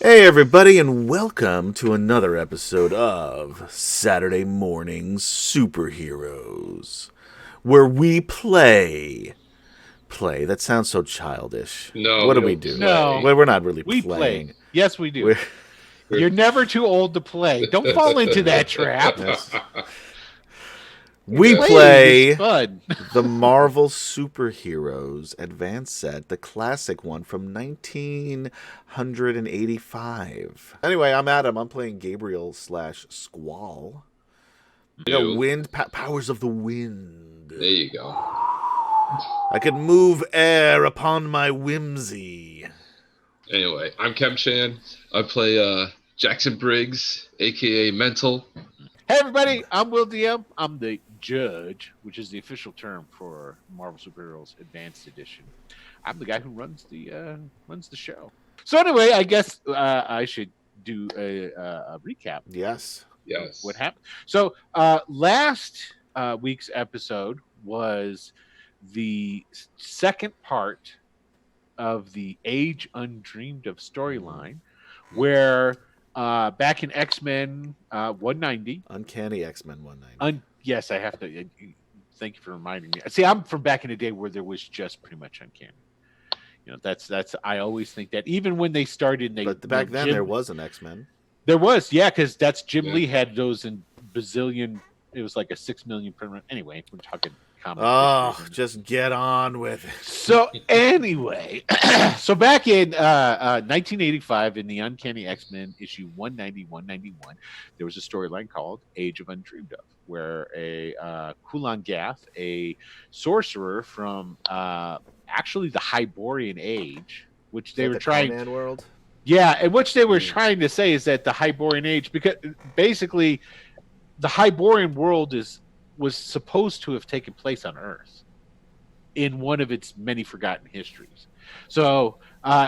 Hey, everybody, and welcome to another episode of Saturday Morning Superheroes, where we play. Play. That sounds so childish. No, What we do we don't do? play. Well, we're not really We playing. play. Yes, we do. We're, You're never too old to play. Don't fall into that trap. we Okay. play It's fun. the Marvel Superheroes Advanced Set, the classic one from 1985. Anyway, I'm Adam. I'm playing Gabriel / Squall. You. Powers of the wind. There you go. I can move air upon my whimsy. Anyway, I'm Kem Chan. I play Jackson Briggs, aka Mental. Hey, everybody. I'm Will DM. I'm the judge, which is the official term for Marvel Superheroes Advanced Edition. I'm the guy who runs the show. So anyway, I guess I should do a recap. Yes. Yes. What happened? So last week's episode was the second part of the Age Undreamed of storyline, where back in X-Men 190, Uncanny X-Men 190. yes, I have to. Thank you for reminding me. See, I'm from back in the day where there was just pretty much Uncanny. You know, that's. I always think that even when they started, But back then there was an X-Men. There was, yeah, because that's Jim Yeah. Lee had those in bazillion. It was like a 6 million print. Anyway, we're talking comic. Oh, just get on with it. So anyway, so back in 1985 in the Uncanny X-Men issue 190-191, there was a storyline called Age of Undreamed of, where a Kulan Gath, a sorcerer from actually the Hyborian Age, which they Is that were the trying. Conan world. Yeah, and which they were trying to say is that the Hyborian Age, because basically the Hyborian world was supposed to have taken place on Earth in one of its many forgotten histories. So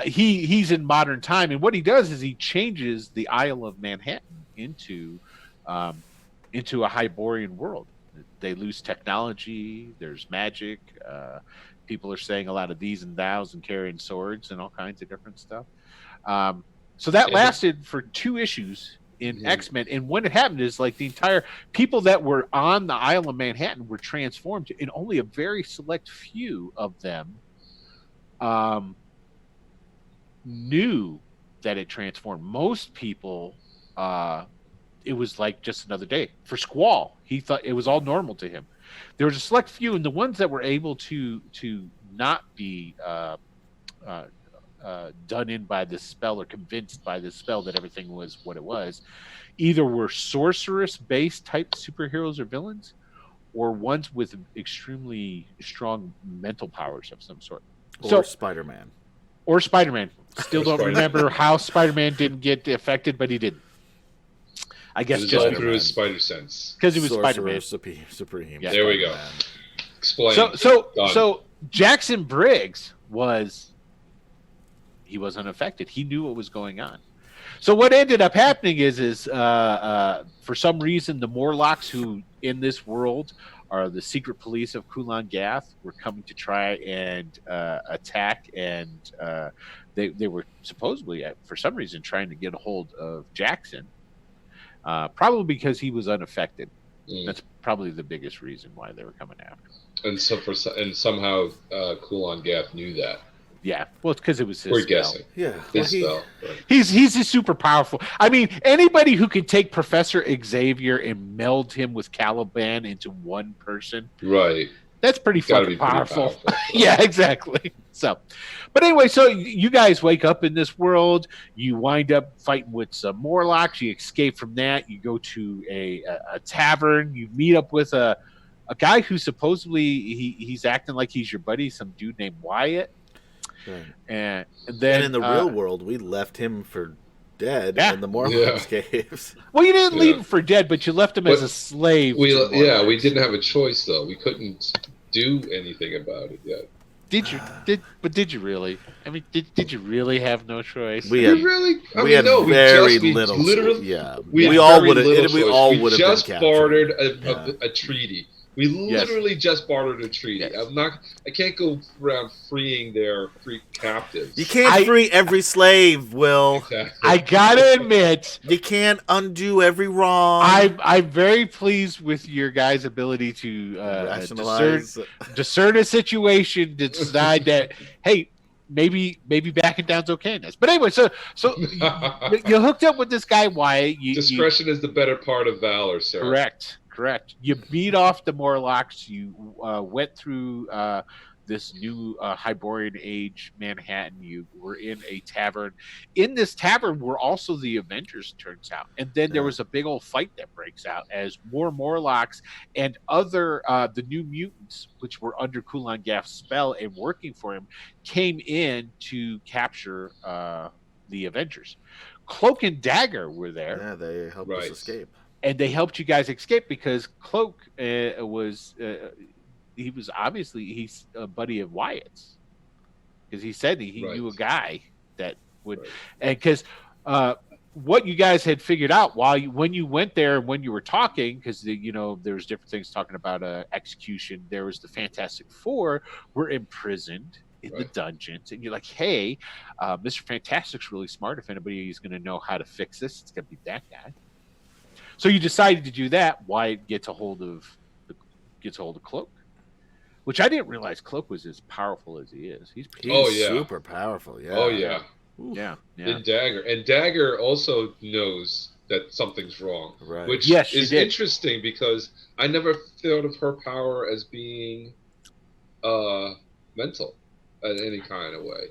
he's in modern time, and what he does is he changes the Isle of Manhattan into a Hyborian world. They lose technology. There's magic. People are saying a lot of these and thous and carrying swords and all kinds of different stuff. So that lasted for 2 issues in X-Men, and when it happened is like the entire people that were on the Isle of Manhattan were transformed, and only a very select few of them knew that it transformed. Most people, it was like just another day. For Squall, he thought it was all normal to him. There was a select few, and the ones that were able to not be done in by this spell or convinced by this spell that everything was what it was, either were sorceress-based type superheroes or villains, or ones with extremely strong mental powers of some sort. Or Spider-Man. Or Spider-Man. Still don't remember how Spider-Man didn't get affected, but he didn't. I guess It was just all through his spider sense. because he was Sorcerer Spider-Man. Supreme. Yeah. There we go. Spider-Man. Explain. Done. So Jackson Briggs he was unaffected. He knew what was going on. So what ended up happening is for some reason the Morlocks, who in this world are the secret police of Kulan Gath, were coming to try and attack, and they were supposedly for some reason trying to get a hold of Jackson, probably because he was unaffected. That's probably the biggest reason why they were coming after him. And somehow Kulan Gath knew that. Yeah, well, it's because it was his We're spell. guessing. Yeah. His spell. Right. He's super powerful. I mean, anybody who can take Professor Xavier and meld him with Caliban into one person, Right. that's pretty Gotta fucking be pretty powerful. powerful. Yeah, exactly. So, but anyway, so you guys wake up in this world. You wind up fighting with some Morlocks. You escape from that. You go to a tavern. You meet up with a guy who supposedly he's acting like he's your buddy, some dude named Wyatt. Right. And then in the real world, we left him for dead Yeah. in the Mormons caves. well, you didn't leave him for dead, but you left him as a slave. We to Morlocks. we didn't have a choice though. We couldn't do anything about it yet. Did you really? I mean, did you really have no choice? We We had really? I we mean, had no. very we little. Literally, Yeah, we we had all very would have. little We choice. all We would have just been bartered captured. a treaty. We literally just bartered a treaty. Yes. I can't go around freeing their free captives. You can't free every slave, Will. Exactly. I gotta admit, You can't undo every wrong. I'm very pleased with your guys' ability to Rationalize. discern a situation, to decide that, hey, maybe backing down's okay in this. But anyway, so you hooked up with this guy Wyatt. Discretion is the better part of valor, sir. Correct. You beat off the Morlocks. You went through this new Hyborian Age Manhattan. You were in a tavern. In this tavern were also the Avengers, turns out. And then there was a big old fight that breaks out as more Morlocks and other the New Mutants, which were under Kulan Gaff's spell and working for him, came in to capture the Avengers. Cloak and Dagger were there. Yeah, they helped us escape. And they helped you guys escape because Cloak was he's a buddy of Wyatt's, because he said he knew a guy that would, and because what you guys had figured out when you went there and when you were talking, because there's different things talking about execution. There was the Fantastic Four were imprisoned in the dungeons, and you're like, hey, Mr. Fantastic's really smart. If anybody is going to know how to fix this, it's going to be that guy. So you decided to do that. Wyatt gets a hold of Cloak, which I didn't realize Cloak was as powerful as he is. He's super powerful. Yeah. Oh yeah. Yeah. And Dagger also knows that something's wrong, which is interesting because I never thought of her power as being mental in any kind of way.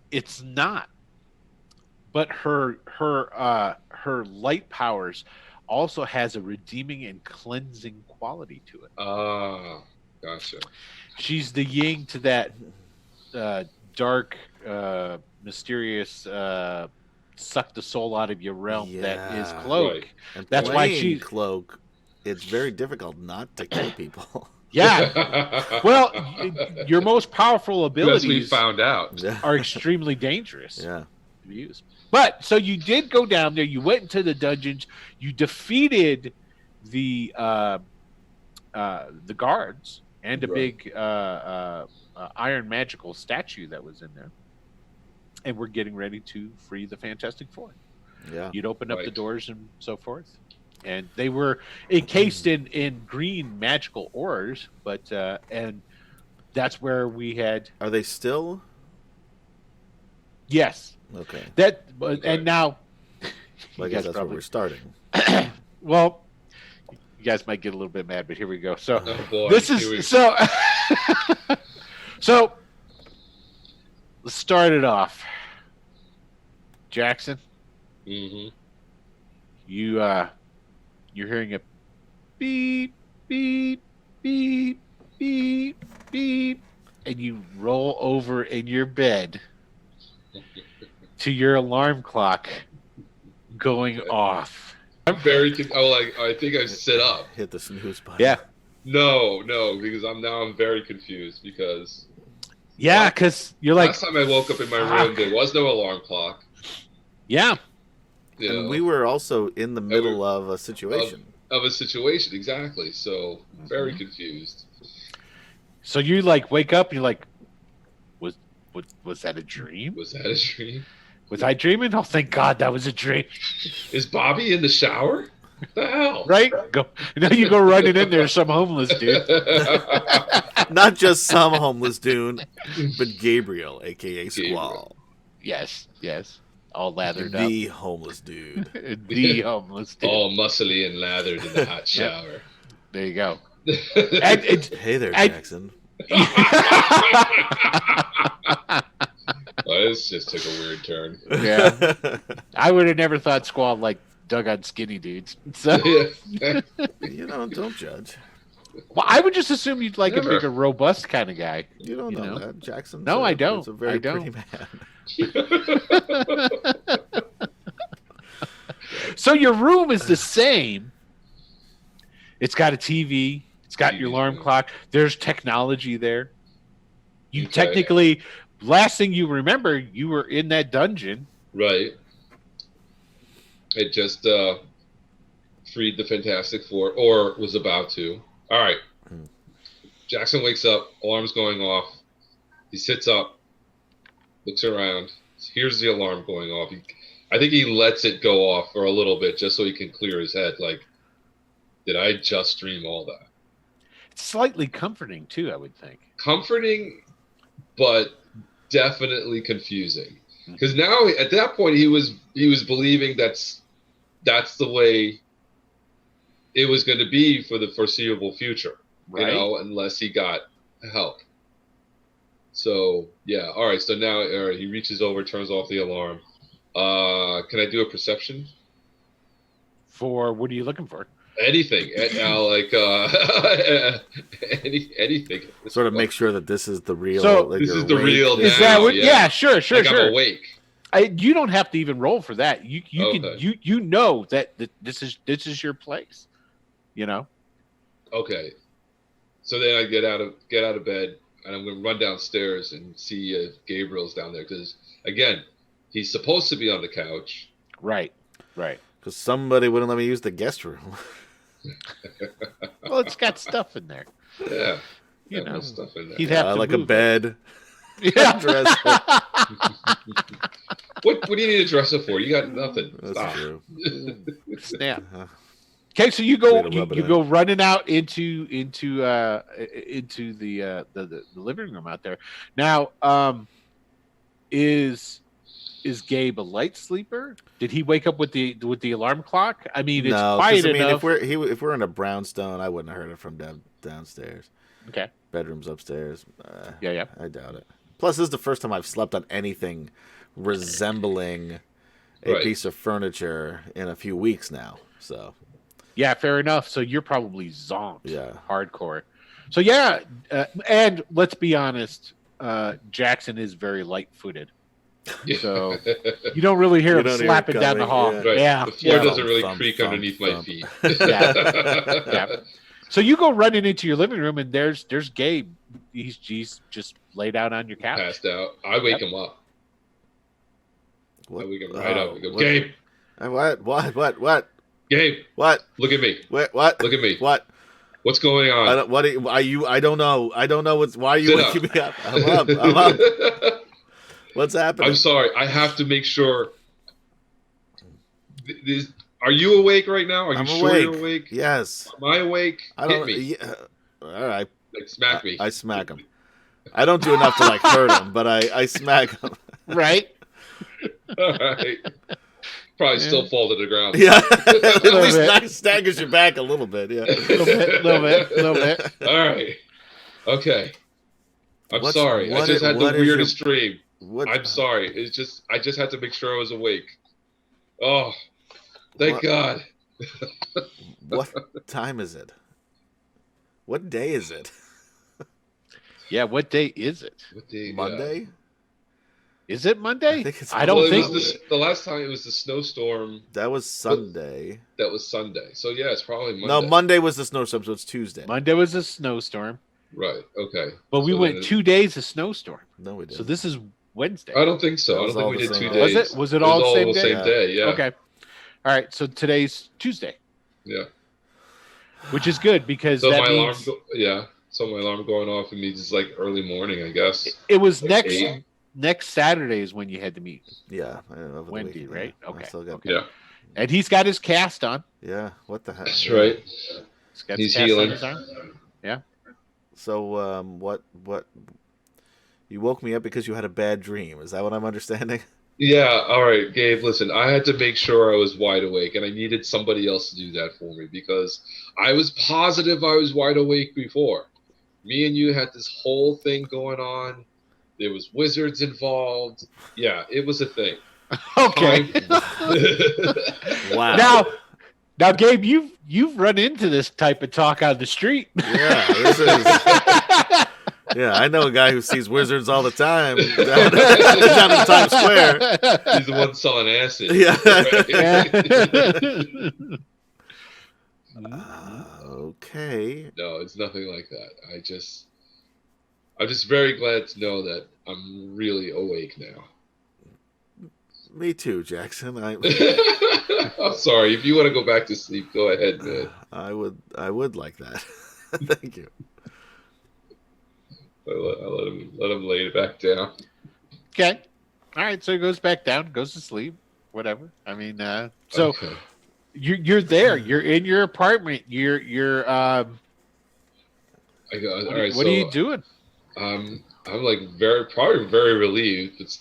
It's not, but her light powers also has a redeeming and cleansing quality to it. Ah, gotcha. She's the yin to that dark, mysterious, suck the soul out of your realm that is Cloak. Right. And that's why she's Cloak. It's very difficult not to kill people. Yeah. Well, your most powerful abilities, as we found out, are extremely dangerous. Yeah. To be used. But so you did go down there. You went into the dungeons. You defeated the guards and a big iron magical statue that was in there. And we're getting ready to free the Fantastic Four. Yeah. You'd open up the doors and so forth. And they were encased in green magical ores, but and that's where we had. Are they still? Yes. Okay. And now. I guess that's where we're starting. Well, you guys might get a little bit mad, but here we go. So so let's start it off. Jackson. Mm-hmm. You're hearing a beep, beep, beep, beep, beep, and you roll over in your bed to your alarm clock going off. I'm very. I think I sit up. Hit the snooze button. Yeah. No, because I'm very confused because. Yeah, because you're like. Last time I woke up in my room, there was no alarm clock. Yeah. And we were also in the middle of a situation. Of a situation, exactly. So very confused. So you like wake up and you're like, was that a dream? Was that a dream? Was I dreaming? Oh, thank God that was a dream. Is Bobby in the shower? What the hell? Right? You go running in there, some homeless dude. Not just some homeless dude, but Gabriel, aka Squall. Yes. All lathered up. The homeless dude. The homeless dude. All muscly and lathered in the hot shower. There you go. Hey there, Jackson. Well, this just took a weird turn. Yeah. I would have never thought Squall dug on skinny dudes. So don't judge. Well, I would just assume you'd like a bigger, robust kind of guy. You don't know that, Jackson. No, I don't. He's a very pretty man. So your room is the same. It's got a TV. It's got your alarm clock. There's technology there. You technically, last thing you remember, you were in that dungeon. Right. It just freed the Fantastic Four, or was about to. All right. Jackson wakes up, alarm's going off. He sits up, looks around, hears the alarm going off. I think he lets it go off for a little bit just so he can clear his head. Like, did I just dream all that? It's slightly comforting, too, I would think. Comforting, but definitely confusing. Because now, at that point, he was believing that's the way it was going to be for the foreseeable future, right? You know, unless he got help. So, yeah. All right. So now he reaches over, turns off the alarm. Can I do a perception? For what are you looking for? Anything. Anything. Sort of make sure that this is the real. So this is the real. Is that what? Yeah, sure. I'm awake. You don't have to even roll for that. You can know that this is your place. You know. Okay. So then I get out of bed and I'm going to run downstairs and see if Gabriel's down there because again, he's supposed to be on the couch. Right. Because somebody wouldn't let me use the guest room. Well, it's got stuff in there. Yeah. You know, stuff in there. He'd have to like a bed. Yeah. What do you need a dresser for? You got nothing. That's Stop. true. Snap. Okay, so you go running out into the living room out there. Now, is Gabe a light sleeper? Did he wake up with the alarm clock? I mean, it's quiet enough. If we're in a brownstone, I wouldn't have heard it from downstairs. Okay. Bedroom's upstairs. Yeah. I doubt it. Plus, this is the first time I've slept on anything resembling a piece of furniture in a few weeks now. So. Yeah, fair enough. So you're probably zonked. Yeah. Hardcore. So yeah, and let's be honest, Jackson is very light-footed. So you don't really hear him slapping down the hall. Yeah. The floor doesn't really creak underneath my feet. Yeah. So you go running into your living room, and there's Gabe. He's just laid out on your couch. Passed out. I wake him up. What? I wake him right up. I go, Gabe. What? Gabe. What? Look at me. What? Look at me. What? What's going on? I don't know. I don't know why are you waking me up? I'm up. What's happening? I'm sorry. I have to make sure. Are you awake right now? Are you sure you're awake? Yes. Am I awake? Hit me. Yeah. All right. Like, smack me. I smack him. I don't do enough to hurt him, but I smack him. Right. All right. Probably still fall to the ground. Yeah. At least that staggers your back a little bit. Yeah. A little bit. All right. Okay. I'm sorry. I just had the weirdest dream. I'm sorry. It's just I just had to make sure I was awake. Oh, thank God. What time is it? What day is it? Yeah, what day is it? What day? Monday? Is it Monday? I think it's don't think the last time it was the snowstorm. That was Sunday. That was Sunday. So yeah, it's probably Monday. No, Monday was the snowstorm, so it's Tuesday. Monday was a snowstorm. Right. Okay. But we went 2 days of snowstorm. No, we didn't. So this is Wednesday. I don't think so. I don't think we did 2 days. Was it? Was it all the same day? Same day? Yeah. Okay. All right. So today's Tuesday. Yeah. Which is good because so that my means alarm. So my alarm going off means it's like early morning, I guess. It was like next Saturday is when you had to meet. Yeah. Wendy, right? Okay. Yeah. And he's got his cast on. Yeah. What the heck? That's right. He's healing. On his arm. Yeah. So what? You woke me up because you had a bad dream. Is that what I'm understanding? Yeah. All right, Gabe. Listen, I had to make sure I was wide awake, and I needed somebody else to do that for me because I was positive I was wide awake before. Me and you had this whole thing going on. There was wizards involved. Yeah, it was a thing. Okay. Wow. Now, Gabe, you've run into this type of talk on the street. Yeah, this is. Yeah, I know a guy who sees wizards all the time down in Times Square. He's the one selling acid. Yeah. Right? Okay. No, it's nothing like that. I'm just very glad to know that I'm really awake now. Me too, Jackson. I'm sorry. If you want to go back to sleep, go ahead, man. I would like that. Thank you. I let him lay it back down. Okay. All right. So he goes back down, goes to sleep, whatever. I mean, so Okay. you're there. You're in your apartment. I go, all What, right. what are you doing? I'm like probably very relieved.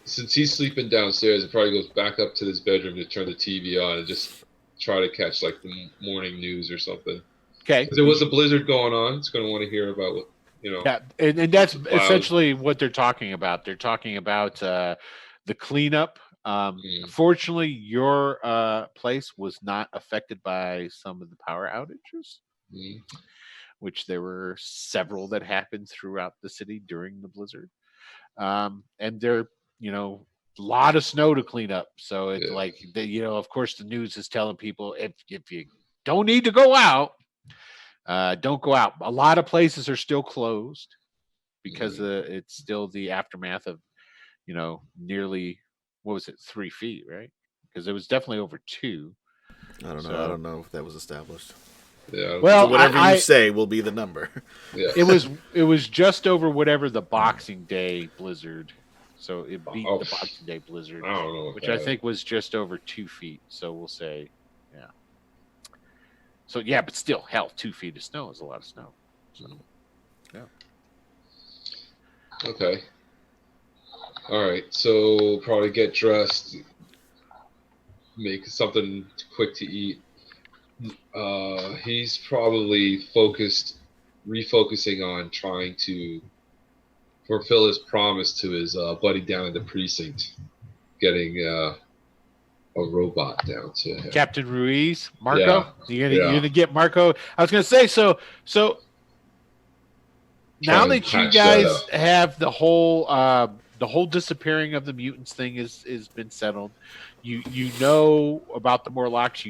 Since he's sleeping downstairs, he probably goes back up to his bedroom to turn the TV on and just try to catch like the morning news or something. Okay. Because there was a blizzard going on. It's going to want to hear about what, Yeah, and that's the clouds. essentially what they're talking about. They're talking about the cleanup. Fortunately, your place was not affected by some of the power outages, which there were several that happened throughout the city during the blizzard. And there, a lot of snow to clean up. So it's like, of course, the news is telling people if you don't need to go out, don't go out. A lot of places are still closed because it's still the aftermath of, nearly, what was it, 3 feet, right? Because it was definitely over 2. I don't know. I don't know if that was established. Yeah. Well, so whatever you say will be the number. Yeah. It was just over whatever the Boxing Day blizzard. So it beat the Boxing Day blizzard, I don't know, which I think was just over 2 feet. So we'll say, yeah. So yeah, but still, hell, 2 feet of snow is a lot of snow. So, yeah. Okay. All right. So probably get dressed, make something quick to eat. He's probably refocusing on trying to fulfill his promise to his buddy down at the precinct, getting a robot down to him. Captain Ruiz, Marco. Yeah. You're gonna get Marco. I was gonna say so. Now that you guys have the whole disappearing of the mutants thing is been settled, you know about the Morlocks.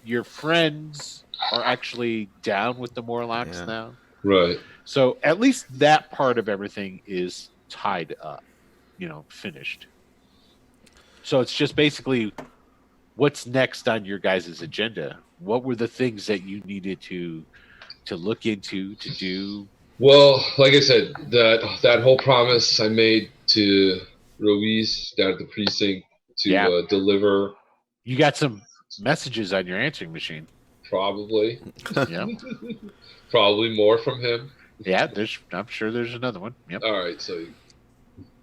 Your friends are actually down with the Morlocks now. Right. So at least that part of everything is tied up, finished. So it's just basically what's next on your guys' agenda. What were the things that you needed to look into, to do? Well, like I said, that whole promise I made to Ruiz down at the precinct to deliver. You got some messages on your answering machine. Probably. Yeah. Probably more from him. Yeah, I'm sure there's another one. Yep. All right, so he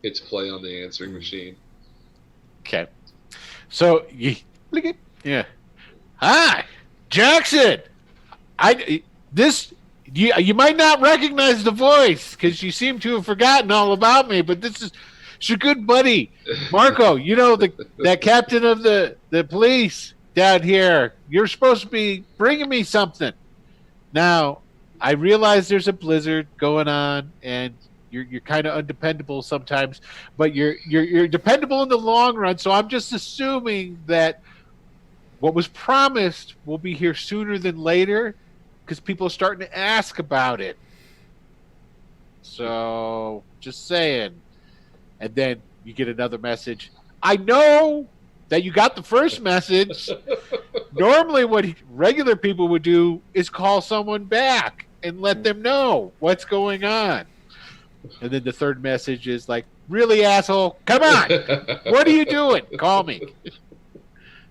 hits play on the answering machine. Okay. So yeah. Hi, Jackson. You might not recognize the voice because you seem to have forgotten all about me, but it's your good buddy, Marco. That captain of the police down here. You're supposed to be bringing me something. Now, I realize there's a blizzard going on, and you're kind of undependable sometimes, but you're dependable in the long run. So I'm just assuming that what was promised will be here sooner than later, because people are starting to ask about it. So just saying. And then you get another message. I know that you got the first message. Normally what regular people would do is call someone back and let them know what's going on. And then the third message is like, really, asshole? Come on. What are you doing? Call me.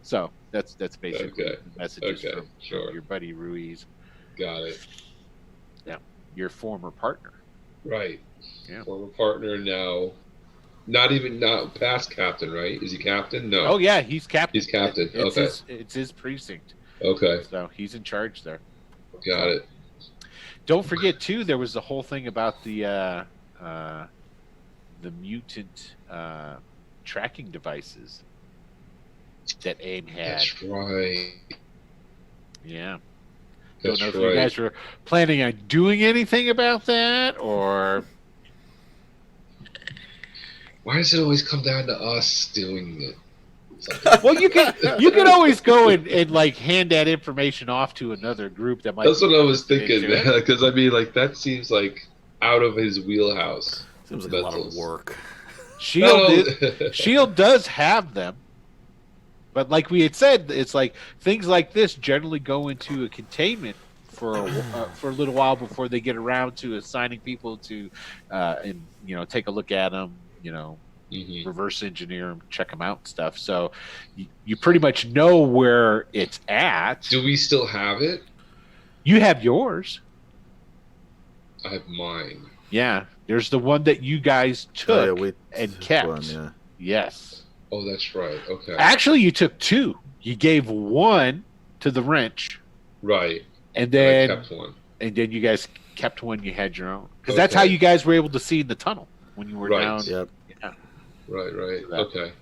So that's basically the messages from your buddy Ruiz. Got it. Yeah. Your former partner. Right. Yeah. Former partner now. Not past captain, right? Is he captain? No. Oh yeah, he's captain. He's captain. It's his precinct. Okay. So he's in charge there. Got it. Don't forget too, there was the whole thing about the mutant tracking devices that AIM had. That's right. Yeah. That's Don't know if you guys were planning on doing anything about that, or why does it always come down to us doing it? Well, you can always go and like hand that information off to another group that might. That's what I was thinking, because I mean, like that seems like out of his wheelhouse. Seems like a lot of work. Shield does have them. But like we had said, it's like things like this generally go into a containment for a little while before they get around to assigning people to, and take a look at them, reverse engineer them, check them out and stuff. So you pretty much know where it's at. Do we still have it? You have yours. I have mine. Yeah, there's the one that you guys took and kept. One, yeah. Yes. Oh, that's right. Okay. Actually, you took two. You gave one to the wrench. Right. And then I kept one. And then you guys kept one. You had your own, because that's how you guys were able to see in the tunnel when you were down. Yep. Yeah. Right. Okay.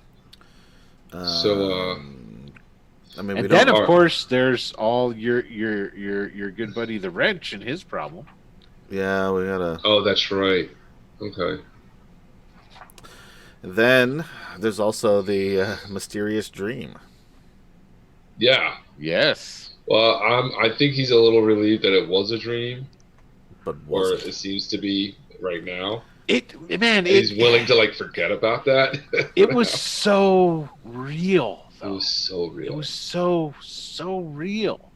I mean, and then of course there's all your good buddy the wrench and his problem. Yeah, we gotta. Oh, that's right. Okay. Then there's also the mysterious dream. Yeah. Yes. Well, I think he's a little relieved that it was a dream, but or it seems to be right now. He's willing to forget about that. It was so real. Though. It was so real. It was so real.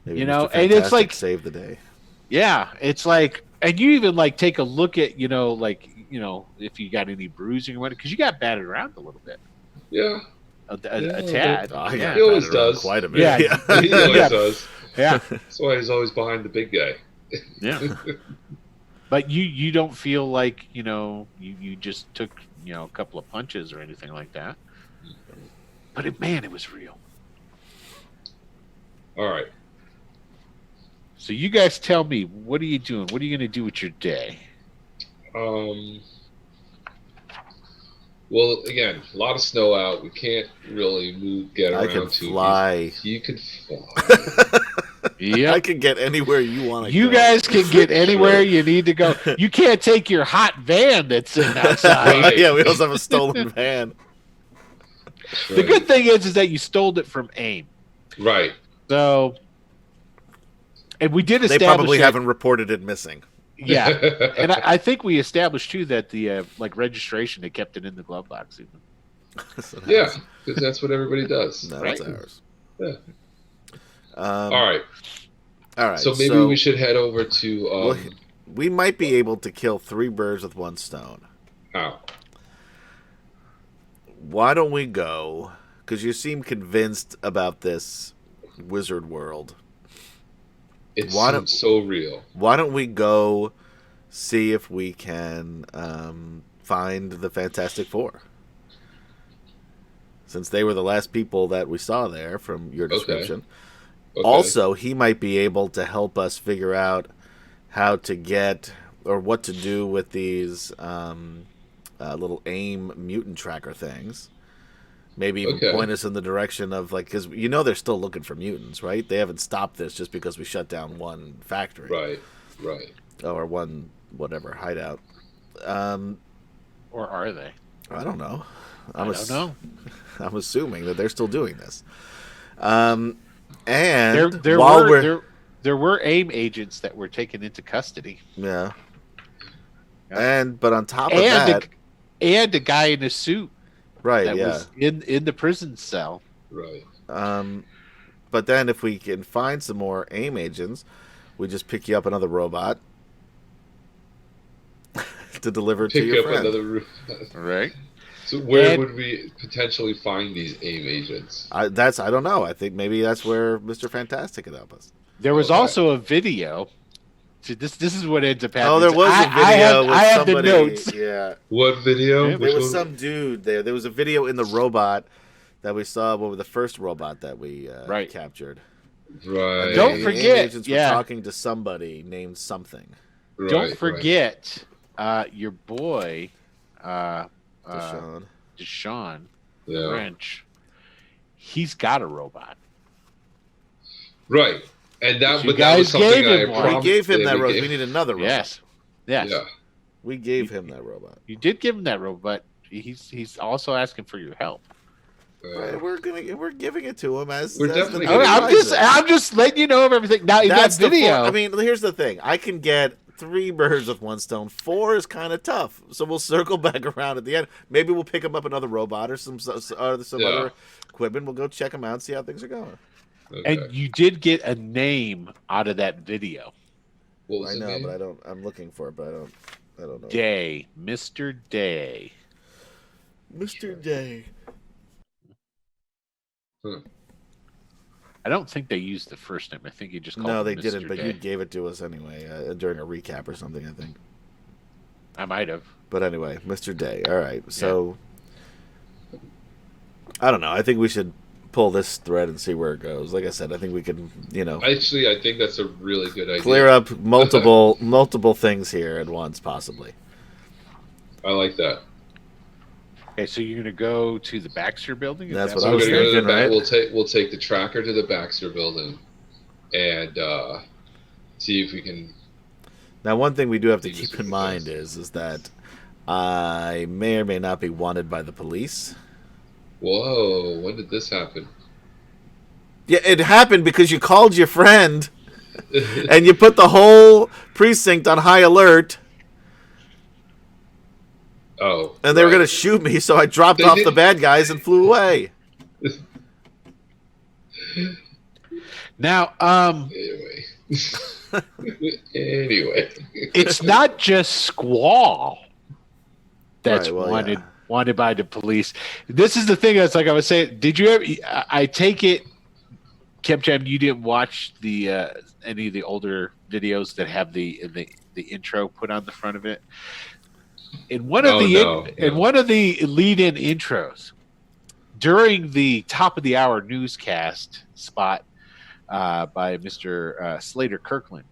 Maybe Mr. and Fantastic it's like save the day. Yeah, it's like, and you even take a look at if you got any bruising or whatever, because you got battered around a little bit. Yeah. A tad. He always does. Quite a bit. Yeah. He always does. Yeah. That's why he's always behind the big guy. Yeah. But you don't feel like, you just took, a couple of punches or anything like that. But it was real. All right. So you guys tell me, what are you doing? What are you going to do with your day? Well, again, a lot of snow out. We can't really get around. I can too fly. You could fly. Yeah, I can get anywhere you want to go. You guys can get anywhere you need to go. You can't take your hot van that's sitting outside. Right. Yeah, we also have a stolen van. Right. The good thing is that you stole it from AIM. Right. So, and we did establish They probably haven't reported it missing. Yeah, and I think we established too that the registration, they kept it in the glove box even. Yeah, because that's what everybody does. No, right? That's ours. Yeah. All right. So maybe we should head over to. We might be able to kill 3 birds with 1 stone. How? Why don't we go? Because you seem convinced about this wizard world. It seems so real. Why don't we go see if we can find the Fantastic Four? Since they were the last people that we saw there from your description. Okay. Also, he might be able to help us figure out how to get or what to do with these little AIM mutant tracker things. Maybe even point us in the direction of because they're still looking for mutants, right? They haven't stopped this just because we shut down one factory, right, or one whatever hideout. Or are they? I don't know. I don't know. I'm assuming that they're still doing this. And there were AIM agents that were taken into custody. Yeah. But on top of that, and a guy in a suit. Right, that was in the prison cell. Right. But then if we can find some more AIM agents, we just pick you up another robot to deliver to your friend. Another robot. Right. So where would we potentially find these AIM agents? I don't know. I think maybe that's where Mr. Fantastic could help us. There was also a video. This is what ends up happening. Oh, there was a video I have the notes. Yeah. What video? There was some dude there. There was a video in the robot that we saw. What was the first robot that we captured? Right. Don't forget. Agents were talking to somebody named something. Right, Don't forget your boy, Deshaun French. He's got a robot. Right. And that was something we gave him that robot. We need another robot. Yes. Yeah. We gave him that robot. You did give him that robot. He's also asking for your help. We're giving it to him as. We're definitely. I'm just letting you know of everything. Now in that video. I mean, here's the thing. I can get 3 birds with 1 stone. 4 is kind of tough. So we'll circle back around at the end. Maybe we'll pick up another robot or some other equipment. We'll go check them out and see how things are going. Okay. And you did get a name out of that video. What was I the know, name? but I don't. I'm looking for it, but I don't know. Day, Mr. Day. Mr. Day. I don't think they used the first name. I think you just called No, him they Mr. didn't. But Day. you gave it to us anyway during a recap or something, I think. I might have. But anyway, Mr. Day. All right. So I don't know. I think we should pull this thread and see where it goes. Like I said, I think we can, Actually, I think that's a really good idea. clear up multiple things here at once, possibly. I like that. Okay, so you're going to go to the Baxter building? Is That's that what So I we're was gonna go to the thinking, back. right? We'll take the tracker to the Baxter building, and see if we can. Now, one thing we do have to See this keep in with mind this. is that I may or may not be wanted by the police. Whoa! When did this happen? Yeah, it happened because you called your friend and you put the whole precinct on high alert. Oh. And they were right. going to shoot me, so I dropped They off the didn't- bad guys and flew away. Now, Anyway. Anyway. it's not just Squall that's Right, well, wanted by the police. This is the thing. That's like I was saying. Did you ever? I take it, Kemchem, you didn't watch the any of the older videos that have the intro put on the front of it. In one of one of the lead-in intros, during the top of the hour newscast spot by Mr. Slater Kirkland,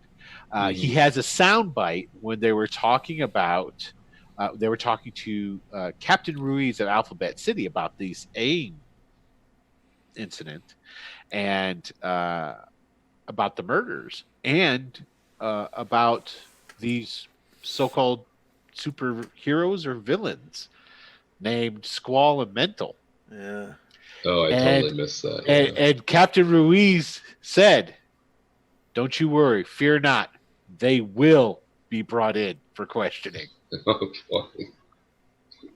he has a soundbite when they were talking about. They were talking to Captain Ruiz of Alphabet City about this AIM incident and about the murders and about these so-called superheroes or villains named Squall and Mental. Yeah. Oh, I totally missed that. And Captain Ruiz said, "Don't you worry, fear not. They will be brought in for questioning."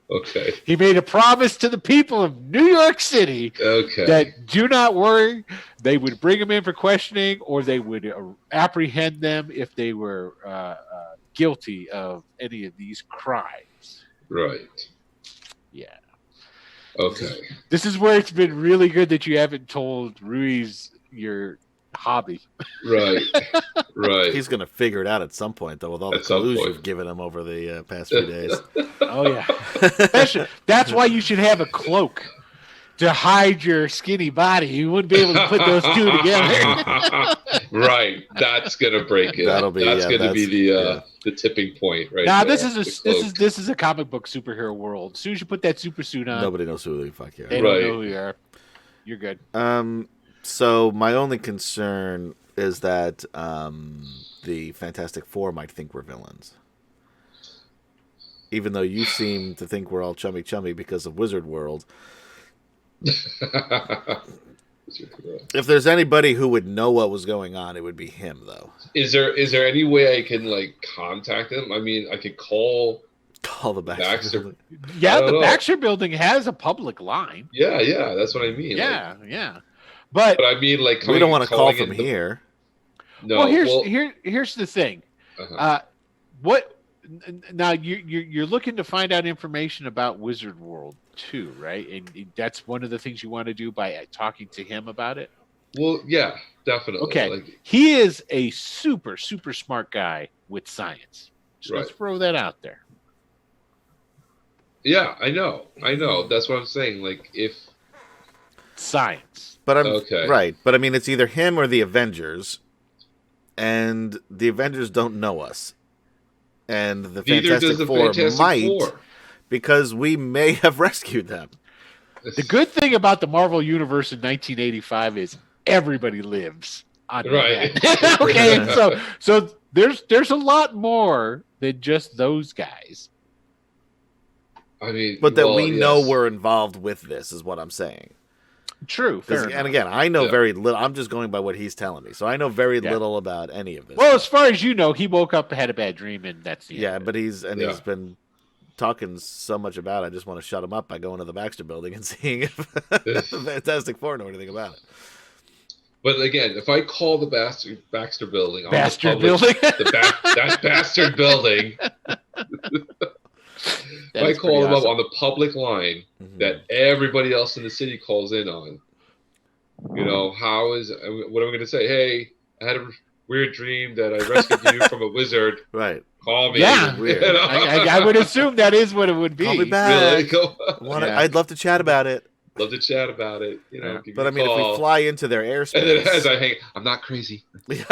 Okay. He made a promise to the people of New York City Okay. that do not worry, they would bring them in for questioning or they would apprehend them if they were guilty of any of these crimes. Right. Yeah. Okay. This is where it's been really good that you haven't told Ruiz your hobby. Right. Right. He's going to figure it out at some point, though, with all the At some clues point. you've given him over the past few days. Oh, yeah. That's why you should have a cloak to hide your skinny body. You wouldn't be able to put those two together. Right. That's gonna break it. That'll be- That's yeah, gonna be that's- the tipping point, right? Now there, this the is cloak. this is a comic book superhero world. As soon as you put that super suit on, Nobody knows who the fuck you they are. don't Right. know who you are. You're good. So my only concern is that the Fantastic Four might think we're villains. Even though you seem to think we're all chummy because of Wizard World. If there's anybody who would know what was going on, it would be him, though. Is there any way I can contact him? I mean, I could call Call the Baxter. Yeah, I don't the know. Baxter building has a public line. Yeah, that's what I mean. Yeah. But But I mean, We don't want to call calling from in the- here. No. well, here's the thing. uh-huh. What now you're looking to find out information about Wizard World too, right? And that's one of the things you want to do by talking to him about it. Well, yeah, definitely. Okay, he is a super smart guy with science. Just Right. let's throw that out there. Yeah, I know. That's what I'm saying. If Science. But I'm Okay. right. But I mean, it's either him or the Avengers, and the Avengers don't know us, and the neither does Fantastic the Four Fantastic might, Four. because we may have rescued them. The good thing about the Marvel Universe in 1985 is everybody lives on Right. Manhattan. Okay, so there's a lot more than just those guys. I mean, But that well, we know yes. we're involved with this is what I'm saying. True. Fair enough. And again, I know Yeah. very little. I'm just going by what he's telling me, so I know very little about any of this. Well, as far as you know, he woke up, had a bad dream, and that's the end of it. But he's been talking so much about it. I just want to shut him up by going to the Baxter Building and seeing if Fantastic Four know anything about it. But again, if I call the Baxter Building, Bastard building, that bastard building, if I call them up on the public line that everybody else in the city calls in on, what am I going to say? Hey, I had a weird dream that I rescued you from a wizard. Right. Call me. Yeah. Weird. I would assume that is what it would be. Call me back. Really? I'd love to chat about it. Love to chat about it. But I mean, if we fly into their airspace, and then as I hang, I'm not crazy. Yeah,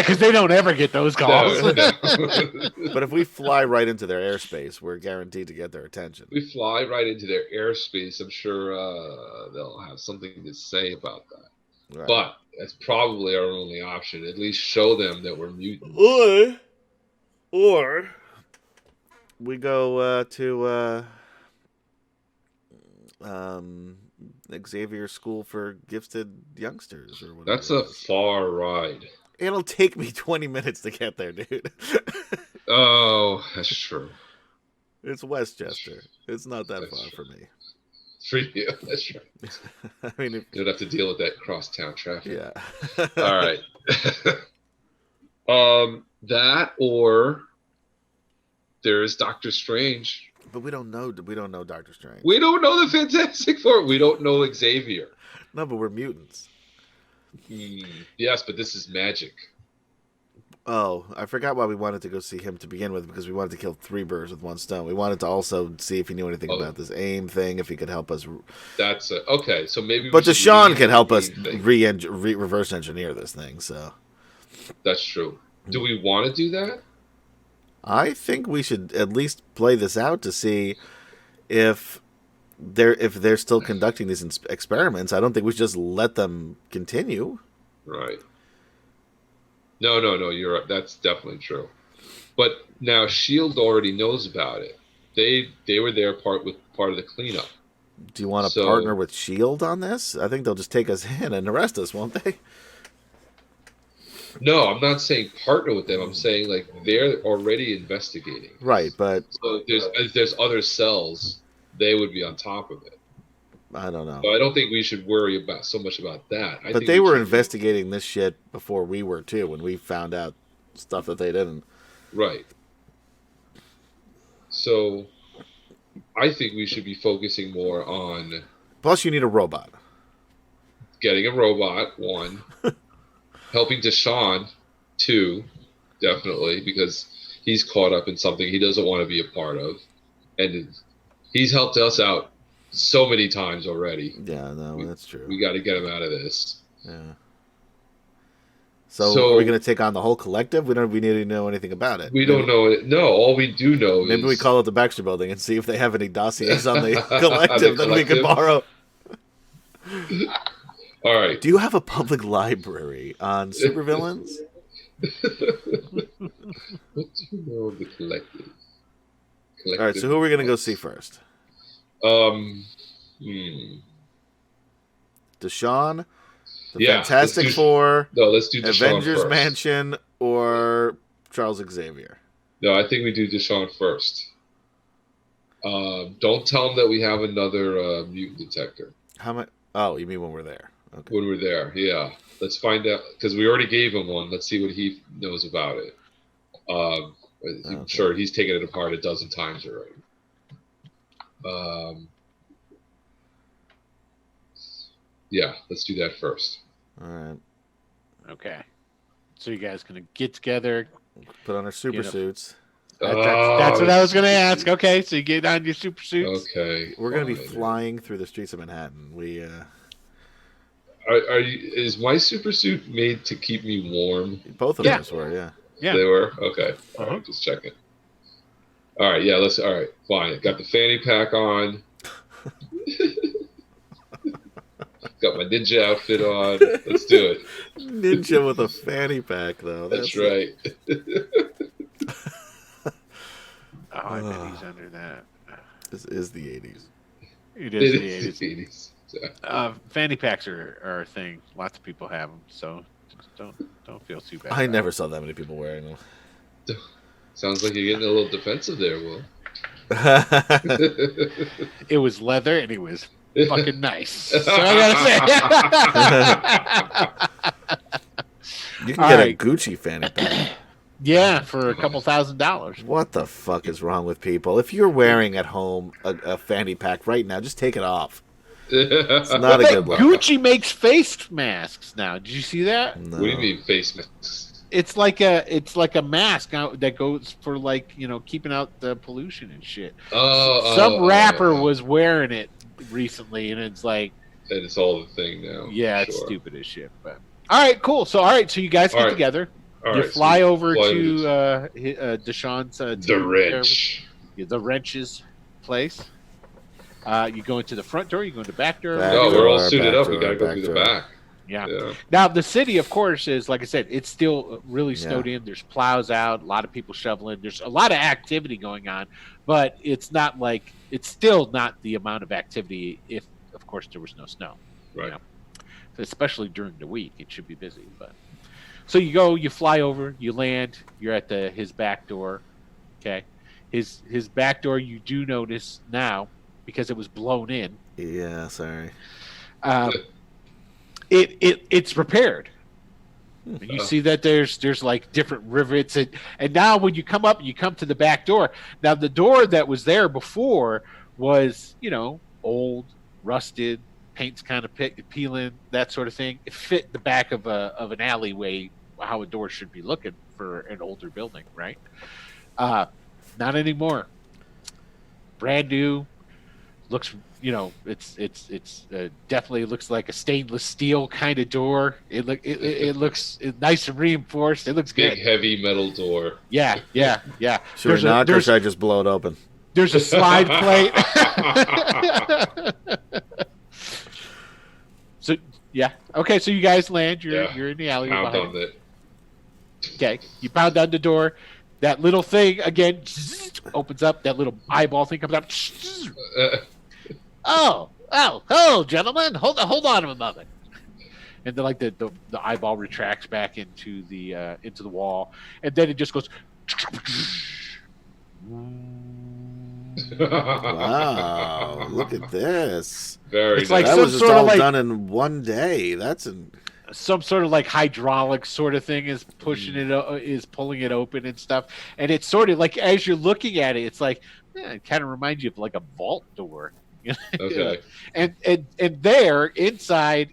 because they don't ever get those calls. No. But if we fly right into their airspace, we're guaranteed to get their attention. We fly right into their airspace. I'm sure they'll have something to say about that. Right. But that's probably our only option. At least show them that we're mutants. Or we go to Xavier School for Gifted Youngsters or whatever. That's a far ride. It'll take me 20 minutes to get there, dude. Oh, that's true. It's Westchester. It's not that far for me. For you, that's true. I mean, you don't have to deal with that crosstown traffic. Yeah. All right. That or there's Doctor Strange. But we don't know Doctor Strange. We don't know the Fantastic Four. We don't know Xavier. No, but we're mutants. Yes, but this is magic. Oh, I forgot why we wanted to go see him to begin with, because we wanted to kill 3 birds with 1 stone. We wanted to also see if he knew anything about this AIM thing, if he could help us. That's it. Okay, so maybe. But Deshaun can help us reverse engineer this thing. So that's true. Do we want to do that? I think we should at least play this out to see if they're still conducting these experiments. I don't think we should just let them continue. Right. No, you're right. That's definitely true. But now S.H.I.E.L.D. already knows about it. They were there part of the cleanup. Do you want to partner with S.H.I.E.L.D. on this? I think they'll just take us in and arrest us, won't they? No, I'm not saying partner with them. I'm saying like they're already investigating. Right, but so if there's other cells, they would be on top of it. I don't know. So I don't think we should worry so much about that. But they were investigating this shit before we were too, when we found out stuff that they didn't. Right. So I think we should be focusing more on. Plus, you need a robot. Getting a robot, 1. Helping Deshaun, 2, definitely, because he's caught up in something he doesn't want to be a part of. And he's helped us out so many times already. Yeah, no, that's true. We got to get him out of this. Yeah. So are we going to take on the whole collective? We need to know anything about it. We don't know it. No, all we do know maybe we call it the Baxter Building and see if they have any dossiers on the collective that we can borrow. All right. Do you have a public library on supervillains? What do you know of the collective? All right, so who are we going to go see first? Deshaun, the Fantastic Four, let's do Deshaun Avengers first. Mansion, or Charles Xavier? No, I think we do Deshaun first. Don't tell him that we have another mutant detector. How much? Oh, you mean when we're there? Okay. When we're there, yeah. Let's find out, because we already gave him one. Let's see what he knows about it. I'm sure he's taken it apart a dozen times already. Yeah, let's do that first. All right. Okay. So you guys gonna get together, put on our super suits. That's what I was gonna ask. Okay, so you get on your super suits. Okay. We're gonna be flying through the streets of Manhattan. Is my super suit made to keep me warm? Both of us were, yeah. Yeah. They were? Okay. All right, just checking. All right, yeah, all right, fine. Got the fanny pack on. Got my ninja outfit on. Let's do it. Ninja with a fanny pack, though. That's right. I bet he's under that. This is the 80s. It is the It is 80s. the 80s. Fanny packs are a thing. Lots of people have them, so just don't feel too bad. I about never saw that many people wearing them. Sounds like you're getting a little defensive there, Will. it. It was leather and it was fucking nice. So I gotta say. You can All get right. a Gucci fanny pack. Yeah, for a couple $1,000s. What the fuck is wrong with people? If you're wearing at home a fanny pack right now, just take it off. It's not a good look. Gucci makes face masks now. Did you see that? No. What do you mean face masks? It's like a mask that goes for keeping out the pollution and shit. Some rapper was wearing it recently, and it's like, and it's all the thing now. Yeah, it's stupid as shit. But all right, cool. So you guys get together. You fly over to Deshaun's the wrench. The wrench's place. You go into the front door. You go into the back door. No, we're all suited up. We gotta go through the back. Yeah. Now the city, of course, is like I said, it's still really snowed in. There's plows out, a lot of people shoveling. There's a lot of activity going on, but it's still not the amount of activity if, of course, there was no snow. Right. Especially during the week, it should be busy. But so you fly over, you land, you're at his back door. Okay, his back door. You do notice now because it was blown in. Yeah, sorry. It's repaired. And you see that there's like different rivets and now when you come up, you come to the back door. Now the door that was there before was old, rusted, paint's kind of peeling, that sort of thing. It fit the back of an alleyway, how a door should be looking for an older building, right? Not anymore. Brand new. Looks, it's definitely looks like a stainless steel kind of door. It looks nice and reinforced. It looks good. Big heavy metal door. Yeah. Should I knock or should I just blow it open? There's a slide plate. So okay. So you guys land. You're in the alley behind. It. Okay, you pound on the door. That little thing again opens up. That little eyeball thing comes up. Oh, gentlemen, hold on a moment. And then, the eyeball retracts back into the wall, and then it just goes. Wow! Look at this. Very it's nice. like That was just all done in one day. That's some sort of hydraulic sort of thing is pushing is pulling it open and stuff. And it's sort of like as you're looking at it, it's like it kind of reminds you of like a vault door. Okay. And there inside,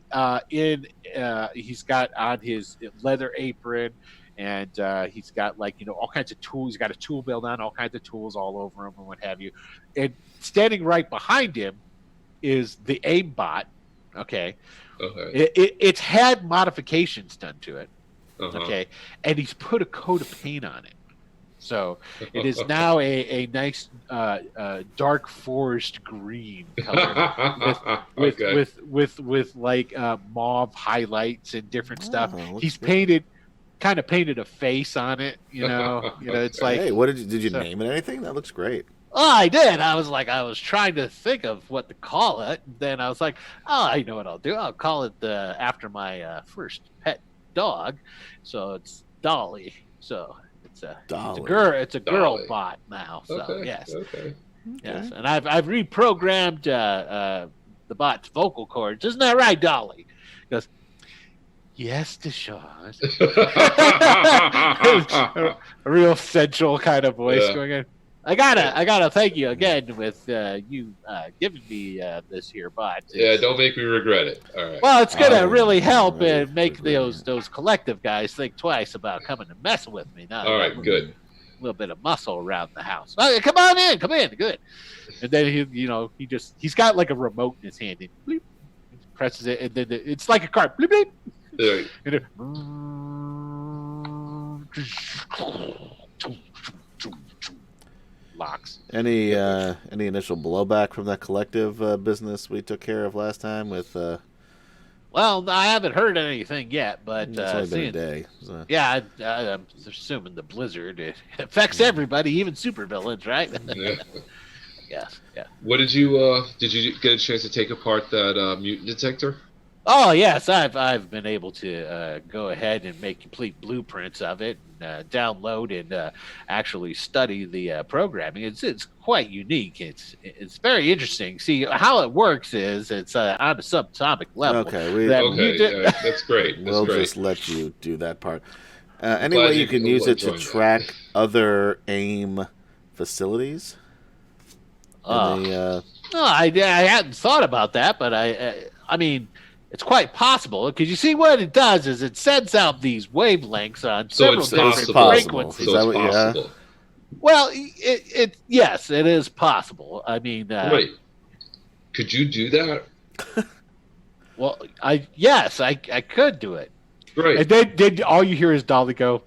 he's got on his leather apron, and he's got all kinds of tools. He's got a tool belt on, all kinds of tools all over him, and what have you. And standing right behind him is the aimbot. Okay. It's had modifications done to it. Okay, and he's put a coat of paint on it. So it is now a nice dark forest green color with mauve highlights and different stuff. He's painted a face on it. It's like, hey, what did you name it? Anything? That looks great. Oh, I did. I was trying to think of what to call it. Then I was like, oh, I know what I'll do. I'll call it after my first pet dog. So it's Dolly. So it's a girl. It's a girl bot now. So yes. Okay. Yes, and I've reprogrammed the bot's vocal cords. Isn't that right, Dolly? He goes, yes, Deshaun. A real sensual kind of voice going in. I gotta thank you again with you giving me this here bot. Don't make me regret it. All right. Well, it's gonna really help and make those collective guys think twice about coming and messing with me. Now, all right, good. A little bit of muscle around the house. Come on in, good. And then he's got like a remote in his hand. And bleep, he presses it, and then it's like a car. Bleep, bleep. Right. And it, locks. Any initial blowback from that collective business we took care of last time with? Well, I haven't heard anything yet, but it's only been a day. So. Yeah, I'm assuming the blizzard it affects everybody, even supervillains, right? Yeah. Yes. Yeah. What did you get a chance to take apart that mutant detector? Oh yes, I've been able to go ahead and make complete blueprints of it, and download and actually study the programming. It's quite unique. It's very interesting. See how it works is it's on a subatomic level. Okay, That's great. We'll just let you do that part. I'm Any way glad you can use it to joined track other AIM facilities? No, I hadn't thought about that, but I mean, it's quite possible because you see what it does is it sends out these wavelengths on several different frequencies. Is that what possible? Well, yes, it is possible. I mean, wait, could you do that? Well, I could do it. Right. And then all you hear is Dolly go,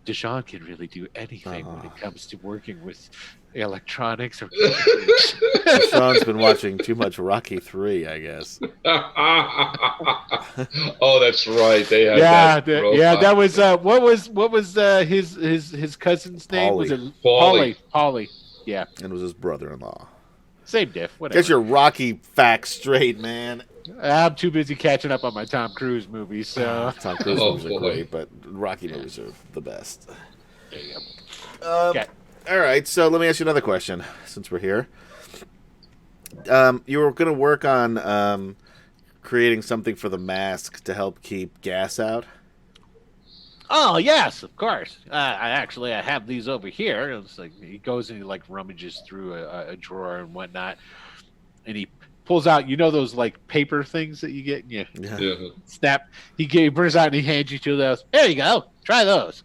Deshaun can really do anything when it comes to working with electronics. Or Sean's been watching too much Rocky 3, I guess. Oh, that's right. They had that was what was his cousin's name? Paulie. Was it Paulie? Yeah, and it was his brother-in-law. Same diff. Whatever. Get your Rocky facts straight, man. I'm too busy catching up on my Tom Cruise movies. So Tom Cruise movies are great, but Rocky movies are the best. There you go. Okay. All right, so let me ask you another question since we're here. You were going to work on creating something for the mask to help keep gas out? Oh, yes, of course. I have these over here. It's like he goes and he like rummages through a drawer and whatnot, and he pulls out, those like paper things that you get. And you snap. He brings out and he hands you two of those. There you go. Try those.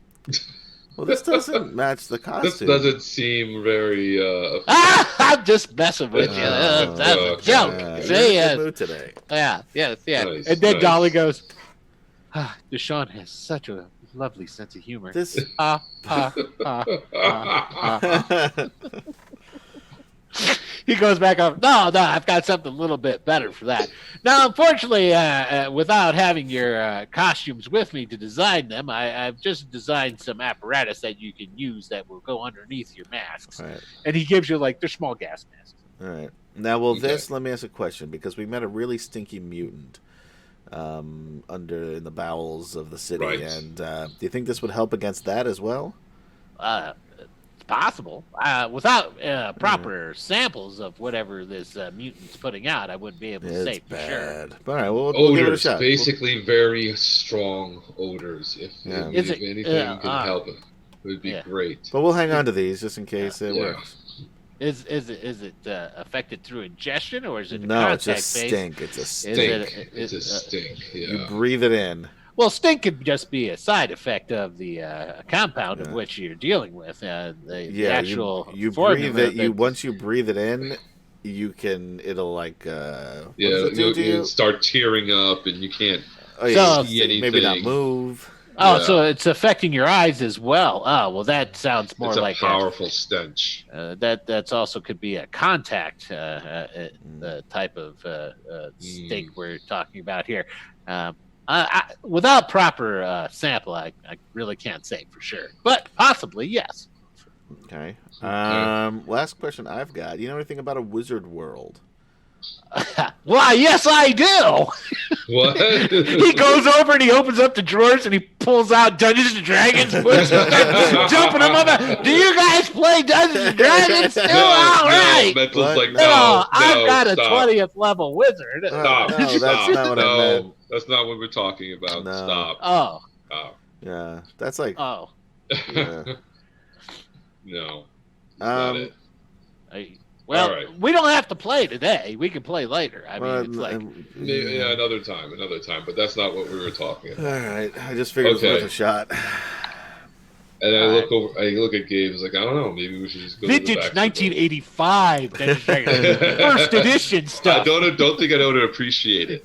Well, this doesn't match the costume. This doesn't seem very. I'm just messing with you. That's a joke. Yeah, See, you're in the mood today. Yeah. Nice, And then Dolly goes, Deshaun has such a lovely sense of humor. This. He goes back up. No, I've got something a little bit better for that. Now, unfortunately, without having your costumes with me to design them, I've just designed some apparatus that you can use that will go underneath your masks. Right. And he gives you they're small gas masks. All right. Now, let me ask a question, because we met a really stinky mutant in the bowels of the city, right. And do you think this would help against that as well? It's possible. Without proper samples of whatever this mutant's putting out, I wouldn't be able to say for sure. All right, we'll give it a shot. Basically very strong odors. If anything can help it would be great. But we'll hang on to these just in case it works. Is it affected through ingestion, or is it no? It's a stink. It's a stink. It's a stink. Yeah. You breathe it in. Well, stink could just be a side effect of the compound of which you're dealing with. The actual you breathe it. Once you breathe it in, it'll you'll start tearing up, and you can't see anything. Maybe not move. Oh, so it's affecting your eyes as well. Oh, well, that sounds more like a powerful stench. That's also could be a contact type of stink we're talking about here. Without proper sample, I really can't say for sure, but possibly yes. Okay. Last question I've got. You know anything about a wizard world? Why, yes, I do. What? He goes over and he opens up the drawers and he pulls out Dungeons and Dragons books, jumping them up. Do you guys play Dungeons and Dragons? All right. I've got a 20th level wizard. Stop. No, that's not what I meant. That's not what we're talking about. No. Stop. Oh. Yeah, that's like. Oh. Yeah. No. Not it. Well, we don't have to play today. We can play later. I mean, it's like another time. But that's not what we were talking about. All right, I just figured it was worth a shot. And I look at Gabe. I was like, I don't know. Maybe we should just go. Vintage 1985, first edition stuff. I don't think I know to appreciate it.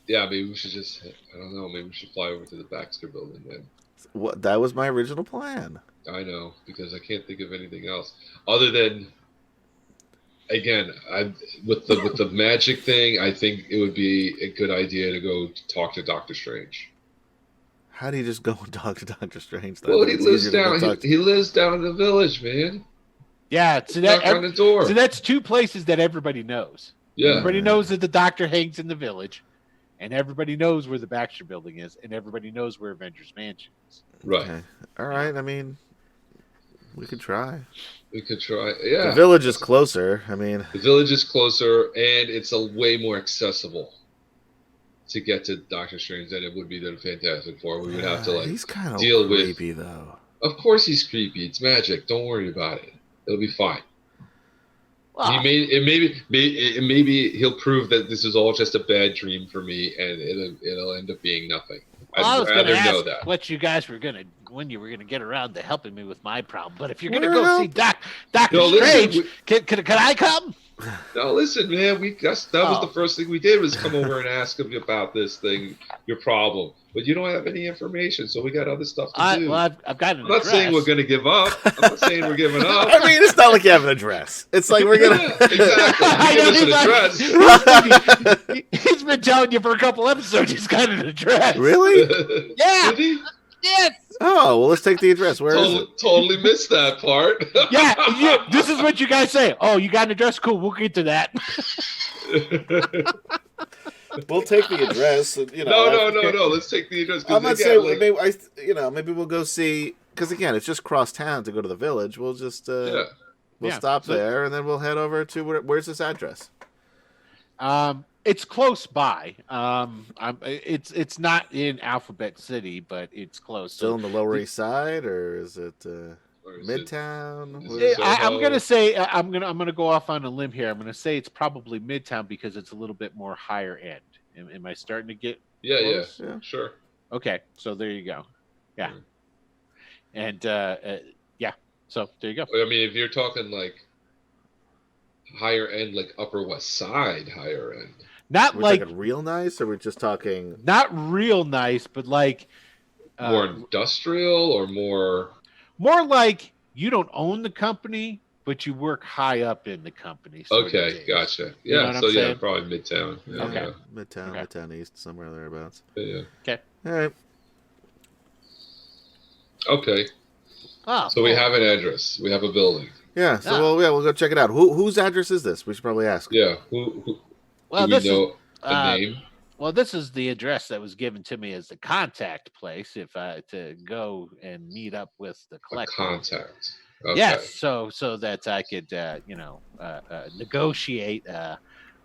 Yeah, maybe we should just. I don't know. Maybe we should fly over to the Baxter Building then. What? That was my original plan. I know, because I can't think of anything else other than. Again, with the magic thing, I think it would be a good idea to go talk to Doctor Strange. How do you just go and talk to Doctor Strange? Though? Well, But he it's lives easier to go down. talk to- He lives down in the village, man. Yeah, so Knock on the door. that's two places that everybody knows. Yeah. Everybody knows that the Doctor hangs in the village, and everybody knows where the Baxter Building is, and everybody knows where Avengers Mansion is. Right. Okay. All right. I mean, we could try. We could try. Yeah. The village is closer. I mean, The village is closer, and it's a way more accessible to get to Doctor Strange than it would be to the Fantastic Four. We would have to he's kind of deal with. creepy though. Of course, he's creepy. It's magic. Don't worry about it. It'll be fine. Well, Maybe he'll prove that this is all just a bad dream for me, and it'll end up being nothing. I was I'd going to rather know ask that. what you guys were going to, when you were going to get around to helping me with my problem. But if you're going to Well- go see Doctor No, listen, Strange, can I come? No, listen, man. That was the first thing we did was come over and ask him about this thing, your problem. But you don't have any information, so we got other stuff to do. Well, I've got an I'm not address. saying we're going to give up. I'm not saying we're giving up. I mean, it's not like you have an address. It's like we're gonna. Yeah, exactly. I You know, give us an address. He's been telling you for a couple episodes he's got an address. Really? Yeah. Did he? Yes. Oh well, let's take the address. Where is it? Totally missed that part. Yeah. This is what you guys say. Oh, you got an address? Cool. We'll get to that. We'll take the address. No. Let's take the address. I'm not saying maybe we'll go see because again, it's just cross town to go to the village. We'll just we'll stop there and then we'll head over to where's this address? It's close by. It's not in Alphabet City, but it's close. Still on the Lower East Side, or is it Midtown? I'm gonna say I'm gonna go off on a limb here. I'm gonna say it's probably Midtown because it's a little bit more higher end. Am I starting to get? Yeah, Sure. Okay, so there you go. Yeah, and so there you go. I mean, if you're talking like higher end, like Upper West Side higher end. Not we're like talking real nice, or we're just talking not real nice, but like more industrial or more like you don't own the company, but you work high up in the company. Okay, gotcha. You know Yeah, what so I'm yeah, saying? probably Midtown. Yeah, Okay. yeah. Midtown East, somewhere thereabouts. Yeah. Okay. All right. Okay. Oh, So we have an address. We have a building. Yeah. So we'll go check it out. Whose address is this? We should probably ask. Yeah. Who Well, do we this know is a name? well, this is the address that was given to me as the contact place if I to go and meet up with the A collector. contact. Okay. Yes, so that I could negotiate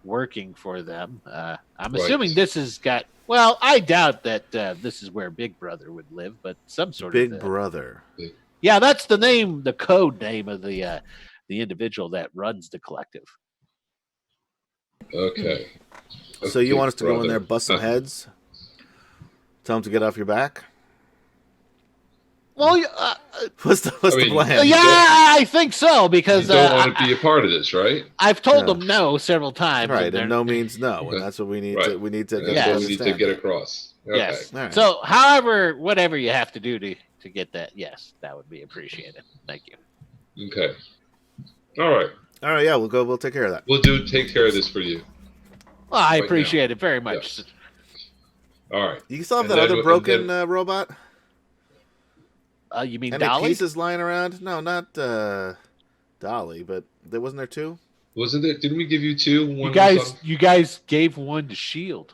working for them. I'm assuming this has got. Well, I doubt that this is where Big Brother would live, but some sort Big of Brother. Yeah, that's the name, the code name of the individual that runs the collective. Okay. So you Big want us to go in Brother. there, bust some heads, tell them to get off your back? Well, What's the plan? yeah, I think so You because don't want to be a part of this, right? I've told Yeah. them no several times. Right, they're- and no means no, and that's what we need Right. to. We need to. That's Yeah. what to we need to understand get that. across. Okay. Yes. All right. So, whatever you have to do to get that, yes, that would be appreciated. Thank you. Okay. All right. All right, yeah, we'll go. We'll take care of that. We'll take care of this for you. Well, I Right appreciate it very much. All right. You still have And that then- other and broken then- robot? You mean Any Dolly? pieces lying around? No, not Dolly, but there wasn't there two. Wasn't it? Didn't we give you two? One was on- You guys gave one to Shield.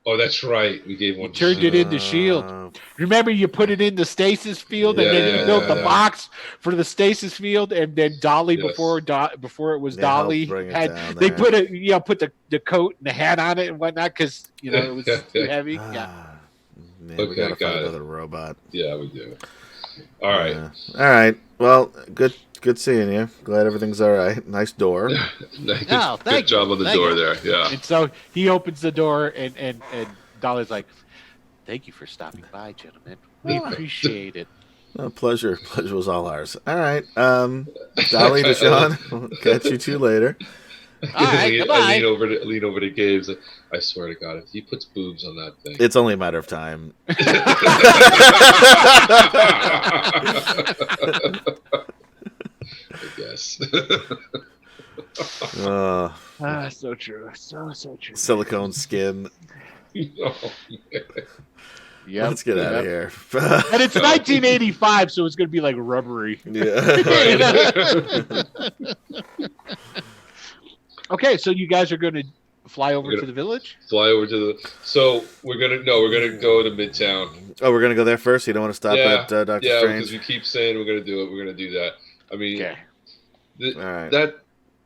Oh, that's right. We gave one. You turned it into Shield. Remember, you put it in the stasis field, and then you built the Yeah. box for the stasis field, and then Dolly Yes. before it was They Dolly helped bring it had down they there. put the coat and the hat on it and whatnot because it was too heavy. Yeah. Man, we Okay, gotta got find it. another robot. Yeah, we do. All right. All right. Well, good seeing you. Glad everything's all right. Nice door. Good, Oh, thank good job you. on the Thank door you. there. Yeah. And so he opens the door, and Dolly's like, "Thank you for stopping by, gentlemen. We appreciate it." Oh, pleasure was all ours. All right. Dolly, Deshaun, we'll catch you two later. All right, I goodbye. lean over to Gabe. I swear to God, if he puts boobs on that thing, It's only a matter of time. I guess. So true. So true. Silicone skin. Oh, man. Yep. Let's get out of here. And it's 1985, so it's going to be like rubbery. Yeah. Okay, so you guys are going to fly over to the village? Fly over to the. So we're gonna go to Midtown. Oh, we're gonna go there first. You don't want to stop at Doctor Yeah, Strange? because we keep saying we're gonna do it. We're gonna do that. I mean, Okay. All right. that.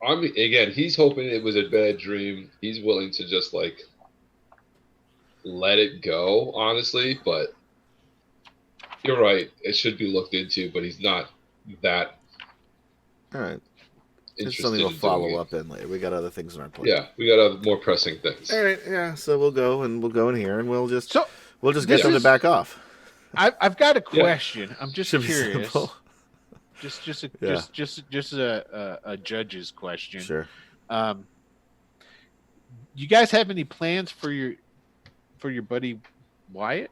I mean, again, he's hoping it was a bad dream. He's willing to just like let it go, honestly. But you're right; it should be looked into. But he's not that. All right. It's Interested something we'll in doing follow it. up in later. We got other things on our plate. Yeah, we got other more pressing things. All right. Yeah. So we'll go in here and we'll just get this them to is- back off. I've got a question. I'm just Should be curious. simple. Just a judge's question. Sure. You guys have any plans for your buddy Wyatt?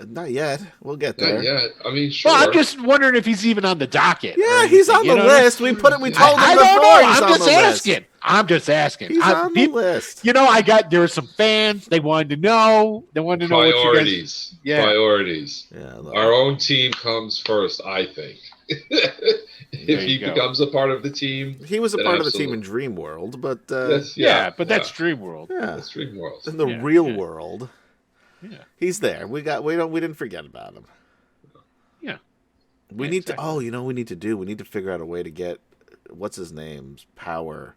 Not yet. We'll get there. Not yet. I mean, sure. Well, I'm just wondering if he's even on the docket. Yeah, or he's anything, on the you know? list. We told him I before. don't know. He's I'm on just the list. asking. I'm just asking. He's on the list. You know, there were some fans. They wanted to know. They wanted to know what you guys. Priorities. Yeah. Priorities. Yeah. Our own team comes first, I think. If he becomes a part of the team, He was a then part of the team in absolutely. Dream World, but But that's Dream World. yeah. That's Dream World. In the Yeah, real yeah. world, Yeah. he's there. We didn't forget about him. Yeah. We Yeah, need exactly. to. Oh, you know, what we need to do. We need to figure out a way to get what's his name's power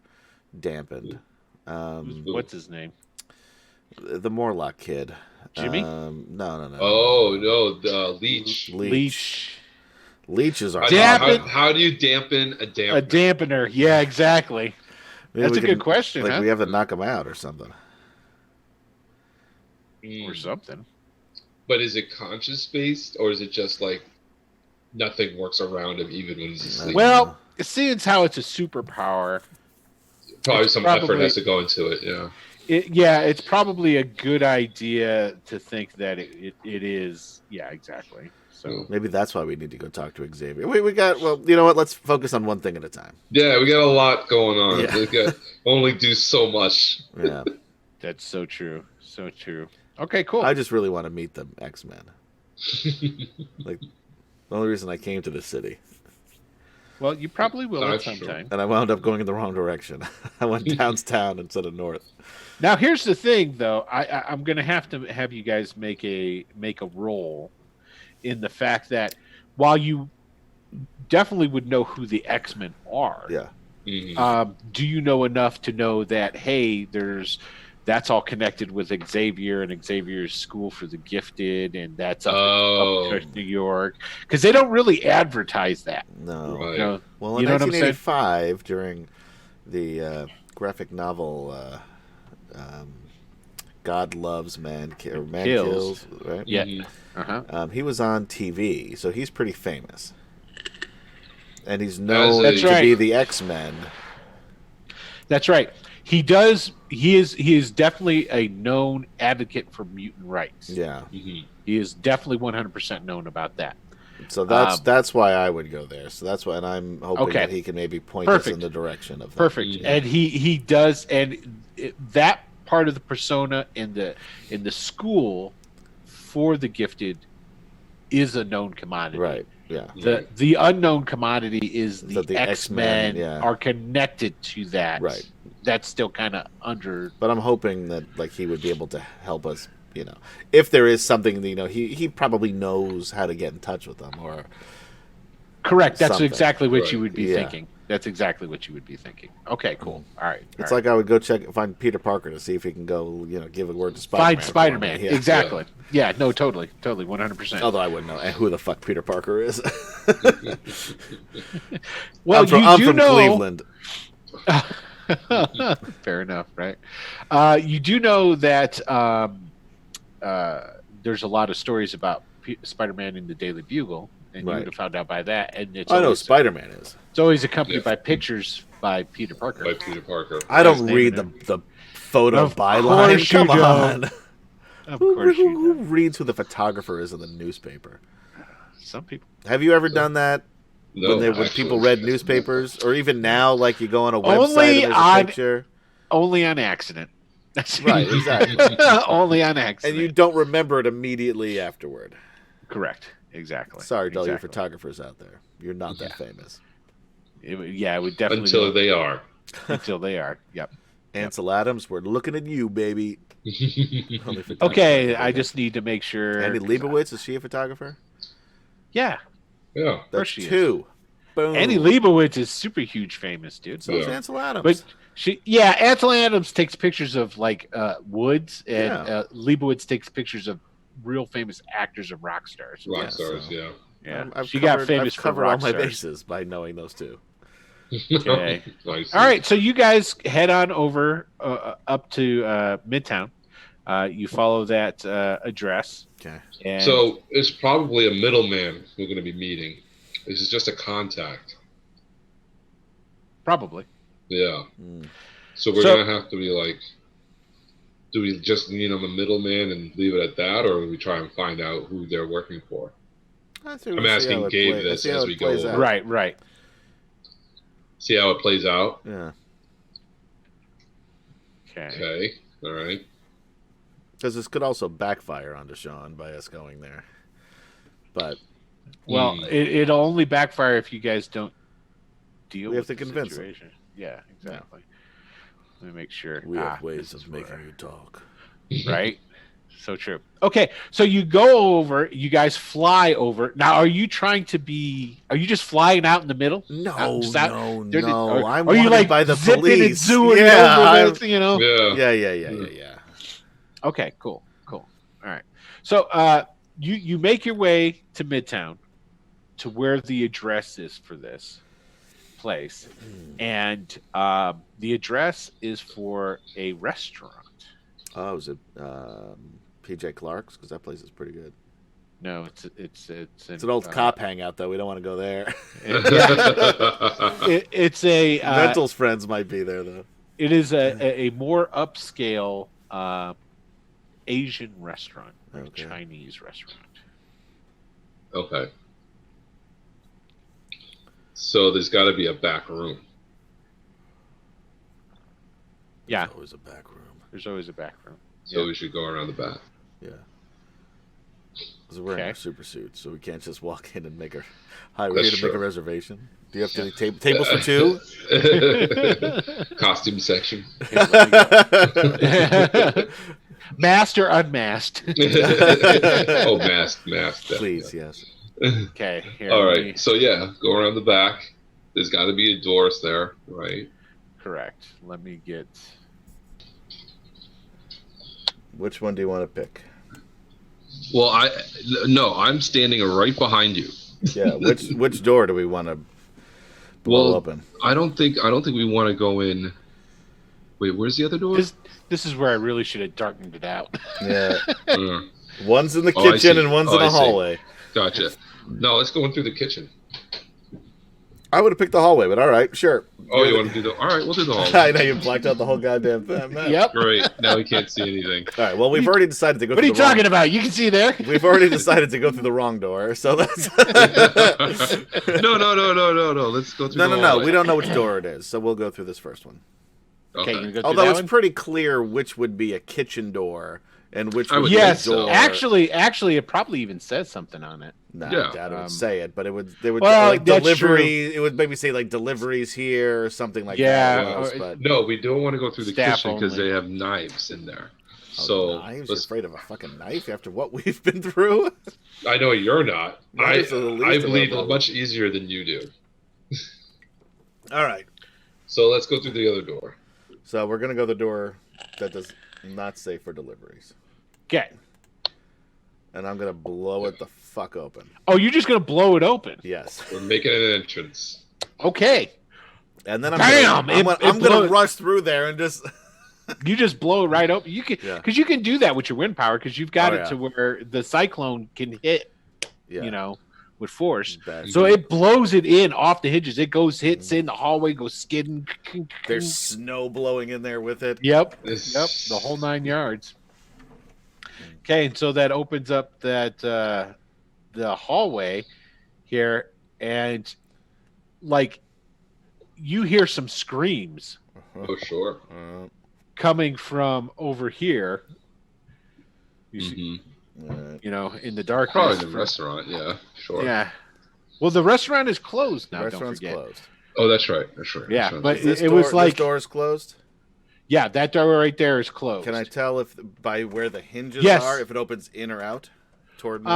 dampened. What's his name? The Morlock kid. Jimmy? No. Oh no, the Leech. Leech is our How do you dampen a dampener? A dampener. Yeah, exactly. Maybe That's we a good question, Like huh? we have to knock him out or something. Or something. But is it conscious based, or is it just like nothing works around him even when he's asleep? Well, seeing as how it's a superpower, probably it's some effort probably- has to go into it. Yeah. it's probably a good idea to think that it is. Yeah, exactly. So Maybe that's why we need to go talk to Xavier. We got. Well, you know what? Let's focus on one thing at a time. Yeah, we got a lot going on. Yeah. We got only do so much. Yeah. that's so true. So true. Okay, cool. I just really want to meet the X-Men. Like the only reason I came to this city, Well, you probably will at That's some true. time. and I wound up going in the wrong direction. I went downtown instead of north. Now, here's the thing, though. I'm going to have you guys make a roll in the fact that while you definitely would know who the X-Men are, Yeah. Mhm. do you know enough to know that, hey, that's all connected with Xavier and Xavier's School for the Gifted, and that's up to New York? Because they don't really advertise that. No. Right. You know, Well, in You know what I'm saying? 1985, during the graphic novel "God Loves Man" or "Man Kills. Kills," right? Yeah. Mhm. Uh-huh. He was on TV, so he's pretty famous, and he's known That's to right. be the X-Men. That's right. He does. He is definitely a known advocate for mutant rights. Yeah. Mhm. He is definitely 100% known about that. So that's why I would go there. So that's why, and I'm hoping Okay. that he can maybe point us Perfect. in the direction of that. Perfect. Mhm. And he does, and that part of the persona in the school for the gifted is a known commodity. Right. Yeah. The unknown commodity is That the the X-Men X-Men, yeah. are connected to that. Right. That's still kind of under. But I'm hoping that like he would be able to help us. You know, if there is something, you know, he probably knows how to get in touch with them, or Correct. That's something. exactly what Right. you would be Yeah. thinking. That's exactly what you would be thinking. Okay, cool. All right. it's like I would go find Peter Parker to see if he can go, you know, give a word to Spider-Man. find Spider-Man. for me. Yeah. Exactly. Yeah. No. Totally. 100%. Although I wouldn't know who the fuck Peter Parker is. Well, I'm you from know. Cleveland. Fair enough, right? You do know that there's a lot of stories about Spider-Man in the Daily Bugle, and you Right. would have found out by that. And it's I know always, Spider-Man is. it's always accompanied Yeah. by pictures by Peter Parker. By Peter Parker. I don't Nice read name, the photo Of byline. course you Come don't. on. Of Who, course, you who know. reads who the photographer is in the newspaper? Some people. Have you ever done that? No, when actually. people read newspapers, or even now, like you go on a website Only and there's a on- picture. Only on accident. Right, exactly. Only on accident. And you don't remember it immediately afterward. Correct. Exactly. Sorry to all you Exactly. photographers out there. You're not that famous. It would definitely Until they are. Until they are. Yep. Ansel Adams, we're looking at you, baby. Only photographers Okay, do I that. just need to make sure. Annie Leibovitz, is she a photographer? Yeah. Yeah. That's she is. 2. Boom. Annie Leibovitz is super huge famous, dude. So is Yeah. Ansel Adams. But Ansel Adams takes pictures of like woods, and Leibovitz takes pictures of real famous actors and rock stars. Rock stars, yeah. Yeah, I've she covered, got famous I've for covered rock all my stars. bases by knowing those 2. Okay. Nice. All right, so you guys head on over up to Midtown. You follow that address. Okay. And So it's probably a middleman we're going to be meeting. This is just a contact. probably. Yeah. Mm. So we're So- going to have to be like, do we just need them a middleman and leave it at that, or do we try and find out who they're working for? I'm asking Gabe this as we go over. Right. See how it plays out? Yeah. Okay. Okay. All right. Because this could also backfire onto Sean by us going there. But Well, it'll only backfire if you guys don't deal We have with to the convince them. situation. Yeah, exactly. Let me make sure. we have this ways is of making where- you talk. right? So true. Okay, so you go over. You guys fly over. Now, are you trying to be? Are you just flying out in the middle? No, Just out- no. I'm Are you wanted like by the zipping police. and zooing yeah, over I'm- this? You know? Yeah. yeah. Okay, cool. All right. So you make your way to Midtown, to where the address is for this place, and the address is for a restaurant. Oh, is it PJ Clark's? Because that place is pretty good. No, it's an old cop hangout, though. We don't want to go there. It's a Mental's friends might be there, though. it is a more upscale Asian restaurant, or Okay. Chinese restaurant. Okay. So there's got to be a back room. Yeah, There's always a back room. there's always a back room. So Yeah. we should go around the back. Yeah. Because we're in Okay. our super suits, so we can't just walk in and we're here to make a true. reservation. Do you have to tables for 2? Costume section. Masked or unmasked? Oh, mask. Please, yes. Okay. Here, All let right. me- So yeah, go around the back. There's got to be a Doris there, right? Correct. Let me get. Which one do you want to pick? Well, I'm standing right behind you. Yeah. Which door do we want to blow Well, open? I don't think we want to go in. Wait, where's the other door? This is where I really should have darkened it out. Yeah. Uh, One's in the Oh, I kitchen see. and one's Oh, in the I see. hallway. Gotcha. No, let's go in through the kitchen. I would have picked the hallway, but all right, sure. Oh, you want to do the? All right, we'll do the I hallway. know you blacked out the whole goddamn thing. man. Yep. Great. Now we can't see anything. All right. Well, we've already decided to go. What are through you the wrong- talking about? You can see there. We've already decided to go through the wrong door, so that's No. Let's go through. no. the hallway. We don't know which door it is, so we'll go through this first one. Okay, you're Okay. gonna go through Although that it's one? pretty clear which would be a kitchen door and which I would would be Yes, a door. actually, it probably even says something on it. No, Yeah. I doubt it would Um, say it, but they would well, like that's delivery. It would maybe say like deliveries here or something like Yeah, that. Almost, or- but No, we don't want to go through the Staff kitchen because only. they have knives in there. Oh, So knives? You're let's, afraid of a fucking knife after what we've been through? I know you're not. Knives are the least I of our bleed problems. much easier than you do. All right, So let's go through the other door. so we're gonna go the door that does not say for deliveries, Okay. and I'm gonna blow it the fuck open. Oh, you're just gonna blow it open. Yes, We're making an entrance. Okay. and then Damn, I'm it gonna blows- rush through there and just. You just blow it right open. You can, Yeah. because you can do that with your wind power, because you've got Oh, it yeah. to where the cyclone can hit, Yeah. you know, with force. Bad. So it blows it in off the hinges. It hits in the hallway, goes skidding. There's snow blowing in there with it. Yep, This- the whole 9 yards. Okay, and so that opens up that the hallway here, and like you hear some screams. Oh, sure. coming from over here. You see, Mhm. you know, in the darkness. Probably the restaurant. Yeah, sure. Yeah. Well, the restaurant is closed now. The restaurant's don't forget. closed. Oh, that's right. That's right. Yeah, Restaurant's but closed. it was like this door is closed. Yeah, that door right there is closed. Can I tell if by where the hinges Yes. are if it opens in or out toward me?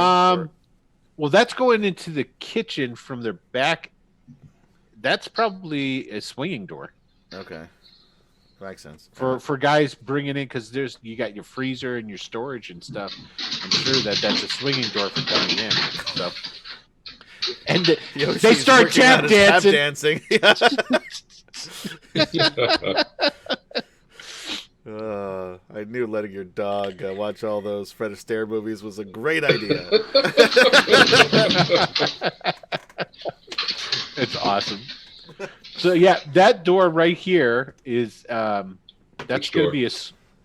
Well, that's going into the kitchen from their back. That's probably a swinging door Okay, makes sense. for guys bringing in, because you got your freezer and your storage and stuff. I'm sure that's a swinging door for coming in. So, and they start tap dancing. I knew letting your dog watch all those Fred Astaire movies was a great idea. It's awesome. So yeah, that door right here is that's going to be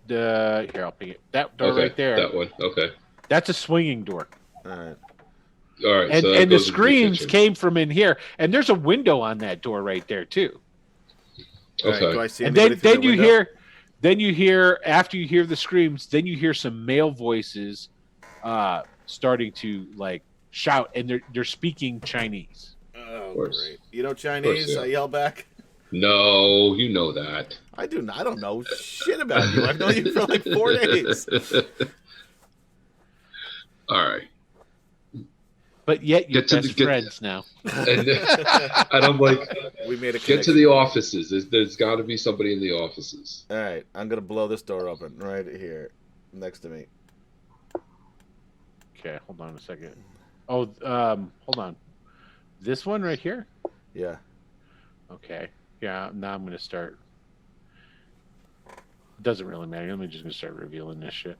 here. I'll pick it. That door right there. That one. Okay. That's a swinging door. All right. All right. And, so and the goes into screams kitchen. came from in here, and there's a window on that door right there too. All right, Okay. do I see And anybody then through you the window? hear after you hear the screams, then you hear some male voices starting to like shout, and they're speaking Chinese. Oh, course. great. You know Chinese? yeah. I yell back. No, you know that. I do. I don't know shit about you. I've known you for like 4 days. All right. But yet you're Get to the- best get- friends now. And I'm like, We made a get connection. to the offices. There's got to be somebody in the offices. All right, I'm gonna blow this door open right here, next to me. Okay, hold on a second. Oh, hold on. This one right here? Yeah. Okay. Yeah, now I'm going to start. Doesn't really matter. I'm just going to start revealing this shit.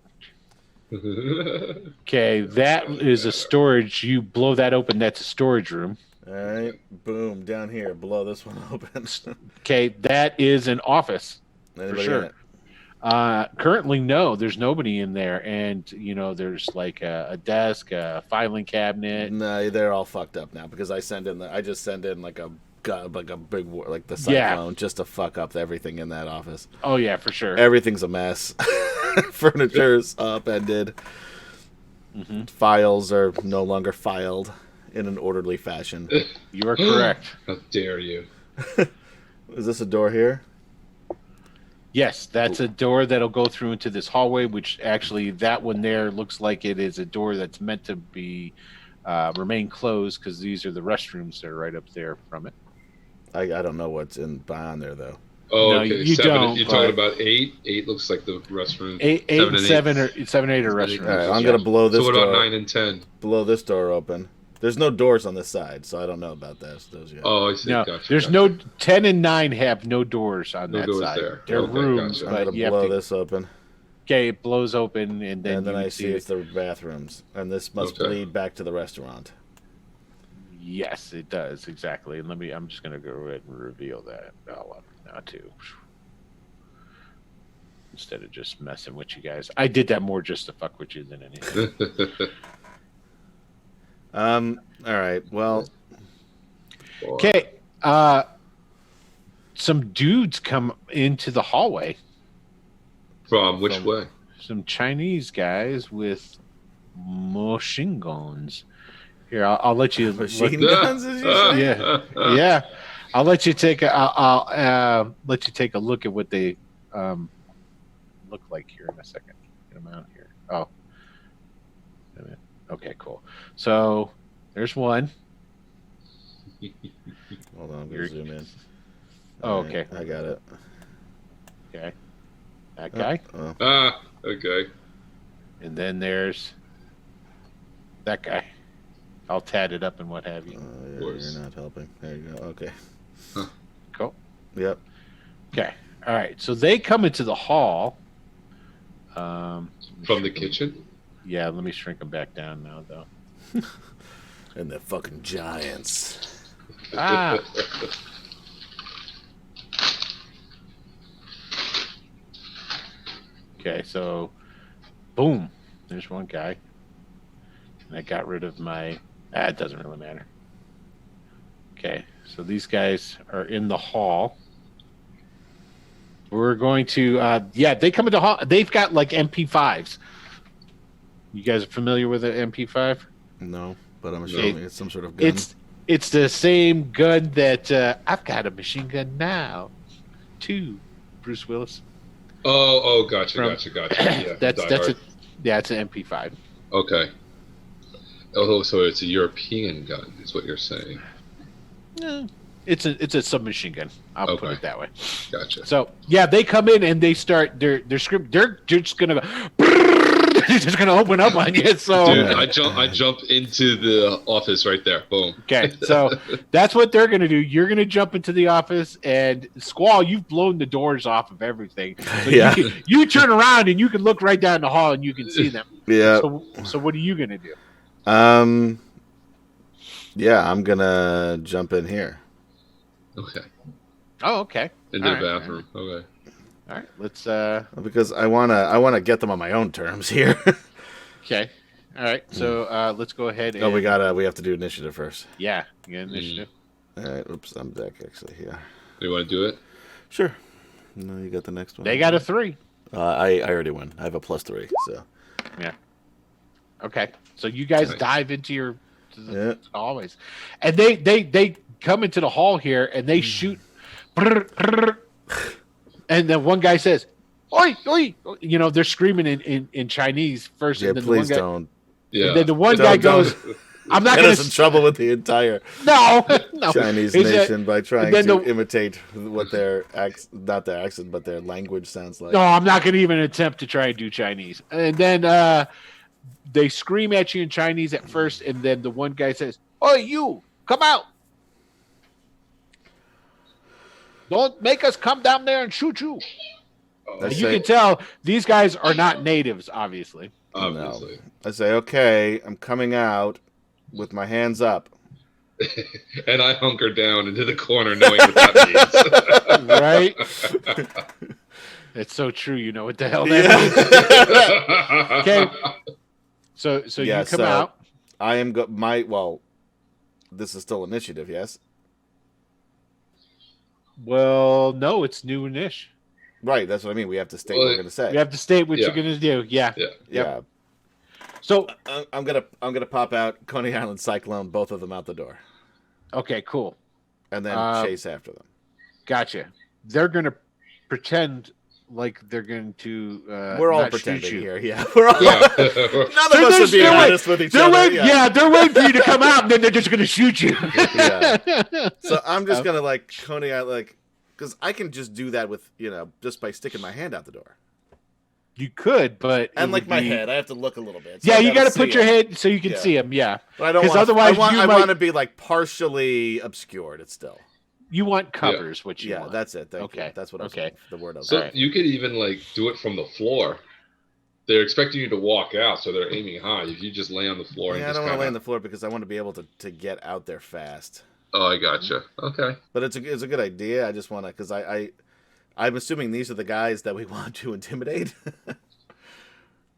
Okay, that is a storage. You blow that open, that's a storage room. All right. Boom. Down here. Blow this one open. Okay, that is an office. Anybody sure. in it? Currently, no, there's nobody in there. And, you know, there's like a desk, a filing cabinet. No, they're all fucked up now because I just send in like a big like the cyclone just to fuck up everything in that office. Oh, yeah, for sure. Everything's a mess. Furniture's upended. Mm-hmm. Files are no longer filed in an orderly fashion. You are correct. How dare you? Is this a door here? Yes, that's a door that'll go through into this hallway, which actually that one there looks like it is a door that's meant to be remain closed because these are the restrooms that are right up there from it. I don't know what's in behind there though. Oh, No, okay. you 7. don't, You're but- talking about 8? 8 looks like the restroom. 8 7 and and 7 8. or 7, 8 are All restrooms. All right, I'm yeah. gonna blow this So what about door. 9 and 10? Blow this door open. There's no doors on this side, so I don't know about those yet. Oh, I see. No, Gotcha, there's gotcha. no 10 and 9 have no doors on No that doors side. there. They're Okay, rooms, gotcha. I'm but gonna you have blow to. this open, Okay, it blows open, and then and then you I can see it's the bathrooms, and this must Okay. lead back to the restaurant. Yes, it does exactly. And I'm just gonna go ahead and reveal that all up now too. Instead of just messing with you guys, I did that more just to fuck with you than anything. All right. Well, Okay, some dudes come into the hallway. From which way? Some Chinese guys with machine guns. Here, I'll let you. machine guns, as you say? Yeah, yeah. I'll let you take I'll let you take a look at what they look like here in a second. Get them out here. Oh, wait a minute. Okay, cool. So there's one. Hold on, I'm gonna You're- zoom in. Oh, All right, okay. I got it. Okay, that guy, Oh, Ah, okay. and then there's that guy, all tatted up and what have you. yeah, course. you're not helping. There you go. Okay. Cool. Yep. Okay. All right. So they come into the hall. From the kitchen? Yeah. Let me shrink them back down now, though. And the fucking giants. Ah. Okay. So, boom. There's one guy. And I got rid of my. It doesn't really matter. Okay. So these guys are in the hall. We're going to, they come into hall. They've got like MP5s. You guys are familiar with an MP5? No, but I'm assuming it's some sort of gun. It's the same gun that I've got a machine gun now, too. Bruce Willis. Oh, gotcha. Yeah, that's it's an MP5. Okay. Oh, so it's a European gun, is what you're saying. No, it's a submachine gun. I'll put it that way. Gotcha. So they come in and they start. They're just gonna go. They're just gonna open up on you. So dude, I jump into the office right there. Boom. Okay, so that's what they're gonna do. You're gonna jump into the office, and Squall, you've blown the doors off of everything. So you turn around and you can look right down the hall and you can see them. Yeah. So what are you gonna do? Yeah, I'm gonna jump in here. Okay. Oh, okay. Into the bathroom. Right. Okay. All right, let's. Because I wanna get them on my own terms here. Okay. All right. So let's go ahead. And, we have to do initiative first. Yeah, you got initiative. All right. Oops, I'm back actually. Yeah. You want to do it? Sure. No, you got the next one. They got a 3. I already win. I have a +3. So. Yeah. Okay. So you guys dive into the hallways, and they come into the hall here and they shoot. And then one guy says, "Oi, oi!" You know, they're screaming in Chinese first. Yeah, and then please the one guy, don't. Yeah. And then the one guy goes, "I'm not going to in trouble with the entire no Chinese nation by trying to imitate what their not their accent, but their language sounds like." No, I'm not going to even attempt to try and do Chinese. And then they scream at you in Chinese at first, and then the one guy says, "Oi, you, come out! Don't make us come down there and shoot you." You can tell these guys are not natives, obviously. Obviously. No. I say, okay, I'm coming out with my hands up. And I hunker down into the corner knowing what that means. Right? It's so true. You know what the hell that means. Okay. So you come out. I am this is still initiative, yes? Well, no, it's new-ish. Right, that's what I mean. We have to state what we're going to say. You have to state what you're going to do. Yeah. Yeah. So I'm gonna pop out Coney Island Cyclone, both of them out the door. Okay, cool. And then chase after them. Gotcha. They're gonna pretend like they're going to. We're all pretending here. Yeah, we're all. Yeah. None of us are being honest with each other. They're waiting for you to come out, and then they're just gonna shoot you. Yeah. So I'm just gonna Coney Island because I can just do that with just by sticking my hand out the door. You could, but and my head, I have to look a little bit. So you got to put your head so you can see them. Yeah, but I don't want. Otherwise, I want to be partially obscured. It's still. You want covers, which you want. That's it. Thank you. That's what I'm saying. The word. So you could even do it from the floor. They're expecting you to walk out, so they're aiming high. If you just lay on the floor, I don't want to lay on the floor because I want to be able to get out there fast. Oh, I gotcha. Okay, but it's a good idea. I just want to because I'm assuming these are the guys that we want to intimidate.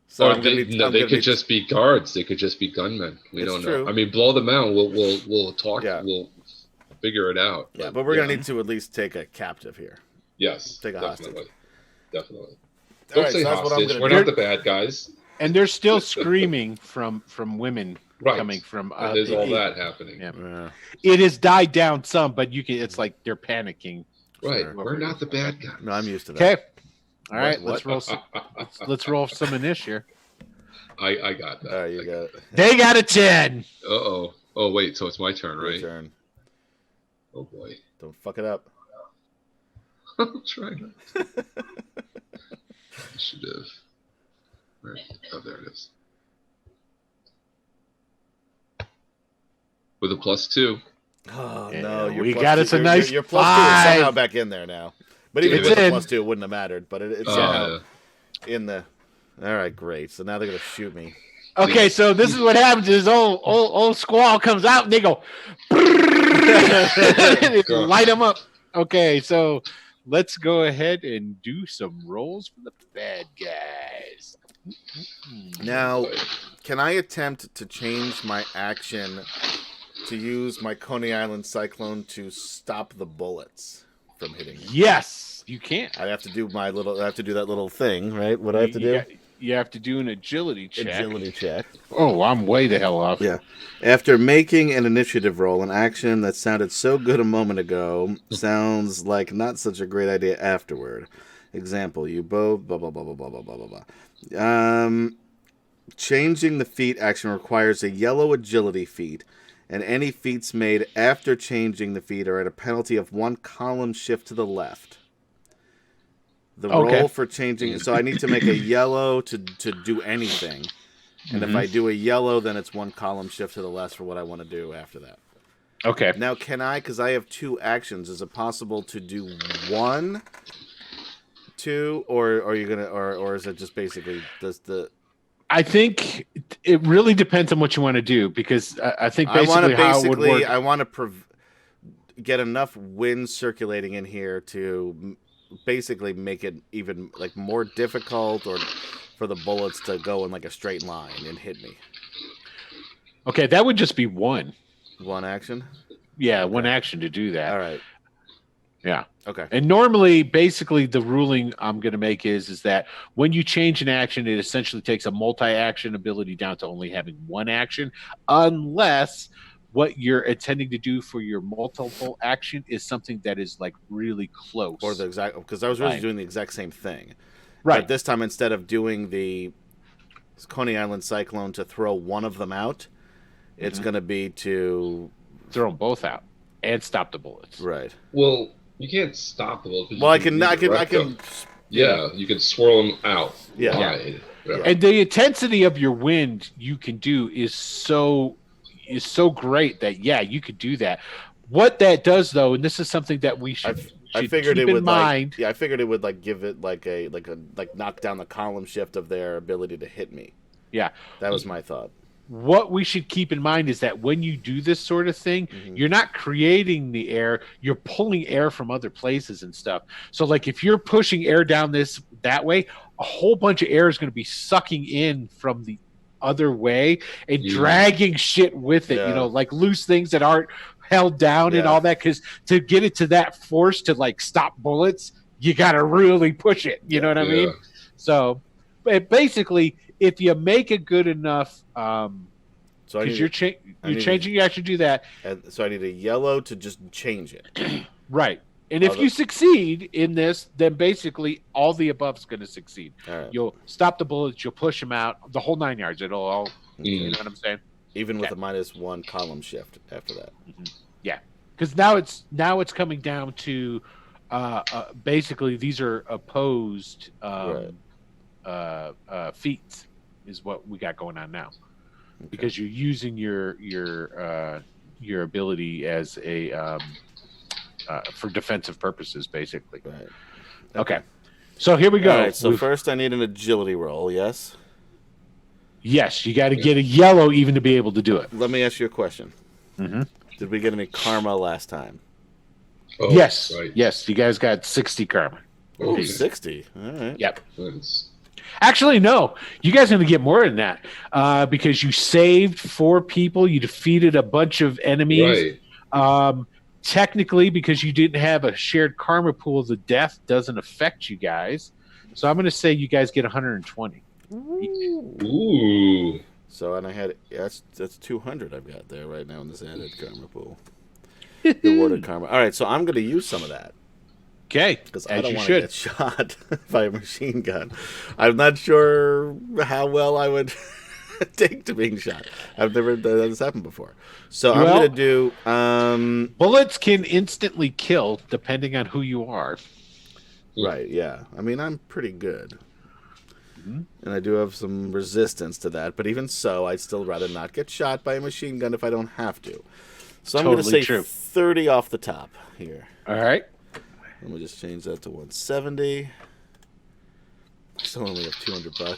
So they could just be guards. They could just be gunmen. We don't know. I mean, blow them out. We'll talk. Yeah. We'll figure it out. Yeah, but we're gonna need to at least take a captive here. Yes, take a hostage. Definitely. Don't say hostage. We're not the bad guys. And they're still screaming from women coming from. There's all that happening. Yeah. It has died down some, but it's like they're panicking. Right. We're not the bad guys. No, I'm used to that. Okay. All right. Let's roll. Let's roll some initiative here. I got that. All right, you got it. They got a 10. Oh wait. So it's my turn, right? Your turn. Oh boy. Don't fuck it up. I'm trying not to. Initiative. Right. Oh, there it is. With a +2. Oh no! We got us a nice. Your +2 is somehow back in there now. But even with the +2, it wouldn't have mattered. But it's somehow in the. All right, great. So now they're gonna shoot me. Okay, so this is what happens: is old Squall comes out and they go, light them up. Okay, so let's go ahead and do some rolls for the bad guys. Now, can I attempt to change my action to use my Coney Island Cyclone to stop the bullets from hitting me. Yes, you can. I have to do that little thing, right? What I have to do? You have to do an agility check. Agility check. Oh, I'm way the hell off. Yeah. After making an initiative roll, an action that sounded so good a moment ago sounds like not such a great idea afterward. Example, you both blah blah blah blah blah blah blah blah blah. Changing the feat action requires a yellow agility feat, and any feats made after changing the feat are at a penalty of 1 column shift to the left. The roll for changing, so I need to make a yellow to do anything. And if I do a yellow, then it's 1 column shift to the left for what I want to do after that. Okay. Now, can I, because I have 2 actions, is it possible to do 1, 2, or are you gonna, or is it just basically does the? I think it really depends on what you want to do, because I think basically how it would work. I want to get enough wind circulating in here to basically make it even like more difficult, or for the bullets to go in like a straight line and hit me. Okay, that would just be 1 action. Yeah, okay. 1 action to do that. All right. Yeah. Okay. And normally, basically, the ruling I'm going to make is that when you change an action, it essentially takes a multi-action ability down to only having 1 action, unless what you're intending to do for your multiple action is something that is like really close. Or the exact, because I was really doing the exact same thing. Right. But this time, instead of doing the Coney Island Cyclone to throw one of them out, it's going to be to throw them both out and stop the bullets. Right. Well, you can't stop the bullets. Well, I can. Yeah, you can swirl them out. Yeah. And the intensity of your wind you can do is so great that you could do that. What that does, though, and this is something that we should. I figured keep it would in mind. I figured it would like give it like knock down the column shift of their ability to hit me. Yeah, that was my thought. What we should keep in mind is that when you do this sort of thing, you're not creating the air; you're pulling air from other places and stuff. So, like if you're pushing air down that way, a whole bunch of air is going to be sucking in from the other way and dragging shit with it. Yeah. You know, like loose things that aren't held down and all that, because to get it to that force to like stop bullets, you got to really push it. You know what I mean? So basically, if you make it good enough, because you're changing, you actually do that. And so I need a yellow to just change it. Right. And if you succeed in this, then basically all the above is going to succeed. Right. You'll stop the bullets, you'll push them out, the whole 9 yards. It'll all, you know what I'm saying? Even with a -1 column shift after that. Yeah, because now it's coming down to basically these are opposed feats is what we got going on now, because you're using your ability as a for defensive purposes, basically. Right. Okay. So here we go. All right, so first I need an agility roll. Yes. Yes, you got to get a yellow even to be able to do it. Let me ask you a question. Did we get any karma last time? Oh, yes. Right. Yes, you guys got 60 karma. Oh, 60. All right. Yep. Nice. Actually, no. You guys are going to get more than that because you saved 4 people. You defeated a bunch of enemies. Right. Technically, because you didn't have a shared karma pool, the death doesn't affect you guys. So I'm going to say you guys get 120. Ooh. So, and I had that's 200 I've got there right now in this added karma pool. The awarded karma. All right, so I'm going to use some of that. Okay, because I don't want to get shot by a machine gun. I'm not sure how well I would take to being shot. I've never done this happen before. So I'm going to do... bullets can instantly kill depending on who you are. Right, yeah. I mean, I'm pretty good. And I do have some resistance to that. But even so, I'd still rather not get shot by a machine gun if I don't have to. So I'm going to say 30 off the top here. All right. Let me just change that to 170. I still only have $200.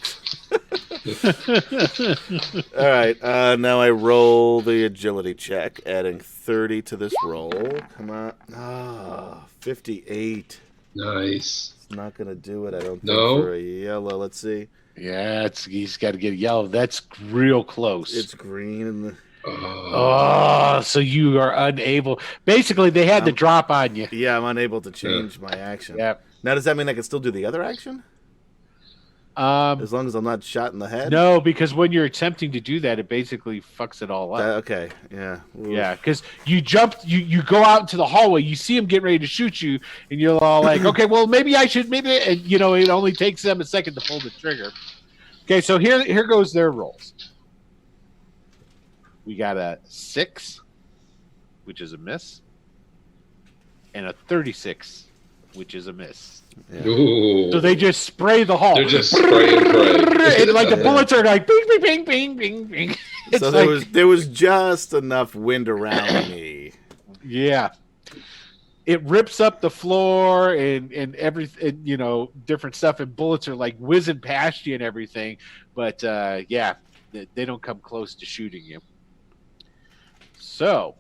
All right. Now I roll the agility check, adding 30 to this roll. Come on. 58. Nice. It's not going to do it, I don't think, for a yellow. Let's see. Yeah, he's got to get a yellow. That's real close. It's green. Oh, so you are unable. Basically, they had the drop on you. Yeah, I'm unable to change my action. Yeah. Now, does that mean I can still do the other action? As long as I'm not shot in the head? No, because when you're attempting to do that, it basically fucks it all up. Okay, yeah. Oof. Yeah, because you jumped, you go out into the hallway, you see him getting ready to shoot you, and you're all like, okay, well, maybe I should, maybe, and it only takes them a second to pull the trigger. Okay, so here goes their rolls. We got a 6, which is a miss, and a 36, which is a miss. Yeah. Ooh. So they just spray the hall. They're just spray and pray. And like the bullets are like bing, bing, bing, bing, bing, bing. It's So there was just enough wind around me. Yeah. It rips up the floor and everything, different stuff, and bullets are like whizzing past you and everything. But yeah, they don't come close to shooting you. So,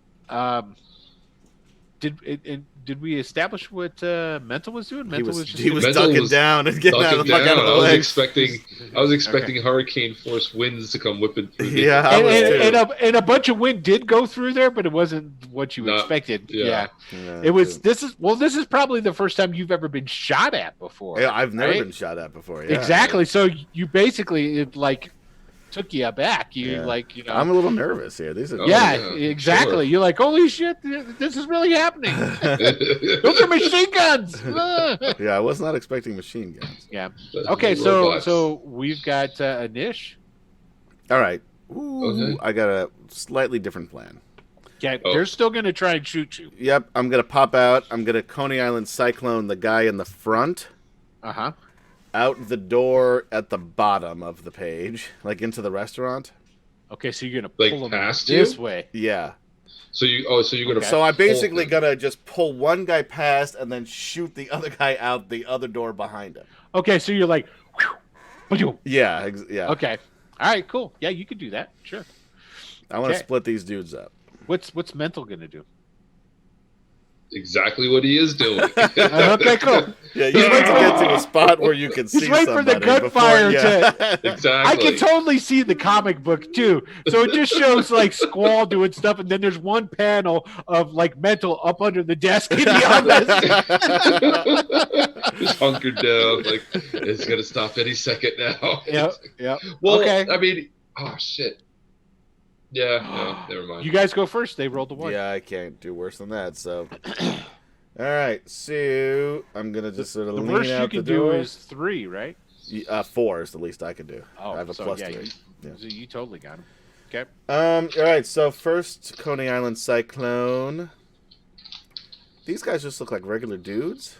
did we establish what Mental was doing? Mental He was ducking down and getting out of the fuck out of the way. I was expecting hurricane force winds to come whipping through. Yeah, and a bunch of wind did go through there, but it wasn't what you expected. Yeah. It was. This is probably the first time you've ever been shot at before. Yeah, I've never been shot at before. Yeah, exactly. So you basically took you aback. I'm a little nervous here. These are exactly. Sure. You're like, holy shit, this is really happening. Those are machine guns. Yeah, I was not expecting machine guns. Yeah. Okay, so we've got Anish. All right. Ooh, okay. I got a slightly different plan. Okay, they're still going to try and shoot you. Yep, I'm going to pop out. I'm going to Coney Island Cyclone the guy in the front. Uh-huh. Out the door at the bottom of the page, like into the restaurant. Okay, so you're gonna pull them past this way. Yeah. So you're gonna. Okay. So I'm basically gonna just pull one guy past and then shoot the other guy out the other door behind him. Okay, so you're like, whew, yeah, yeah. Okay, all right, cool. Yeah, you could do that. Sure. I want to split these dudes up. What's Mental gonna do? Exactly what he is doing. Okay, cool. Yeah, you need to get to a spot where you can see somebody. He's waiting for the gunfire to... Exactly. I can totally see the comic book, too. So it just shows, like, Squall doing stuff, and then there's one panel of, like, Mental up under the desk in the office. Just hunkered down, like, it's going to stop any second now. Yeah. Well, okay. I mean, oh, shit. Yeah, no, never mind. You guys go first. They rolled a 1. Yeah, I can't do worse than that. So, all right. So I'm gonna just sort of lean out the door. The worst you can do is 3, right? 4 is the least I can do. Oh, I have a +3. So you totally got him. Okay. All right. So first, Coney Island Cyclone. These guys just look like regular dudes.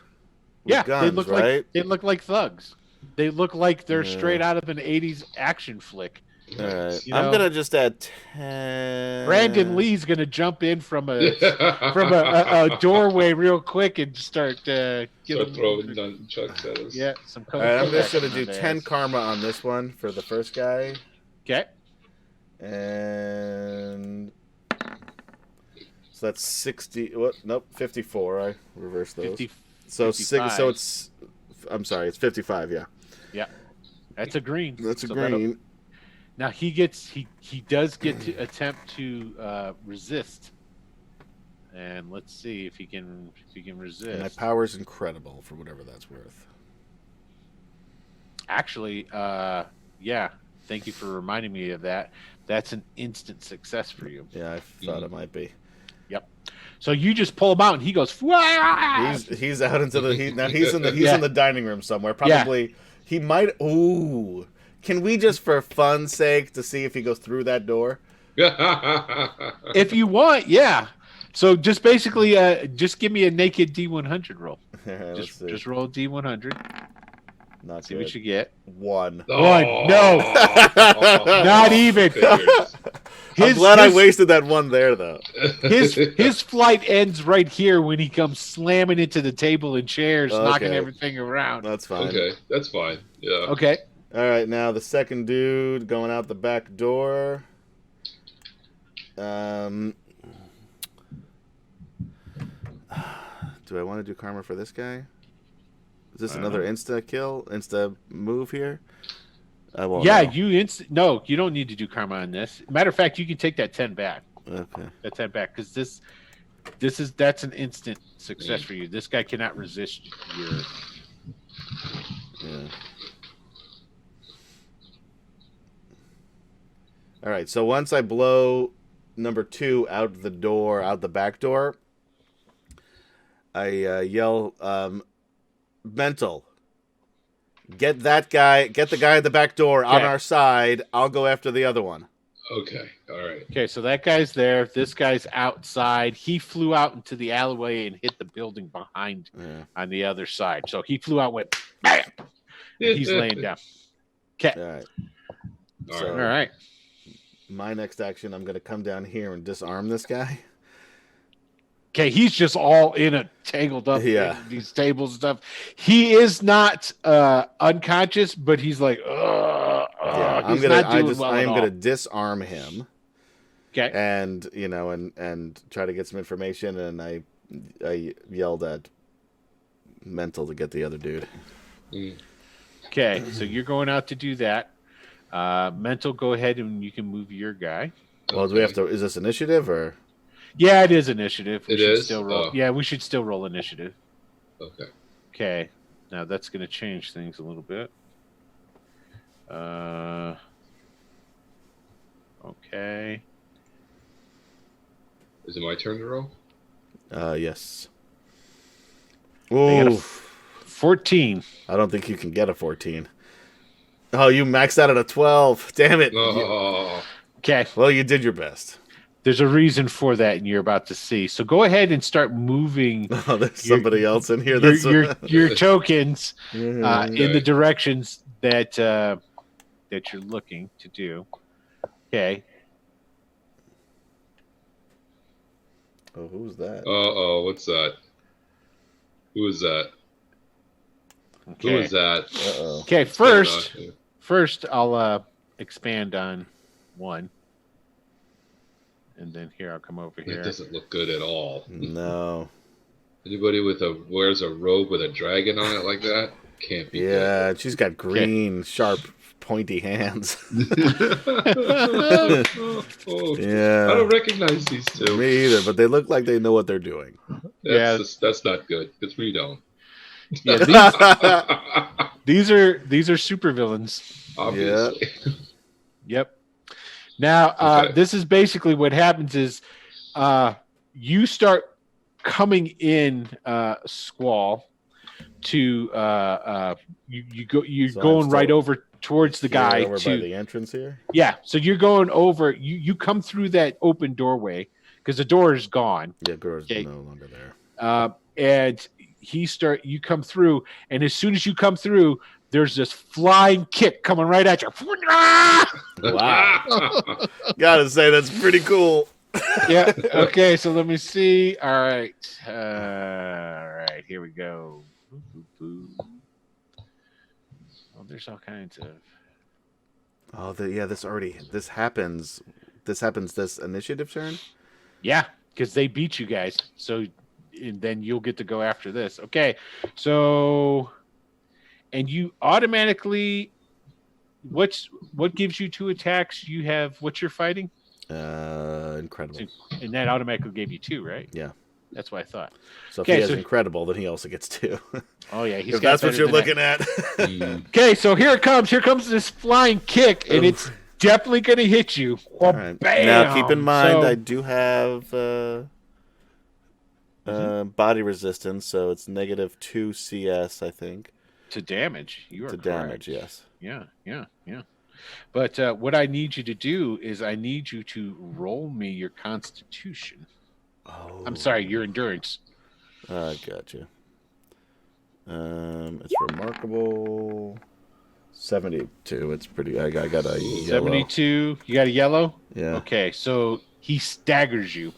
With guns, they look right? They look like thugs. They look like they're straight out of an '80s action flick. All right. I'm gonna just add 10. Brandon Lee's gonna jump in from a doorway real quick and start throwing nunchucks at us. Yeah, some. All right, I'm just gonna do 10 karma on this one for the first guy. Okay. And so that's 60. What? Nope, 54. I reversed those. 50, so 55. So it's. I'm sorry, it's 55. Yeah. Yeah, that's a green. That's a green. Now he does get to attempt to resist, and let's see if he can resist. And my power's incredible for whatever that's worth. Actually, yeah. Thank you for reminding me of that. That's an instant success for you. Yeah, I thought it might be. Yep. So you just pull him out, and he goes. Wah! He's out into the he's in the dining room somewhere. Probably he might. Ooh. Can we just, for fun's sake, to see if he goes through that door? If you want, yeah. So just basically, just give me a naked D100 roll. Just roll a D100. Not see good. What you get. 1. Oh. 1. No. Not even. I'm glad I wasted that 1 there, though. His flight ends right here when he comes slamming into the table and chairs, knocking everything around. That's fine. Okay, that's fine. Yeah. Okay. All right, now the second dude going out the back door. Do I want to do karma for this guy? Is this another insta move here? I won't. Yeah, know. no, you don't need to do karma on this. Matter of fact, you can take that 10 back. Okay. That 10 back because that's an instant success Mm. for you. This guy cannot resist your. Yeah. All right. So once I blow number 2 out the back door, I yell, "Mental! Get the guy at the back door on Okay. our side. I'll go after the other one." Okay. All right. Okay, so that guy's there. This guy's outside. He flew out into the alleyway and hit the building behind Yeah. on the other side. So he flew out, went bam, and he's laying down. Okay. All right. All So All right. my next action, I'm going to come down here and disarm this guy. Okay, he's just all in a tangled up Yeah. in these tables and stuff. He is not unconscious, but he's like, Yeah, he's not doing well I at am all. going to disarm him. Okay. And and try to get some information, and I yelled at Mental to get the other dude. Mm. Okay, so you're going out to do that. Mental, go ahead and you can move your guy. Well, do we have to? Is this initiative or? Yeah, it is initiative. It should is? still roll. Oh. Yeah, we should still roll initiative. Okay. Okay, now that's going to change things a little bit. Okay. Is it my turn to roll? Yes. I got a Ooh, 14. I don't think you can get a 14. Oh, you maxed out at a 12. Damn it. Oh. Okay, Well, you did your best. there's a reason for that, and you're about to see. So go ahead and start moving Oh, there's somebody else in here. your tokens in Okay. the directions that you're looking to do. Okay. Oh, who's that? Oh, what's that? Who is that? Who Okay. is that? Uh-oh. Okay. What's going on First, here? First, I'll expand on one, and then here I'll come over It here. doesn't look good at all. No. Anybody wears a robe with a dragon on it like that can't be Yeah, and she's got green, sharp, pointy hands. good. Oh, Yeah. I don't recognize these two. Me either, but they look like they know what they're doing. That's not good because we don't. Yeah, these are supervillains. Obviously. Yep. Now, Okay. this is basically what happens is you start coming in Squall to you're So I'm going right still over towards the guy over by to the entrance here. yeah. So you're going over. You come through that open doorway because the door is gone. Yeah, Gura's Okay. no longer there. And you come through, and as soon as you come through, there's this flying kick coming right at you. Wow. Gotta say, that's pretty cool. Yeah. Okay. So let me see. All right. Here we go. Oh, there's all kinds of. Oh, this happens. This happens this initiative turn? Yeah, because they beat you guys. So, and then you'll get to go after this. Okay. So, and you automatically. What gives you 2 attacks? You have what you're fighting? Incredible. And that automatically gave you 2, right? Yeah. That's what I thought. So if Okay, he has so- incredible, then he also gets 2. Oh yeah, he's If got that's what better you're than looking that. at. Mm. Okay, so here it comes. Here comes this flying kick, and Oof. it's definitely going to hit you. All right. Bam! Now keep in mind, So- I do have body resistance, so it's -2 CS, I think, to damage. You are to correct. damage. Yes. Yeah. But what I need you to do is I need you to roll me your Constitution. Oh. I'm sorry, your Endurance. Gotcha. It's remarkable. 72. It's pretty. I got a yellow. 72. You got a yellow? Yeah. Okay, so he staggers you.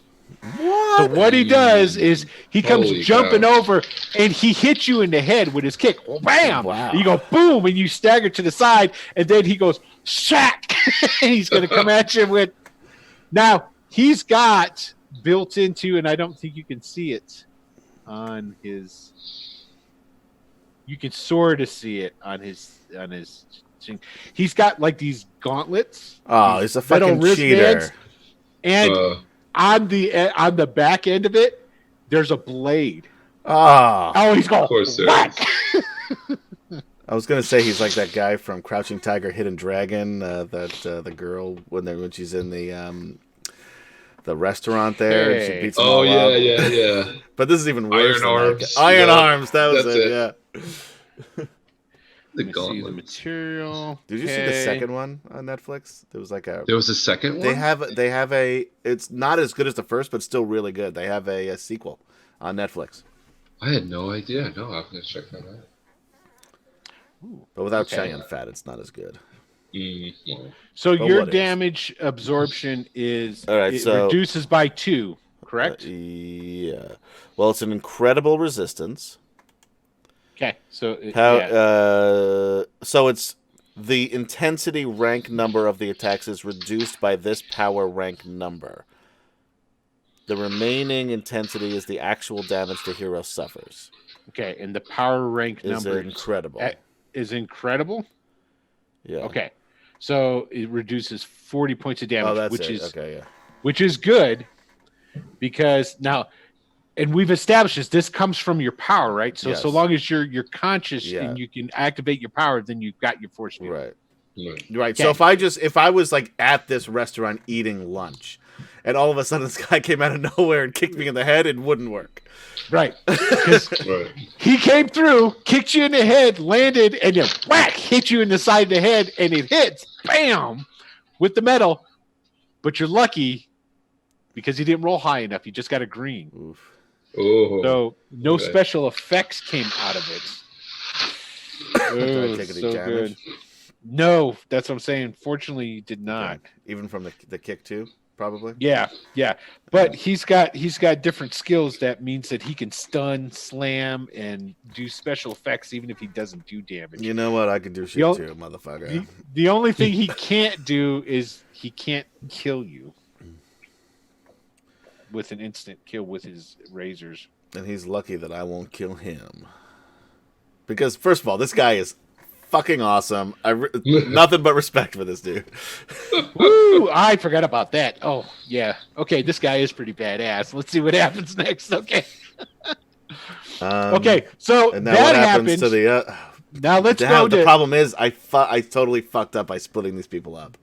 What? So what he does is he comes Holy jumping cow. over and he hits you in the head with his kick. Bam! Wow. You go boom, and you stagger to the side, and then he goes shack. And he's going to come at you with. Now he's got built into, and I don't think you can see it on his. You can sort of see it on his He's got like these gauntlets. Oh, these he's a fucking cheater. And on the back end of it, there's a blade. Oh, He's going whack. I was gonna say he's like that guy from Crouching Tiger, Hidden Dragon. The girl when she's in the restaurant there, and she beats them all up. Yeah. But this is even worse. Iron Arms. Iron Arms. That was it. Yeah. The see the material. Did you see the second one on Netflix? There was a second one. They have a. It's not as good as the first, but still really good. They have a sequel on Netflix. I had no idea. No, I'm gonna check that out. But without Cheyenne fat, it's not as good. Mm-hmm. So but your damage absorption is all right. So reduces by 2, correct? Yeah. Well, it's an incredible resistance. Okay. So so it's the intensity rank number of the attacks is reduced by this power rank number. The remaining intensity is the actual damage the hero suffers. Okay, and the power rank number is incredible. Yeah. Okay, so it reduces 40 points of damage, which is good because now, and we've established this comes from your power, right? So so long as you're conscious and you can activate your power, then you've got your force field. Right. Okay. So if I was like at this restaurant eating lunch, and all of a sudden this guy came out of nowhere and kicked me in the head, it wouldn't work. Right. He came through, kicked you in the head, landed, and then whack, hit you in the side of the head, and it hits, bam, with the metal. But you're lucky because he didn't roll high enough. You just got a green. Oof. Oh, so no special effects came out of it. Did I take any damage? Good. No, that's what I'm saying. Fortunately, you did not. Okay. Even from the kick too, probably. Yeah. But he's got different skills. That means that he can stun, slam, and do special effects even if he doesn't do damage. You know what? I can do shit too, motherfucker. The only thing he can't do is he can't kill you with an instant kill with his razors. And he's lucky that I won't kill him. Because first of all, this guy is fucking awesome. Nothing but respect for this dude. Woo! I forgot about that. Oh, yeah. Okay, this guy is pretty badass. Let's see what happens next. Okay. Okay, so and now that what happens happens. to the now let's go to... The problem is I totally fucked up by splitting these people up.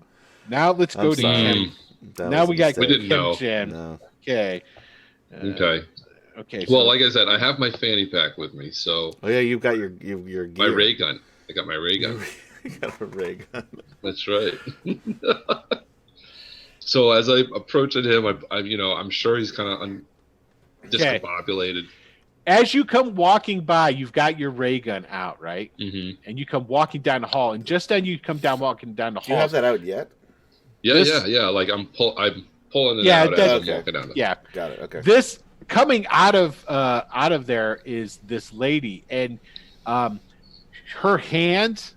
Now let's go to Kim. Now we got Kim Chen. No. Okay. Okay. Okay. Well, like I said, I have my fanny pack with me, so. Oh yeah, you've got your gear. My ray gun. I got my ray gun. You got a ray gun. That's right. So as I approach him, I'm sure he's kind of discombobulated. As you come walking by, you've got your ray gun out, right? Mm-hmm. And you come walking down the hall, and just then you come walking down the hall. Do you have that out yet? Yeah. Like I'm pulling it out as I'm walking down. Yeah, got it. Okay. This coming out of there is this lady, and her hands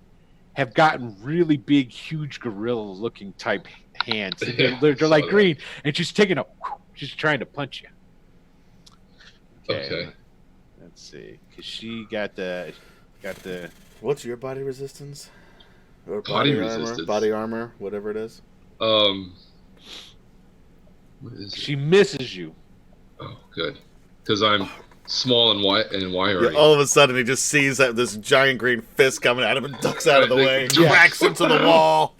have gotten really big, huge gorilla-looking type hands. They're like green, and she's taking she's trying to punch you. Okay. Let's see, because she got the. What's your body resistance? Or body armor? resistance. Body armor, whatever it is. What is it? She misses you. Oh, good. Because I'm small and wiry. Yeah, all of a sudden, he just sees this giant green fist coming at him and ducks out of the way. Cracks into the wall.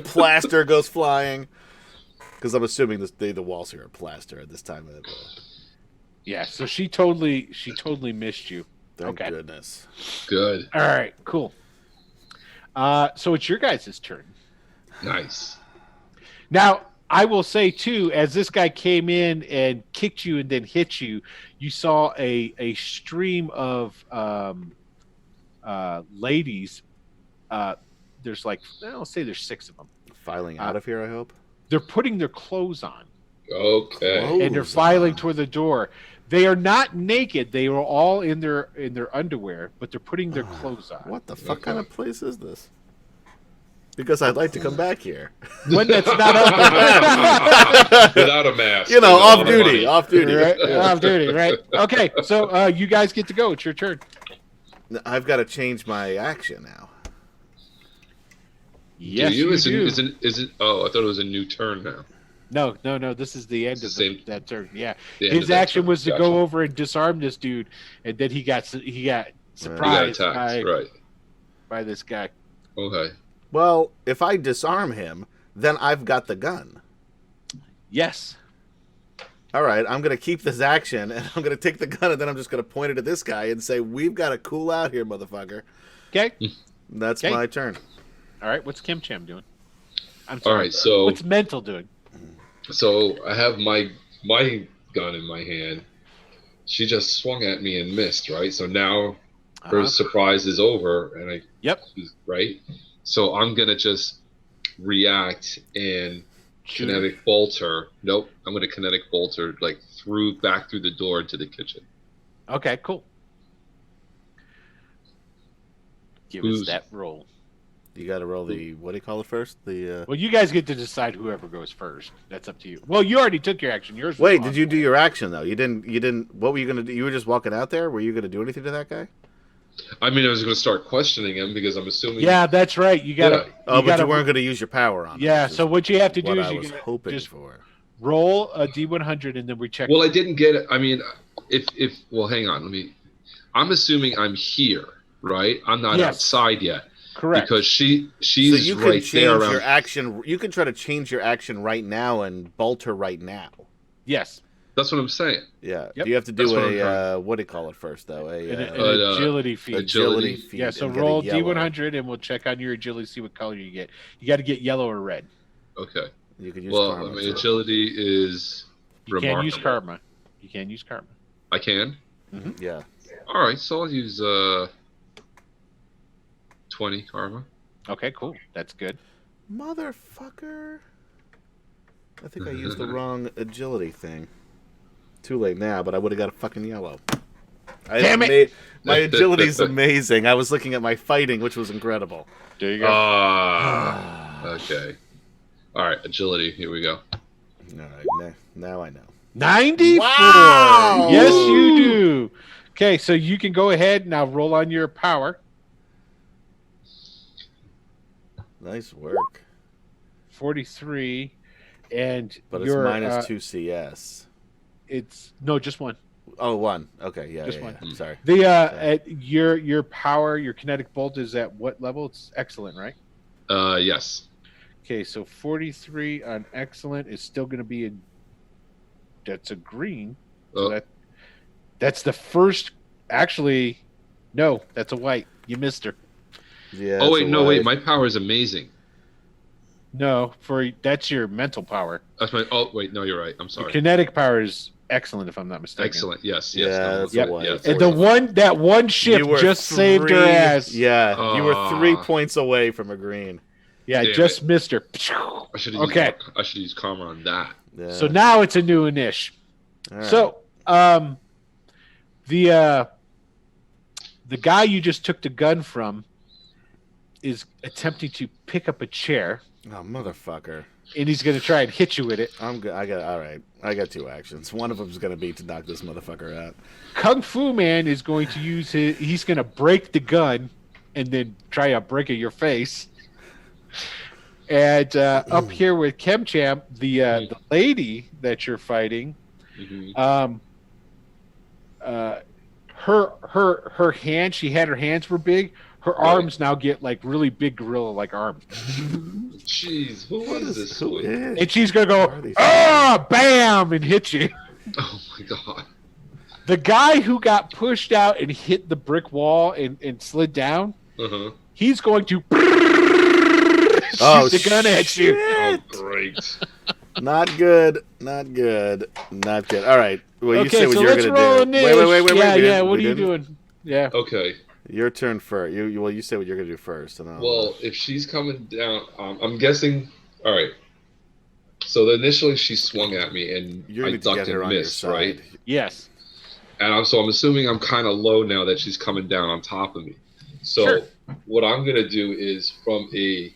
Plaster goes flying. Because I'm assuming the walls here are plaster at this time of the day. Yeah, so she totally missed you. Thank goodness. Good. All right, cool. So it's your guys' turn. Nice. Now, I will say, too, as this guy came in and kicked you and then hit you, you saw a stream of ladies. There's I'll say there's 6 of them. Filing out of here, I hope? They're putting their clothes on. Okay. And they're filing toward the door. They are not naked. They are all in their underwear, but they're putting their clothes on. What the fuck kind of place is this? Because I'd like to come back here. When that's not open. Without a mask. Off duty. Right? Off duty, right? Okay, so you guys get to go. It's your turn. I've got to change my action now. Yes, do you? you Is do. it? Oh, I thought it was a new turn now. No. This is the end of that turn. Yeah, The end of his that action turn. was to Gotcha. go over and disarm this dude, and then he got He got surprised attacked. Right. by this guy. Okay. Well, if I disarm him, then I've got the gun. Yes. All right, I'm going to keep this action, and I'm going to take the gun, and then I'm just going to point it at this guy and say, we've got to cool out here, motherfucker. Okay. That's Okay. my turn. All right. What's Kim Cham doing? I'm sorry. All right. So What's Mental doing? So I have my gun in my hand. She just swung at me and missed, right? So now her surprise is over, and Yep. right. So I'm gonna just react and Shoot. kinetic bolt her. Nope, I'm gonna kinetic bolt her like back through the door into the kitchen. Okay. Cool. Give us that roll. You got to roll the, what do you call it first? The Well, you guys get to decide whoever goes first. That's up to you. Well, you already took your action. Yours. Was Wait, on. did you do your action though? You didn't. What were you gonna do? You were just walking out there. Were you gonna do anything to that guy? I mean, I was gonna start questioning him because I'm assuming. Yeah, that's right. You got to. Yeah. Oh, but you weren't gonna use your power on him. Yeah. which is So what you have to what do is I you was gotta hoping just for. roll a d100 and then we check. Well, I didn't get it. I mean, if well, hang on. I'm assuming I'm here, right? I'm not Yes. outside yet. Correct. Because she's So you can right change there around. your action. You can try to change your action right now and bolt her right now. Yes. That's what I'm saying. Yeah. Yep. You have to That's do what I'm what do you call it first though? An Uh, agility feat. agility. feat. Yeah. So and get a roll yellow. d100 and we'll check on your agility. See what color you get. You got to get yellow or red. Okay. You could use Well, karma, I mean, too. agility is You remarkable. can't use karma. You can use karma. I can. Yeah. All right, so I'll use 20 karma. Okay. Cool. That's good. Motherfucker. I think I used the wrong agility thing. Too late now, but I would have got a fucking yellow. Damn it! My agility's amazing. I was looking at my fighting, which was incredible. There you go. Okay. All right, agility. Here we go. All right, now I know. 94. Wow! Yes, you do. Okay, so you can go ahead now. Roll on your power. Nice work. 43, and But it's your, minus 2 CS. It's no, just one. Oh, 1. Okay, yeah, Just yeah, one. yeah. Sorry. The at your power, your kinetic bolt is at what level? It's excellent, right? Yes. Okay, so 43 on excellent is still going to be a. That's a green. So Oh. that's the first. Actually, no, that's a white. You missed her. Yeah. Oh wait, it's a no, wait. white. My power is amazing. No, that's your mental power. That's my. Oh wait, no, you're right. I'm Your sorry. kinetic power is excellent, if I'm not mistaken. Excellent. Yes. Yeah, Yes. no, that's yeah, a white. yeah, And sorry. that one shift You were just saved her ass. Yeah, you were 3 Aw. points away from a green. Yeah, Damn just it. missed her. I should have Okay. used karma on that. Yeah. So now it's a new inish. All right. So the guy you just took the gun from is attempting to pick up a chair, Oh, motherfucker. and he's going to try and hit you with it. I'm good. All right. I got 2 actions. One of them's going to be to knock this motherfucker out. Kung Fu Man is going to use he's going to break the gun and then try to break your face. And up here with Kemcham, the lady that you're fighting, Mhm. her hand, she had her hands were big. Her Right. arms now get like really big gorilla like arms. Jeez, who was this? Who one? is? And she's gonna Who are go, these bam, and hit you. Oh my god. The guy who got pushed out and hit the brick wall and slid down, Uh-huh. he's going to Oh, shoot the gun at you. Oh, shit. great. Not good. Not good. Not good. All right. Well, you Okay, say what so you're let's going roll to a do. niche. Wait. Yeah, we yeah. didn't- What we are you didn't. doing? Yeah. Okay. Your turn first. You say what you're going to do first. And I'll, Well, if she's coming down, I'm guessing. All right. So initially she swung at me and you're I going to get ducked her and on your missed, side. right? Yes. And I'm assuming I'm kind of low now that she's coming down on top of me. So Sure. what I'm gonna do is from a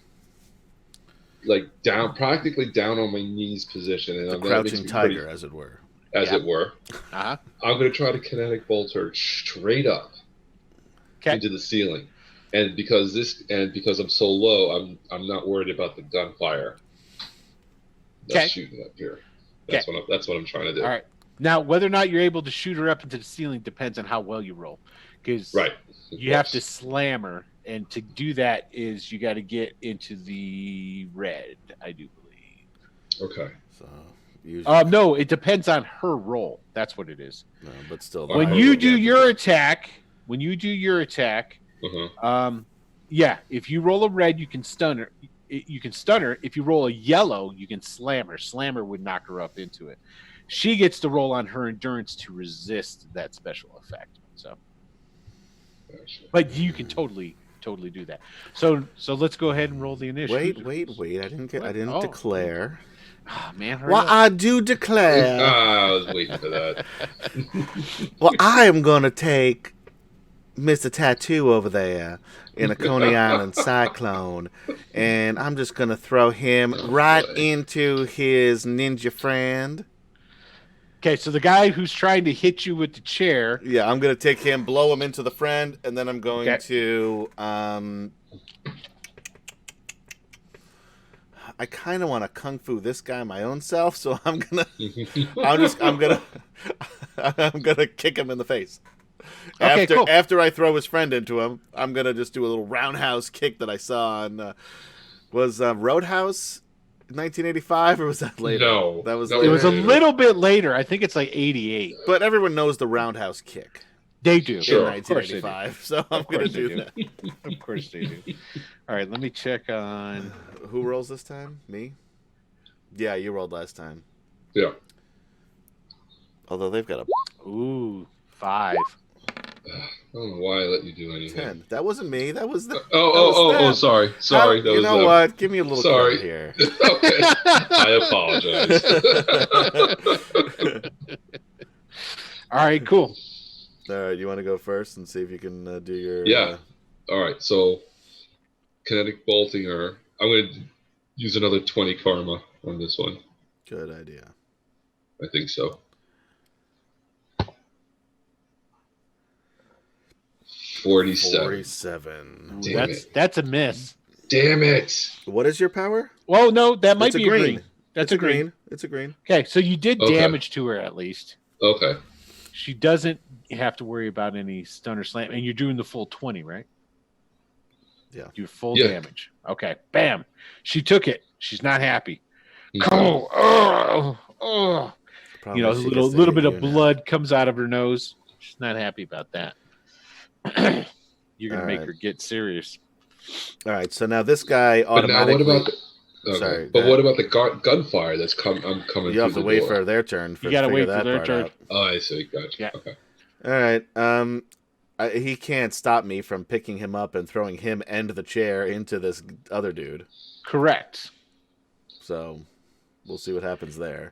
practically down on my knees position, and A I'm gonna crouching tiger, as it were. as Yeah. it were. Uh-huh. I'm gonna try to kinetic bolt her straight up Okay. into the ceiling. and because I'm so low, I'm not worried about the gunfire that's Okay. shooting up here. Okay. That's what I'm trying to do. All right. Now, whether or not you're able to shoot her up into the ceiling depends on how well you roll, because Right. you have to slam her, and to do that is you got to get into the red, I do believe. Okay. So usually, No, it depends on her roll. That's what it is. no, but still, When When I you will do your attack, Uh-huh. yeah, if you roll a red, you can stun her. You can stun her. If you roll a yellow, you can slam her. Slammer would knock her up into it. She gets to roll on her endurance to resist that special effect. So, Gotcha. but you can totally do that. So let's go ahead and roll the initiative. wait! I didn't Oh. declare. Oh, man, hurry Well, up. I do declare. I was waiting for that. Well, I am gonna take Mr. Tattoo over there in a Coney Island cyclone, and I'm just gonna throw him right boy. into his ninja friend. Okay, so the guy who's trying to hit you with the chair. Yeah, I'm gonna take him, blow him into the friend, and then I'm going Okay. to. I kind of want to kung fu this guy my own self, so I'm gonna kick him in the face. Okay, cool. After I throw his friend into him, I'm gonna just do a little roundhouse kick that I saw on was Roadhouse 1985, or was that later? No, that was no, later. It was a little bit later. I think it's like 88. But everyone knows the roundhouse kick They do. Sure. in Of course they do. 1985, so I'm Of gonna course they do do. that. Of course they do. All right, let me check on. Who rolls this time? Me? Yeah, you rolled last time. Yeah. Although they've got a Ooh, 5. I don't know why I let you do anything. 10. That wasn't me. That was the. Oh, sorry. Sorry. You know what? Give me a little Sorry. credit here. Okay. I apologize. All right, cool. All right, you want to go first and see if you can do your. Yeah. All right. So, kinetic bolting her. I'm going to use another 20 karma on this one. Good idea. I think so. 47. Damn That's a miss. Damn it. What is your power? Well, no, that might It's a be a green. green. That's It's a green. It's a green. Okay, so you did Okay. damage to her at least. Okay. She doesn't have to worry about any stun or slam, and you're doing the full 20, right? Yeah. Do full Yeah. damage. Okay, bam. She took it. She's not happy. Okay. Oh. Problem You know, a is she little gets to little hit bit of you now. blood comes out of her nose. She's not happy about that. You're gonna All make right. her get serious. All right, so now this guy But now, automatically. what about the, okay. Sorry, But go what about the gunfire that's I'm coming You have to through the wait door? for their turn. You gotta to wait figure for that their part turn. out. Oh, I see. Gotcha. Yeah. Okay. All right. He can't stop me from picking him up and throwing him and the chair into this other dude. Correct. So we'll see what happens there.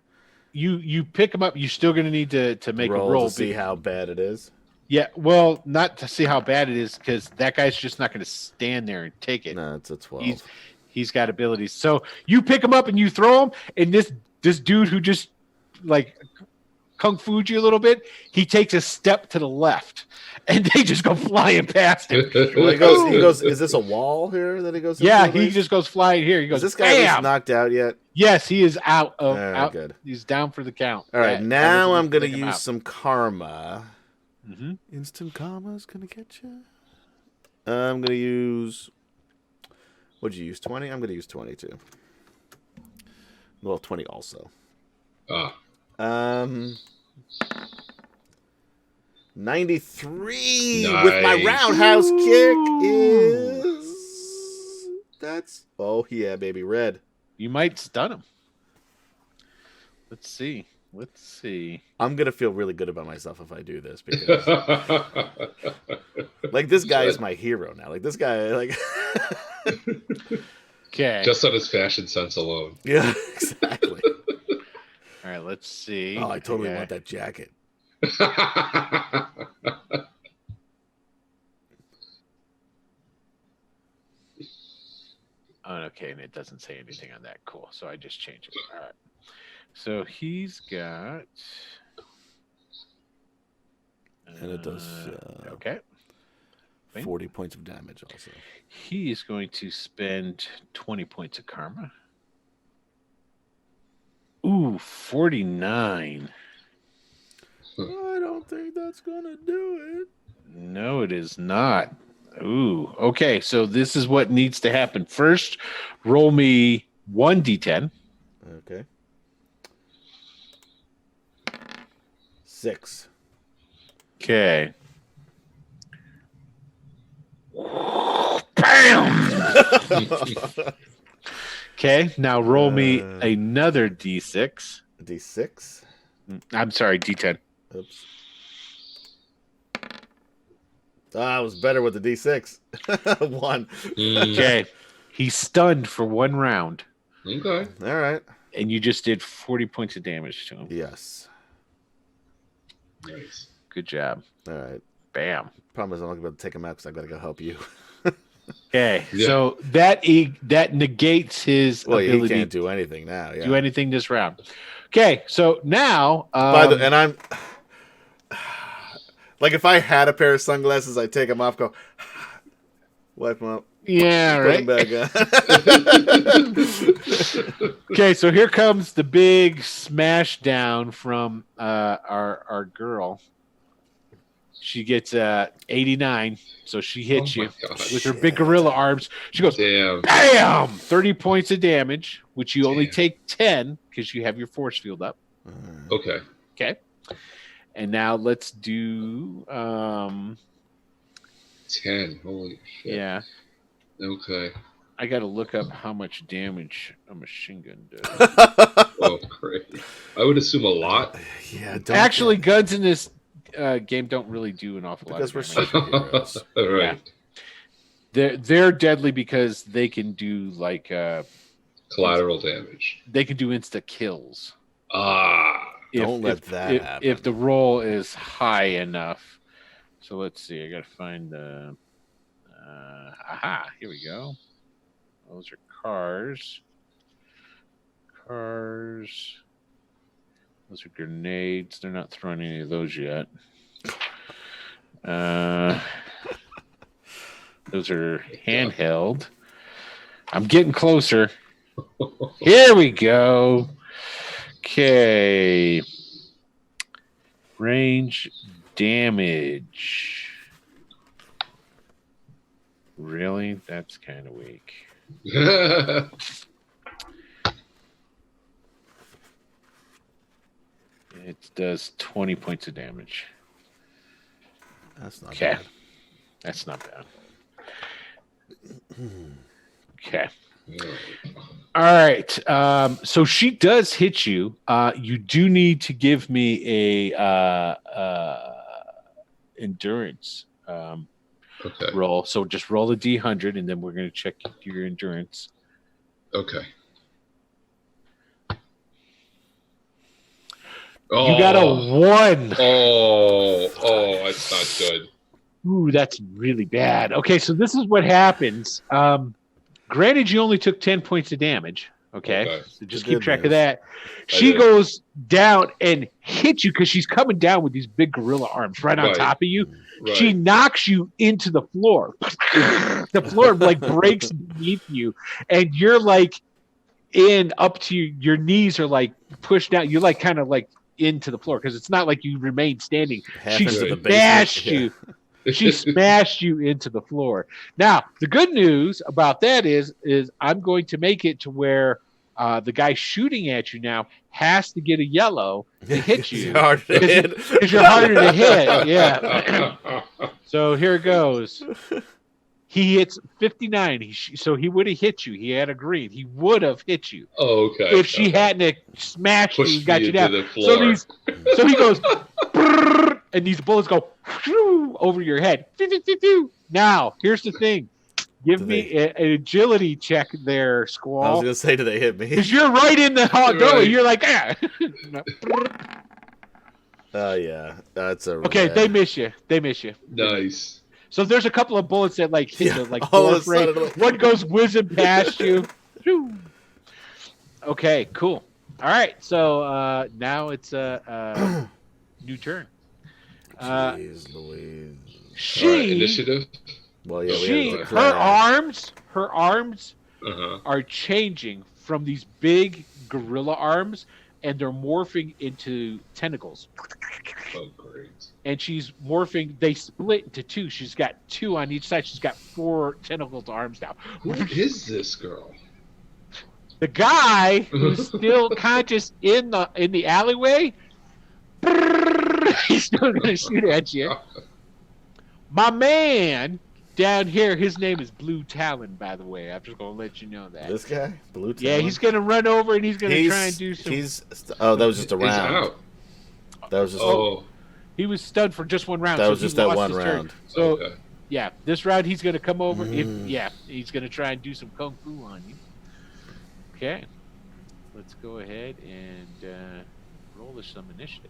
You pick him up. You're still gonna need to make roll a roll to see how bad it is. Yeah, well, not to see how bad it is, because that guy's just not going to stand there and take it. No, it's a 12. He's got abilities. So you pick him up and you throw him, and this dude who just like kung fu'd you a little bit, he takes a step to the left, and they just go flying past him. Well, he goes. Is this a wall here that he goes? Yeah, into, at he least? just goes flying here. He goes. Is this guy at least Bam! knocked out yet? Yes, he is out of All right, out. good. He's down for the count. All right, That now was I'm gonna take him use out. some karma. Mhm. Instant karma is gonna get you. I'm gonna use. What'd you use? 20. I'm gonna use 22. Well, 20 also. 93 with my Nice. roundhouse kick is. That's. Oh yeah, baby, red. You might stun him. Let's see. I'm gonna feel really good about myself if I do this because, like, this guy is my hero now. Like, this guy, like, Okay. Just on his fashion sense alone. yeah, exactly. All right. Let's see. Oh, I totally Okay. want that jacket. Oh, okay, and it doesn't say anything on that. Cool. So I just changed it. All right. So he's got. And it does Okay. 40 points of damage also. He is going to spend 20 points of karma. Ooh, 49. I don't think that's going to do it. No, it is not. Ooh, okay. So this is what needs to happen. First, roll me 1d10. Okay. 6. Okay. Bam! Okay, now roll me another d6. D6? I'm sorry, d10. Oops. I was better with the D6. 1. Okay. He's stunned for 1 round. Okay. All right. And you just did 40 points of damage to him. Yes. Nice. Good job. All right. Bam. Problem is I'm not going to be able to take him out because I've got to go help you. Okay. Yeah. So that negates his Well, ability he can't do anything now. Yeah. to do anything this round. Okay. So now. And I'm. Like if I had a pair of sunglasses, I'd take them off, go, wipe them up, yeah, put right. them back on. Okay, so here comes the big smash down from our girl. She gets 89, so she hits you gosh. with her big gorilla arms. She goes, Damn. bam! 30 points of damage, which you only Damn. take 10 because you have your force field up. Okay. Okay. And now let's do 10. Holy shit. yeah. Okay. I got to look up how much damage a machine gun does. Oh, great. I would assume a lot. Yeah. Actually, guns in this game don't really do an awful lot. Because we're damage. superheroes. Right. Yeah. They're deadly because they can do like Collateral damage. they can do insta kills. Don't let that happen. If the roll is high enough. So let's see. I got to find the. Aha! Here we go. Those are cars. Cars. Those are grenades. They're not throwing any of those yet. Those are handheld. I'm getting closer. Here we go. Okay. Range damage. Really? That's kind of weak. It does 20 points of damage. That's not Okay. bad. That's not bad. Okay. All right. So she does hit you. You do need to give me a endurance Okay. roll. So just roll a D100, and then we're going to check your endurance. Okay. You got a 1. Oh, that's not good. Ooh, that's really bad. Okay, so this is what happens. Granted, you only took 10 points of damage. Okay. So just keep track of that. She goes down and hits you because she's coming down with these big gorilla arms right on top of you. Right. She knocks you into the floor. The floor like breaks beneath you, and you're like in up to your knees are like pushed down. You're like kind of like into the floor because it's not like you remain standing. She smashed you. She smashed you into the floor. Now, the good news about that is I'm going to make it to where the guy shooting at you now has to get a yellow to hit you. Because you're harder to hit. Yeah. So here it goes. He hits 59. So he would have hit you. He had agreed. He would have hit you. Oh, okay. If she hadn't smashed you and got you down. So he goes, and these bullets go over your head. Now, here's the thing. Give me an agility check there, Squall. I was going to say, do they hit me? Because you're right in the hot doorway. You're like, ah. Yeah. That's a Okay, they miss you. Nice. So there's a couple of bullets that like hit the like all door of a frame. sudden, One goes whizzing past you. Okay, cool. All right, so now it's a new turn. Jeez Louise. She Initiative. Well, yeah, we She, had to her declare. arms Uh-huh. are changing from these big gorilla arms, and they're morphing into tentacles. Oh, great. And she's morphing. They split into two. She's got two on each side. She's got 4 tentacled arms now. Who is this girl? The guy who's still conscious in the alleyway, he's still gonna shoot at you. My man down here, his name is Blue Talon, by the way. I'm just gonna let you know that. This guy, Blue. Yeah, he's gonna run over and he's gonna try and do some. Oh, that was just a He's round. out. That was just. Oh, He was stunned for just 1 round. That so was he just that lost one his turn. round. So okay. yeah, this round he's gonna come over. He's gonna try and do some kung fu on you. Okay, let's go ahead and roll us some initiative.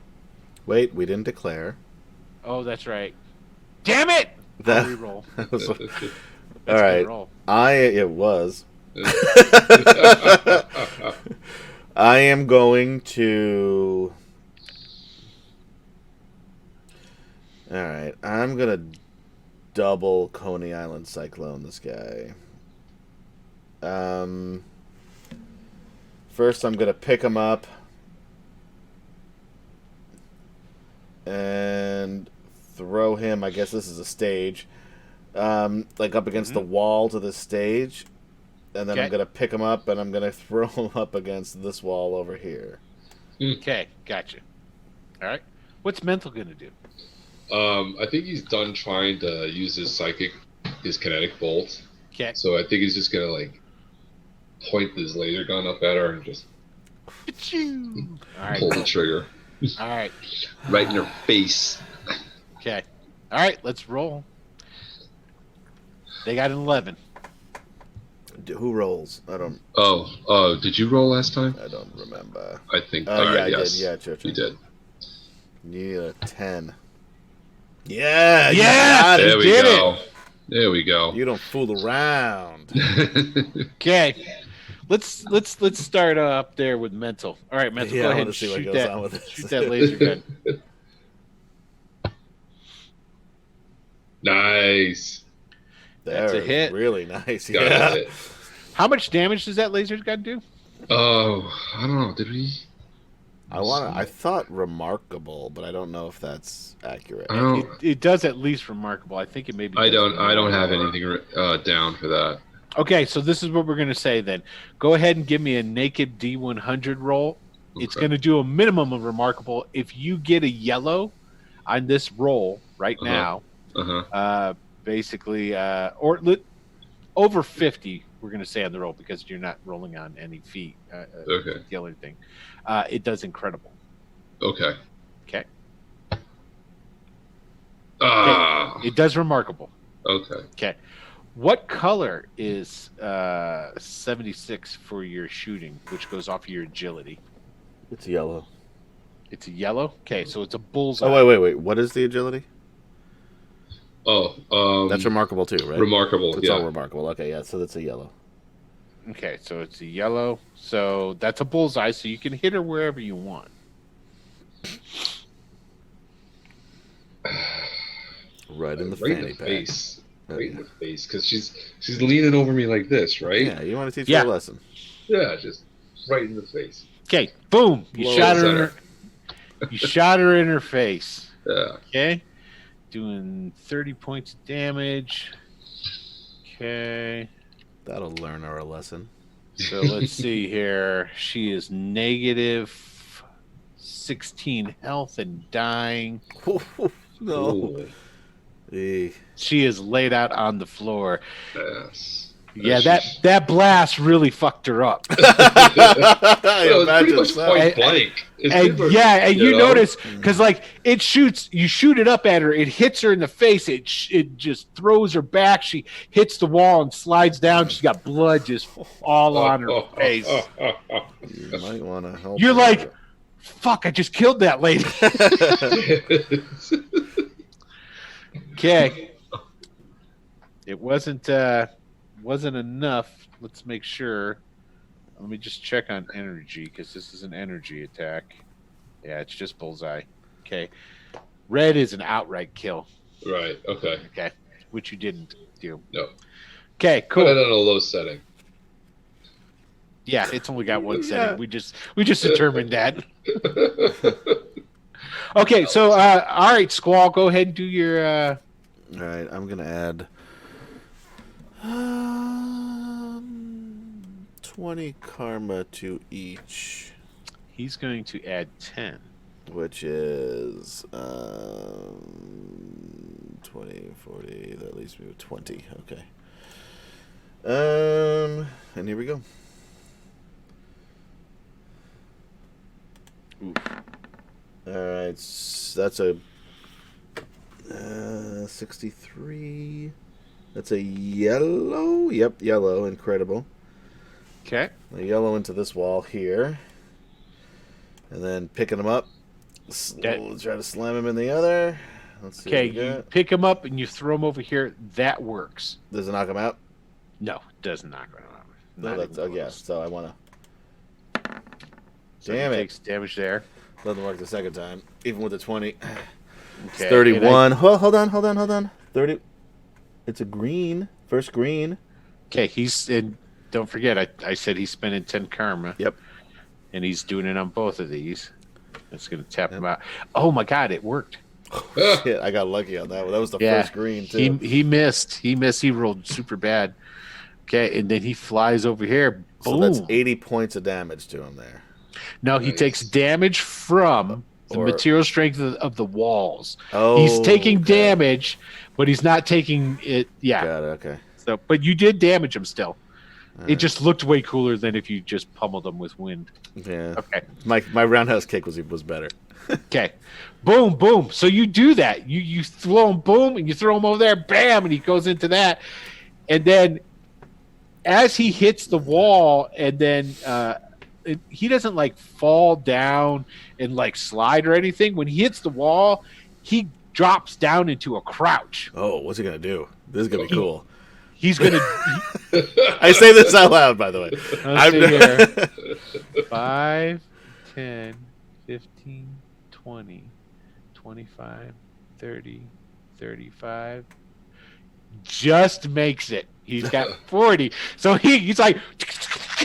Wait, we didn't declare. Oh, that's right. Damn it! That, I'll reroll. that was, all That's right. good roll. It was. I am going to. All right, I'm gonna double Coney Island Cyclone this guy. First, I'm gonna pick him up and throw him. I guess this is a stage, like up against the wall to the stage, and then I'm Okay. gonna pick him up and I'm gonna throw him up against this wall over here. Okay, gotcha. All right. What's Mental gonna do? I think he's done trying to use his kinetic bolt. Okay. So I think he's just gonna like point his laser gun up at her and just Achoo! All right. pull the trigger All right. right in her face. Okay. All right. Let's roll. They got an 11. Who rolls? I don't Did you roll last time? remember. I think. Oh, all yeah, right, I yes. did. Yeah, sure. You did. Need a 10. Yeah, you Yes! got it. There we did go. There we go. You don't fool around. Okay. Let's start up there with Mental. All right, Mental. Yeah, go I ahead wanna and see what shoot goes that. on with this. Shoot that laser gun. Nice. That's a They're hit. Really nice. Got Yeah. it. How much damage does that laser gun do? Oh, I don't know. Did we? I thought remarkable, but I don't know if that's accurate. I don't. It does at least remarkable. I think it maybe. I does don't have more. anything down for that. Okay, so this is what we're going to say then. Go ahead and give me a naked D100 roll. It's Okay. going to do a minimum of remarkable. If you get a yellow on this roll right now, basically, over 50, we're going to say on the roll because you're not rolling on any feet, Okay. skill or anything. It does incredible. Okay. Okay. Ah. It does remarkable. Okay. Okay. What color is 76 for your shooting, which goes off of your agility? It's yellow. It's a yellow? Okay, so it's a bullseye. Oh, wait. What is the agility? Oh, That's remarkable too, right? remarkable. It's Yeah. all remarkable. Okay, yeah, so that's a yellow. Okay, so it's a yellow. So that's a bullseye, so you can hit her wherever you want. Right in the right fanny in the pack. face. Right in the face, because she's leaning over me like this, right? Yeah, you want to teach Yeah. her a lesson. Yeah, just right in the face. Okay, boom! You Blow shot it her. In center. her you shot her in her face. Yeah. Okay, doing 30 points of damage. Okay, That'll learn her a lesson. so let's see here. She is negative 16 health and dying. No. Ooh, She is laid out on the floor. yes. Yeah, that blast really fucked her up. I Well, it's pretty imagine much so. point blank. It's And pretty much, yeah, and you know? notice because like you shoot it up at her, it hits her in the face. It just throws her back. She hits the wall and slides down. She's got blood just all on her face. You might want to help. You're her. like, fuck! I just killed that lady. Okay, it wasn't enough. Let's make sure. Let me just check on energy because this is an energy attack. Yeah, it's just bullseye. Okay, red is an outright kill. Right. Okay. Okay, which you didn't do. No. Okay, Put it cool. on a low setting. Yeah, it's only got one Yeah. setting. We just determined that. Okay, so all right, Squall, go ahead and do your. All right, I'm gonna add 20 karma to each, He's going to add 10. which is 20, 40. That leaves me with 20. Okay. And here we go. Oof. All right, that's a 63. That's a yellow. Yep, yellow. Incredible. Okay. A yellow into this wall here, and then picking them up. Try to slam him in the other. Let's see. Okay, what we you got. pick him up and you throw him over here. That works. Does it knock him out? No, it does not go out. No, Not that's even yeah. close. So I want to. So Damn he it. takes damage there. Doesn't work the second time, even with the 20. Okay. It's 31. and Hold on. 30. It's a green. First green. Okay, he's in. Don't forget, I said he's spending 10 karma. Yep. And he's doing it on both of these. That's going to tap him out. Oh my God, it worked. Shit, I got lucky on that one. That was the Yeah, first green too. He missed. He rolled super bad. Okay, and then he flies over here. So Boom. that's 80 points of damage to him there. Now he Nice. takes damage from the Or- material strength of the walls. Oh, He's taking okay. damage, but he's not taking it. Yeah. Got it. Okay. So, but you did damage him still. All It right. just looked way cooler than if you just pummeled him with wind. Yeah. Okay. My roundhouse kick was better. Okay. Boom, boom. So you do that. You throw him, boom, and you throw him over there, bam, and he goes into that. And then as he hits the wall, and then he doesn't like fall down and like slide or anything. When he hits the wall, he drops down into a crouch. Oh, what's he gonna do? This is gonna be cool. He's going to. I say this out loud, by the way. Let's see here. 5, 10, 15, 20, 25, 30, 35. Just makes it. He's got 40. So he's like,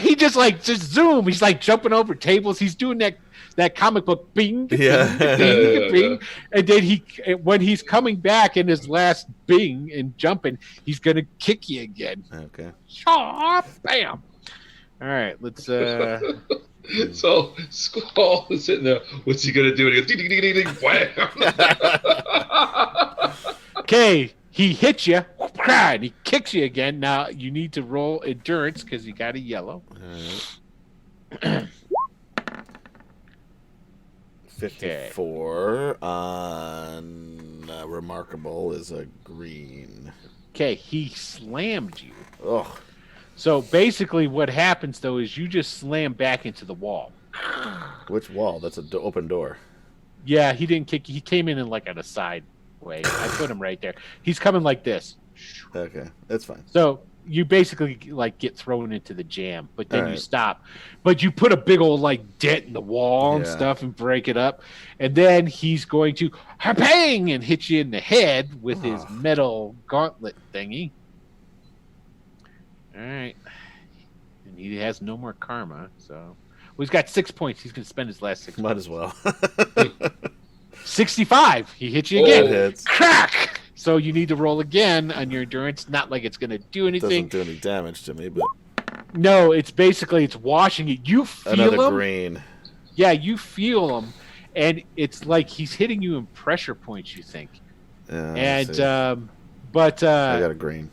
he just zoom. He's like jumping over tables. He's doing that comic book bing, Yeah. bing, bing. And then when he's coming back in his last bing and jumping, he's going to kick you again. Okay. Shaw, bam. All right, let's. So Squall is sitting there. What's he gonna do? And he goes, ding, ding, ding, ding, ding, wham. Okay, he hits you, and he kicks you again. Now you need to roll endurance because you got a yellow. All right. 54 on remarkable is a green. Okay, he slammed you. Ugh. So basically, what happens though is you just slam back into the wall. Which wall? That's an open door. Yeah, he didn't kick you. He came in like on a side way. I put him right there. He's coming like this. Okay, that's fine. So you basically like get thrown into the jam, but then All you right. stop. But you put a big old like dent in the wall and Yeah. stuff and break it up, and then he's going to bang and hit you in the head with his Oh. metal gauntlet thingy. All right, and he has no more karma, so well, he's got 6 points. He's going to spend his last 6 Might points. as well. 65. He hits you Oh. again. It hits. Crack. So you need to roll again on your endurance. Not like it's going to do anything. Doesn't do any damage to me, but No, it's washing it. You feel another him. green. Yeah, you feel him, and it's like he's hitting you in pressure points. You think, Yeah, and let's see. but I got a green.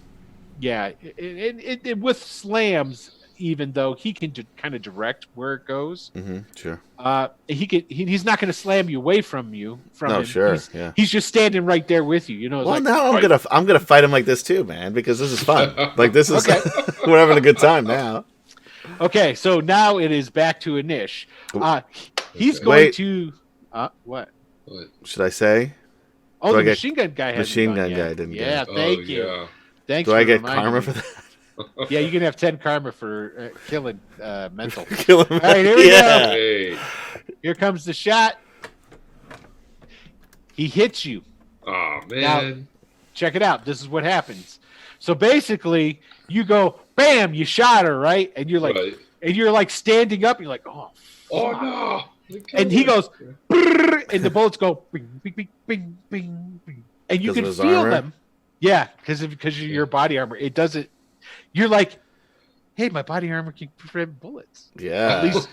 yeah, it with slams. Even though he can kind of direct where it goes, Sure. he's not going to slam you away from you. No, him. sure. He's, Yeah. he's just standing right there with you. You know. It's Well, like, now I'm gonna fight him like this too, man, because this is fun. Like this is Okay. we're having a good time now. Okay, so now it is back to Anish. He's Okay. going Wait. to what? What? Should I say? Oh, Do I the get- machine gun guy hasn't Machine gone gun yet. guy didn't get Yeah, it. thank you. Yeah. Thanks. Do I for get reminding karma me. for that? Yeah, you can have 10 karma for killing mental. Kill him. All right, here we yeah. Hey. Here comes the shot. He hits you. Oh man. check it out. This is what happens. So basically, you go, bam, you shot her, right? And you're like, Right. and you're like standing up. You're like, oh, Oh fuck. no! And he goes, brrr, and the bullets go, bing, bing, bing, bing, bing, bing. And you 'Cause of can his feel armor? them. Yeah, because of your body armor. It doesn't. You're like, hey, my body armor can prevent bullets. Yeah. At least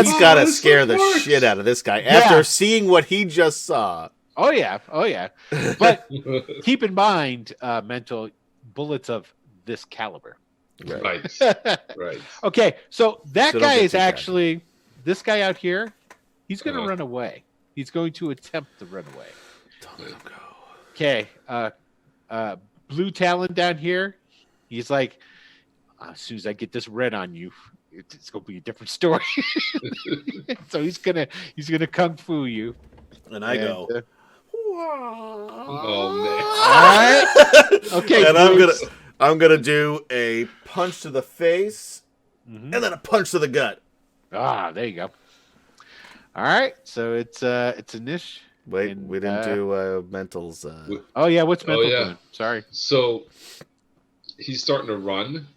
That's gotta this scare stuff the works. shit out of this guy Yeah. after seeing what he just saw. Oh yeah. But keep in mind, mental bullets of this caliber. Right. Right. Okay, so that So don't guy get is too cocky. actually this guy out here. He's going to Uh-huh. run away. He's going to attempt to run away. Don't let him go. Okay, Blue Talon down here. He's like, as soon as I get this red on you, it's going to be a different story. So he's gonna kung fu you. And I go. Oh man. All right. Okay. And Bruce. I'm gonna do a punch to the face Mhm. and then a punch to the gut. Ah, there you go. All right. So it's a niche. Wait, And, we didn't do mentals. Oh yeah, what's mental yeah. doing? Sorry. So he's starting to run.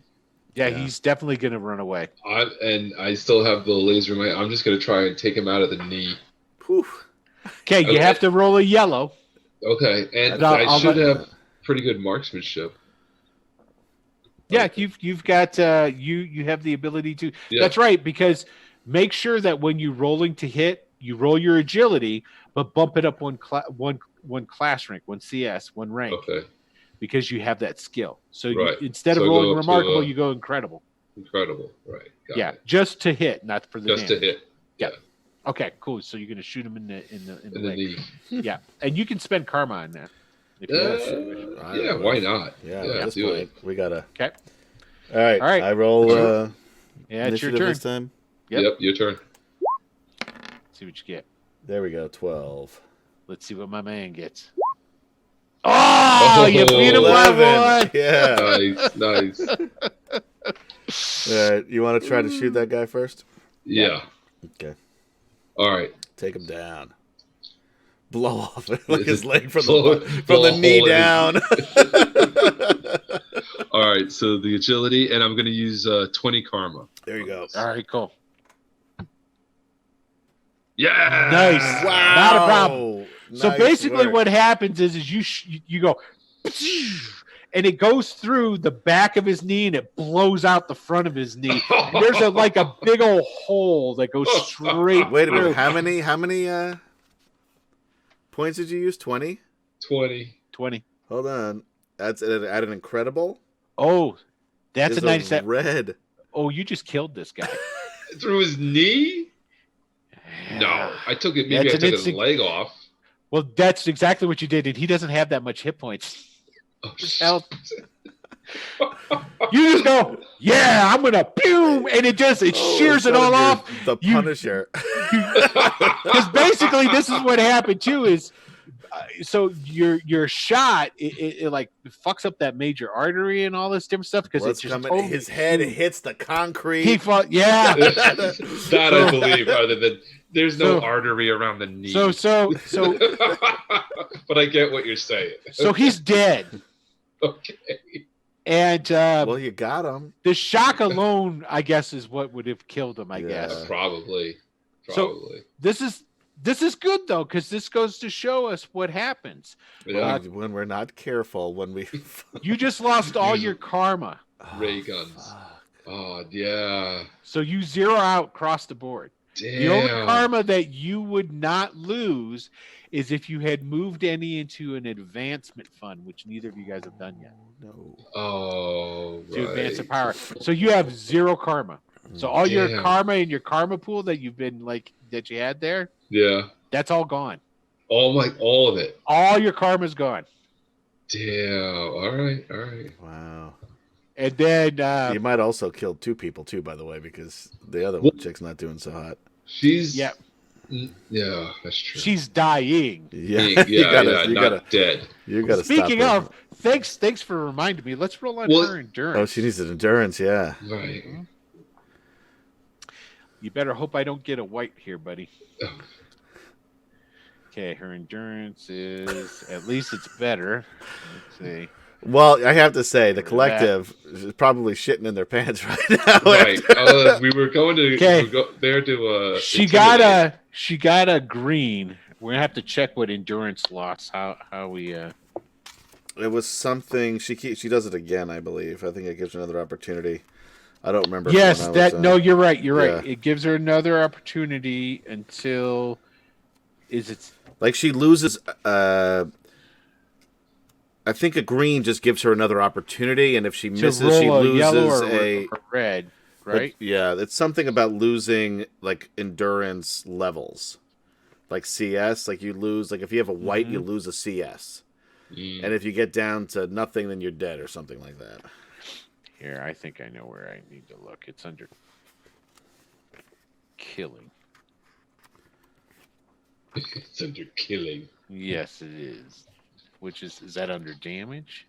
Yeah, Yeah. he's definitely gonna run away. I still have the laser in my. I'm just gonna try and take him out of the knee. Whew. Okay, you Okay. have to roll a yellow. Okay, and No, I I'll should let- have pretty good marksmanship. Yeah, you've got you have the ability to. Yeah. That's right, because make sure that when you're rolling to hit, you roll your agility, but bump it up one class rank, one CS, one rank, Okay, because you have that skill. So Right. instead So of I go rolling up to, remarkable, you go incredible. incredible. Right. Got Yeah, it. just to hit, not for the Just to damage. hit. Okay, cool. So you're gonna shoot him in the In the leg. knee. Yeah, and you can spend karma on that. If you want to. Yeah, why not? Yeah, Yeah, at this do point, we gotta. Okay. All right. All right. I roll Yeah, it's your initiative turn. this time. Yep. Yep, your turn. See what you get. There we go. 12. Let's see what my man gets. Oh, you beat him by 11. one. Yeah. Nice, nice. All right. You want to try to shoot that guy first? Yeah. Okay. All right. Take him down. Blow off like his leg from Blow- the blow a knee hole in down. All right. So the agility, and I'm going to use 20 karma. There you go. All right, cool. Yeah. Nice. Wow. Not a problem. So Nice basically, work. what happens is you go, and it goes through the back of his knee and it blows out the front of his knee. And there's like a big old hole that goes straight. Wait a minute. through. How many points did you use? 20? 20. 20. Hold on. That's at an incredible. Oh, that's Is a 97. red. Oh, you just killed this guy. Through his knee? No. I took it. Maybe That's I an took his instinct- leg off. Well, that's exactly what you did, and he doesn't have that much hit points. Oh, Health. You just go, yeah, I'm gonna boom, and it shears it all off. The You- Punisher. Because basically, this is what happened too. Is so your shot it like fucks up that major artery and all this different stuff because it's Blood's just coming. totally, His head hits the concrete. He fought, yeah. That I believe, other than there's no So- artery around the knee. So But I get what you're saying. he's dead, Okay. and Well, you got him. the shock alone, I guess, is what would have killed him. I Yeah. guess. Probably. So- This is good though, because this goes to show us what happens. Yeah. When we're not careful, when we You just lost all your karma, Ray guns. fuck. Oh, yeah. so you zero out across the board. Damn. The only karma that you would not lose is if you had moved any into an advancement fund, which neither of you guys have done yet, No. Oh, to advance the right. power. So you have zero karma. So all your Damn. karma in your karma pool that you've been that you had there, Yeah. that's all gone. All of it. All your karma's gone. Damn. All right. All right. Wow. And then You might also kill 2 people too, by the way, because the other Well- chick's not doing so hot. She's. Yeah. Yeah, that's true. she's dying. Yeah, Yeah, you gotta, yeah, you not gotta, dead. you gotta. Speaking stop her. of, thanks for reminding me. Let's roll on Well- her endurance. Oh, she needs an endurance. Yeah. Right. You better hope I don't get a white here, buddy. Oh. Okay, her endurance is at least it's better. Let's see. Well, I have to say, the collective is probably shitting in their pants right now. Right. We were going to there to. She got a green. We're gonna have to check what endurance loss. How we. It was something she does it again. I believe. I think it gives her another opportunity. I don't remember. Yes, no, you're right. You're right. Yeah. It gives her another opportunity until. Is it like she loses? I think a green just gives her another opportunity, and if she misses, she loses yellow or red, right? Yeah, it's something about losing like endurance levels, like CS. Like you lose, like if you have a white, you lose a CS, and if you get down to nothing, then you're dead or something like that. Here, I think I know where I need to look. It's under killing. It's under killing. Yes, it is. Which is that under damage?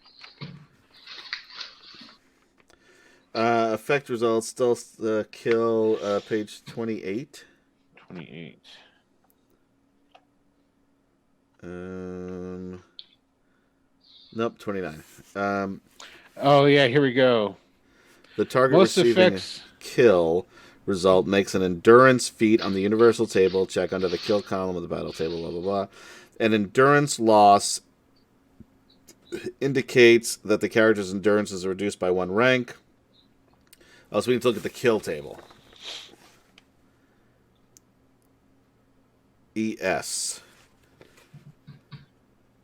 Effect results, still kill, page 28. 28. Nope, 29. Oh, yeah, here we go. The target receiving kill result makes an endurance feat on the universal table. Check under the kill column of the battle table, blah, blah, blah. An endurance loss indicates that the character's endurance is reduced by 1 rank. Also, we need to look at the kill table. ES.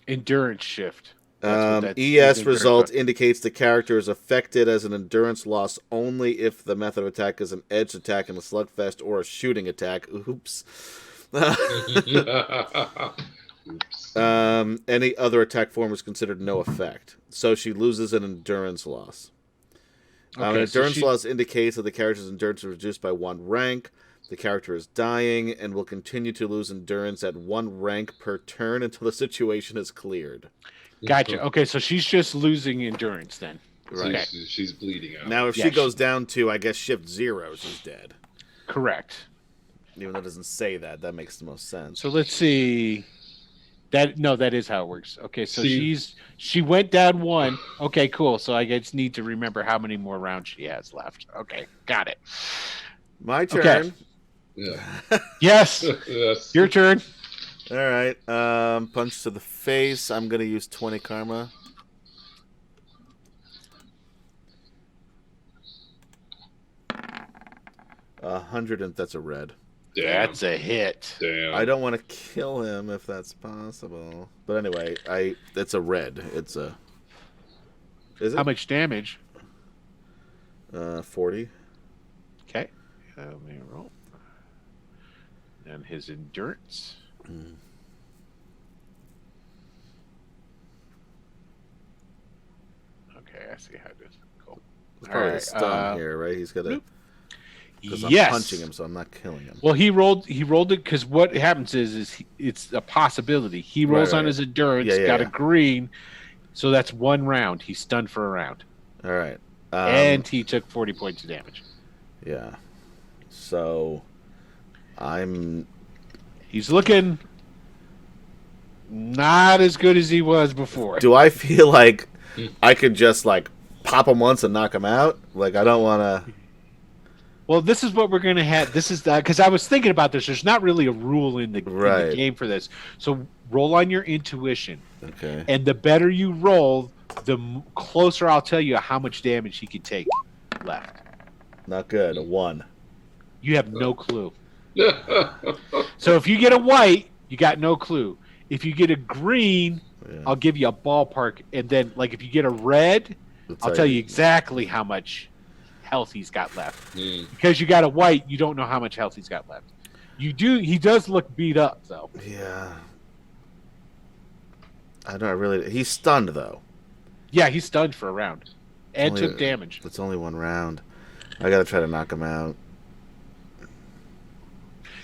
Endurance shift. ES result indicates the character is affected as an endurance loss only if the method of attack is an edged attack in a slugfest or a shooting attack. Oops. Any other attack form is considered no effect. So she loses an endurance loss. An endurance loss indicates that the character's endurance is reduced by 1 rank. The character is dying and will continue to lose endurance at 1 rank per turn until the situation is cleared. Gotcha. Okay, so she's just losing endurance then. Right. She's bleeding out. Now, if she goes down to, I guess, shift 0, she's dead. Correct. Even though it doesn't say that, that makes the most sense. So let's see. That is how it works. Okay, so she went down 1. Okay, cool. So I just need to remember how many more rounds she has left. Okay, got it. My turn. Okay. Yeah. Yes. Yes. Your turn. All right. Punch to the face. I'm going to use 20 karma. 100, and that's a red. Damn. That's a hit. Damn. I don't want to kill him if that's possible. But anyway, it's a red. It's a... Is it? How much damage? 40. Okay. Let me roll. And his endurance. Okay, I see how this. Cool. There's probably a stun here, right? He's got a... Because I'm punching him, so I'm not killing him. Well, he rolled it because what happens is it's a possibility. He rolls on his endurance, got a green, so that's 1 round. He's stunned for a round. All right. And he took 40 points of damage. Yeah. So he's looking not as good as he was before. Do I feel like I could just like pop him once and knock him out? Like I don't want to. Well, this is what we're going to have. This is because I was thinking about this. There's not really a rule in the game for this. So roll on your intuition. Okay. And the better you roll, the closer I'll tell you how much damage he can take left. Not good. A 1. You have no clue. So if you get a white, you got no clue. If you get a green, I'll give you a ballpark. And then, like, if you get a red, I'll tell you exactly how much health he's got left. Because you got a white, you don't know how much health he's got left. You do. He does look beat up, though. Yeah. I don't really. He's stunned though. Yeah, he's stunned for a round, and took damage. It's only 1 round. I gotta try to knock him out.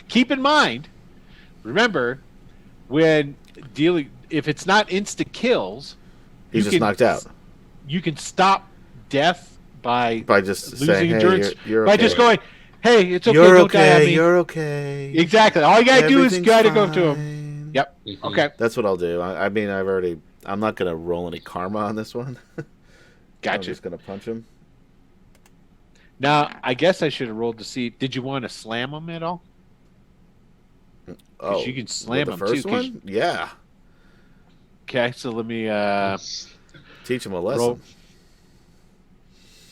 Keep in mind, remember, when dealing, if it's not insta kills, he's just knocked out. You can stop death by just losing saying, endurance, hey, you're by okay. just going, hey, it's okay, you're don't okay, die on me. You're okay. Exactly. All you gotta do is gotta go to him. Yep. Mhm. Okay. That's what I'll do. I mean, I'm not gonna roll any karma on this one. I'm Gotcha. just gonna punch him. Now, I guess I should have rolled to see. Did you want to slam him at all? Oh, you can with slam the him, first too, 'cause- one? Yeah. Okay, so let me Teach him a lesson. roll.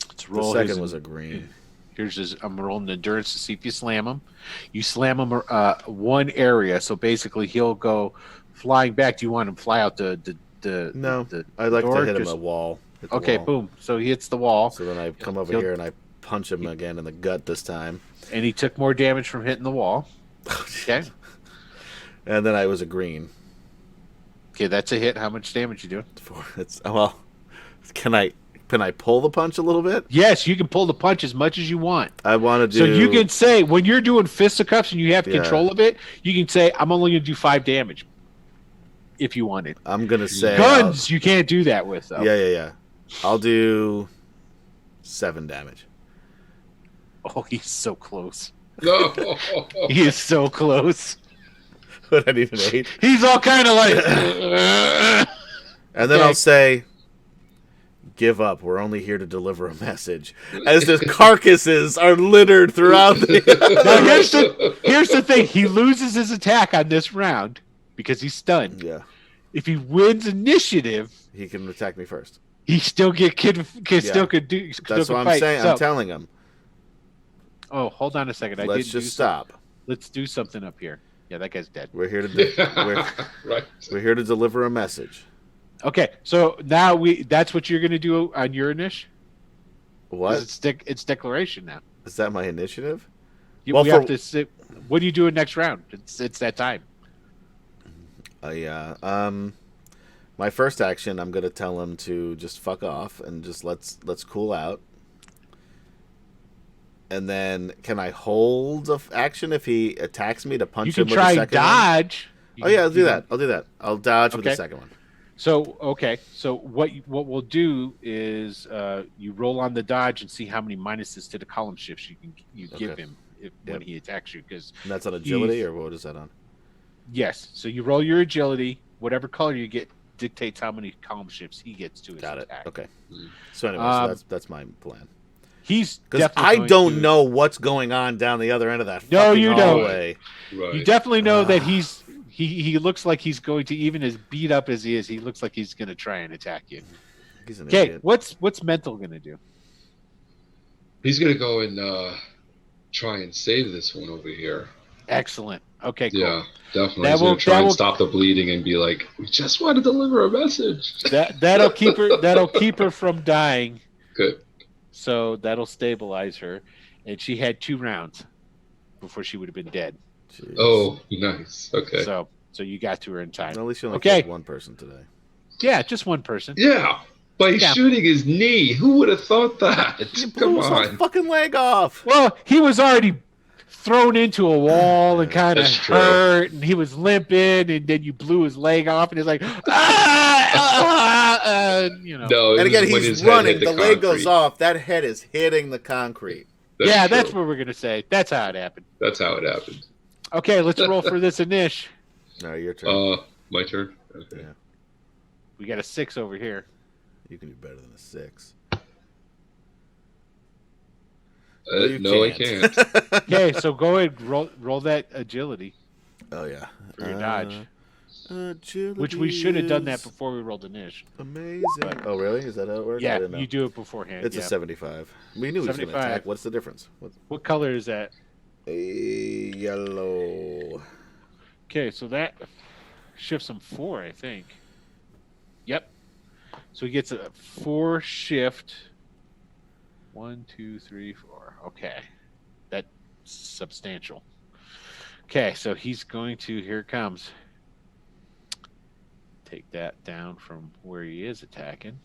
Let's The roll. second was a green. Here's his. I'm rolling endurance to see if you slam him. You slam him one area, so basically he'll go flying back. Do you want him to fly out the No, the I'd like door? to hit him Just- a wall. Hit the Okay, wall. boom. So he hits the wall, So then I come over He'll- here and I punch him again in the gut this time. and he took more damage from hitting the wall. Okay. And then I was a green. Okay, that's a hit. How much damage you doing? Well, can I pull the punch a little bit? Yes, you can pull the punch as much as you want. I want to do. So you can say when you're doing fisticuffs and you have Yeah. control of it, you can say I'm only going to do 5 damage. If you wanted. I'm gonna say Guns, you can't do that with though. Yeah. I'll do 7 damage. Oh, he's so close. No. He is so close. But I need an 8. He's all kind of like. And then Okay. I'll say, "Give up. We're only here to deliver a message." As the carcasses are littered throughout the. Now here's the thing. He loses his attack on this round because he's stunned. Yeah, If he wins initiative, he can attack me first. he still still could do. Still That's could what I'm fight. saying. So- I'm telling him. Oh, hold on a second. Let's just stop. Let's do something up here. Yeah, that guy's dead. We're here to Right. we're here to deliver a message. Okay, so now that's what you're going to do on your initiative? What It's declaration now. is that? My initiative? You, Well, we for- have to sit. What are you doing next round? It's that time. Yeah. My first action, I'm gonna tell him to just fuck off and just let's cool out. And then, can I hold action if he attacks me to punch You can him with try the and second one? dodge. Oh yeah, I'll do that. I'll do that. I'll dodge with the Okay. second one. So what we'll do is you roll on the dodge and see how many minuses to the column shifts you give Okay. him when Yep. he attacks you. Because And that's on agility, or what is that on? yes, so you roll your agility. Whatever color you get dictates how many column shifts he gets to his Got it. attack. Okay. So anyway, so that's my plan. He's Because definitely I going don't to- know what's going on down the other end of that No, fucking you don't. hallway. Right. You definitely know that he looks like he's going to, even as beat up as he is, he looks like he's going to try and attack you. He's an Okay, idiot. what's mental going to do? He's gonna go and try and save this one over here. Excellent. Okay, cool. Yeah, definitely. That He's will- gonna try that and will- stop the bleeding and be like, "We just want to deliver a message." That'll keep her. That'll keep her from dying. Good. So that'll stabilize her, and she had 2 rounds before she would have been dead. Jeez. Oh, nice. Okay. So you got to her in time. At least you only Okay. killed one person today. Yeah, just one person. Yeah, by Yeah. shooting his knee. Who would have thought that? You Come blew his whole on. fucking leg off. Well, he was already thrown into a wall and kind of That's true. hurt, and he was limping, and then you blew his leg off, and he's like, you know. No, it And again, was when he's his head running. hit The leg goes concrete. off. That head is hitting the concrete. Yeah, true. that's what we're gonna say. That's how it happened. That's how it happened. Okay, let's roll for this inish. No, your turn. My turn. Okay. Yeah. We got a 6 over here. You can do better than a 6. No, I can't. Okay, so go ahead, roll that agility, Oh yeah. For your dodge. Agility which we should have done that is before we rolled inish. Amazing. Oh really? Is that how it works? I Yeah, didn't know. you do it beforehand. It's yeah. a 75. We knew he was going to 75. attack. What's the difference? What color is that? A yellow. Okay, so that shifts him 4, I think. Yep. So he gets a 4 shift. 1, 2, 3, 4. Okay. That's substantial. Okay, so he's going to, here it comes. Take that down from where he is attacking.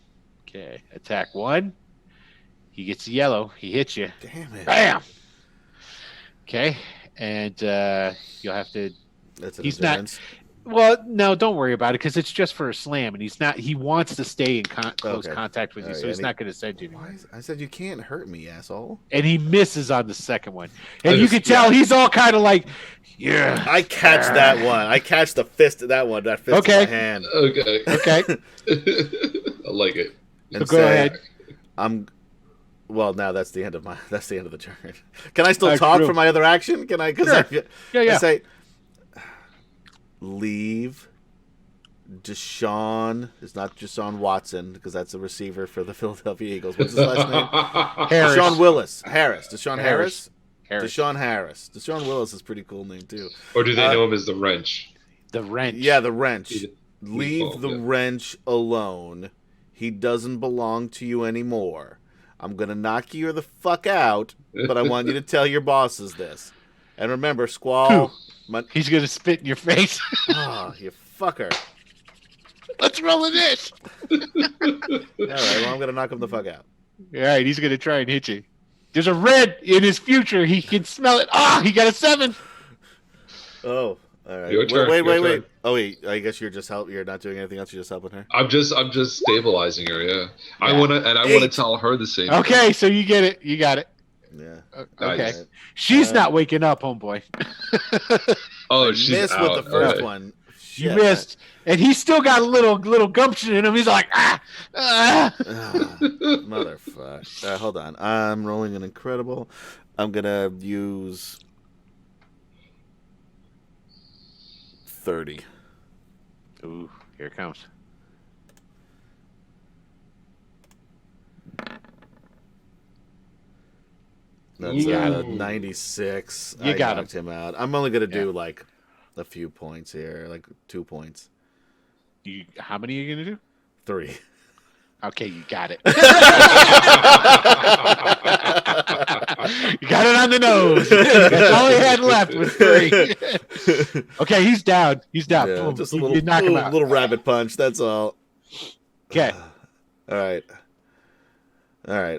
Okay, attack 1. He gets yellow. He hits you. Damn it. Bam! Okay, and you'll have to. That's an He's not- endurance. Well, no, don't worry about it because it's just for a slam, and he's not. He wants to stay in close Okay. contact with you, so he's not going to send you anywhere. I said you can't hurt me, asshole. And he misses on the second one, and you can tell he's all kind of like, yeah. I catch that one. I catch the fist of that one. That fist in my hand. Okay. Okay. I like it. And go ahead. Well, now that's the end of the turn. Can I still talk for my other action? Can I? Sure. I say, leave. Deshaun is not Deshaun Watson because that's a receiver for the Philadelphia Eagles. What's his last name? Harris. Deshaun Willis. Deshaun Harris. Deshaun Harris. Deshaun Willis is a pretty cool name too. Or do they know him as the Wrench? The Wrench. Yeah, the Wrench. Leave the Wrench alone. He doesn't belong to you anymore. I'm going to knock you the fuck out, but I want you to tell your bosses this. And remember, Squall... He's going to spit in your face. Oh, you fucker. Let's roll a dish. All right, well, I'm going to knock him the fuck out. All right, he's going to try and hit you. There's a red in his future. He can smell it. Ah, he got a 7. Oh, all right. Your turn, Wait. Oh, wait. I guess you're just You're not doing anything else. You're just helping her. I'm just stabilizing her. Yeah. I want to tell her the same. Okay, so you get it. You got it. Yeah. Okay. Nice. She's not waking up, homeboy. Oh, she's missed out. with the first one. You missed, and he's still got a little gumption in him. He's like, motherfucker. Hold on. I'm rolling an incredible. I'm gonna use 30. Ooh, here it comes. That's 96. You got knocked him out. I'm only gonna do like a few points here, like 2 points. How many are you gonna do? 3. Okay, you got it. You got it on the nose. That's all he had left was 3. Okay, he's down. He's down. Yeah, Boom. just a You knock him out. little rabbit punch. That's all. Okay. All right.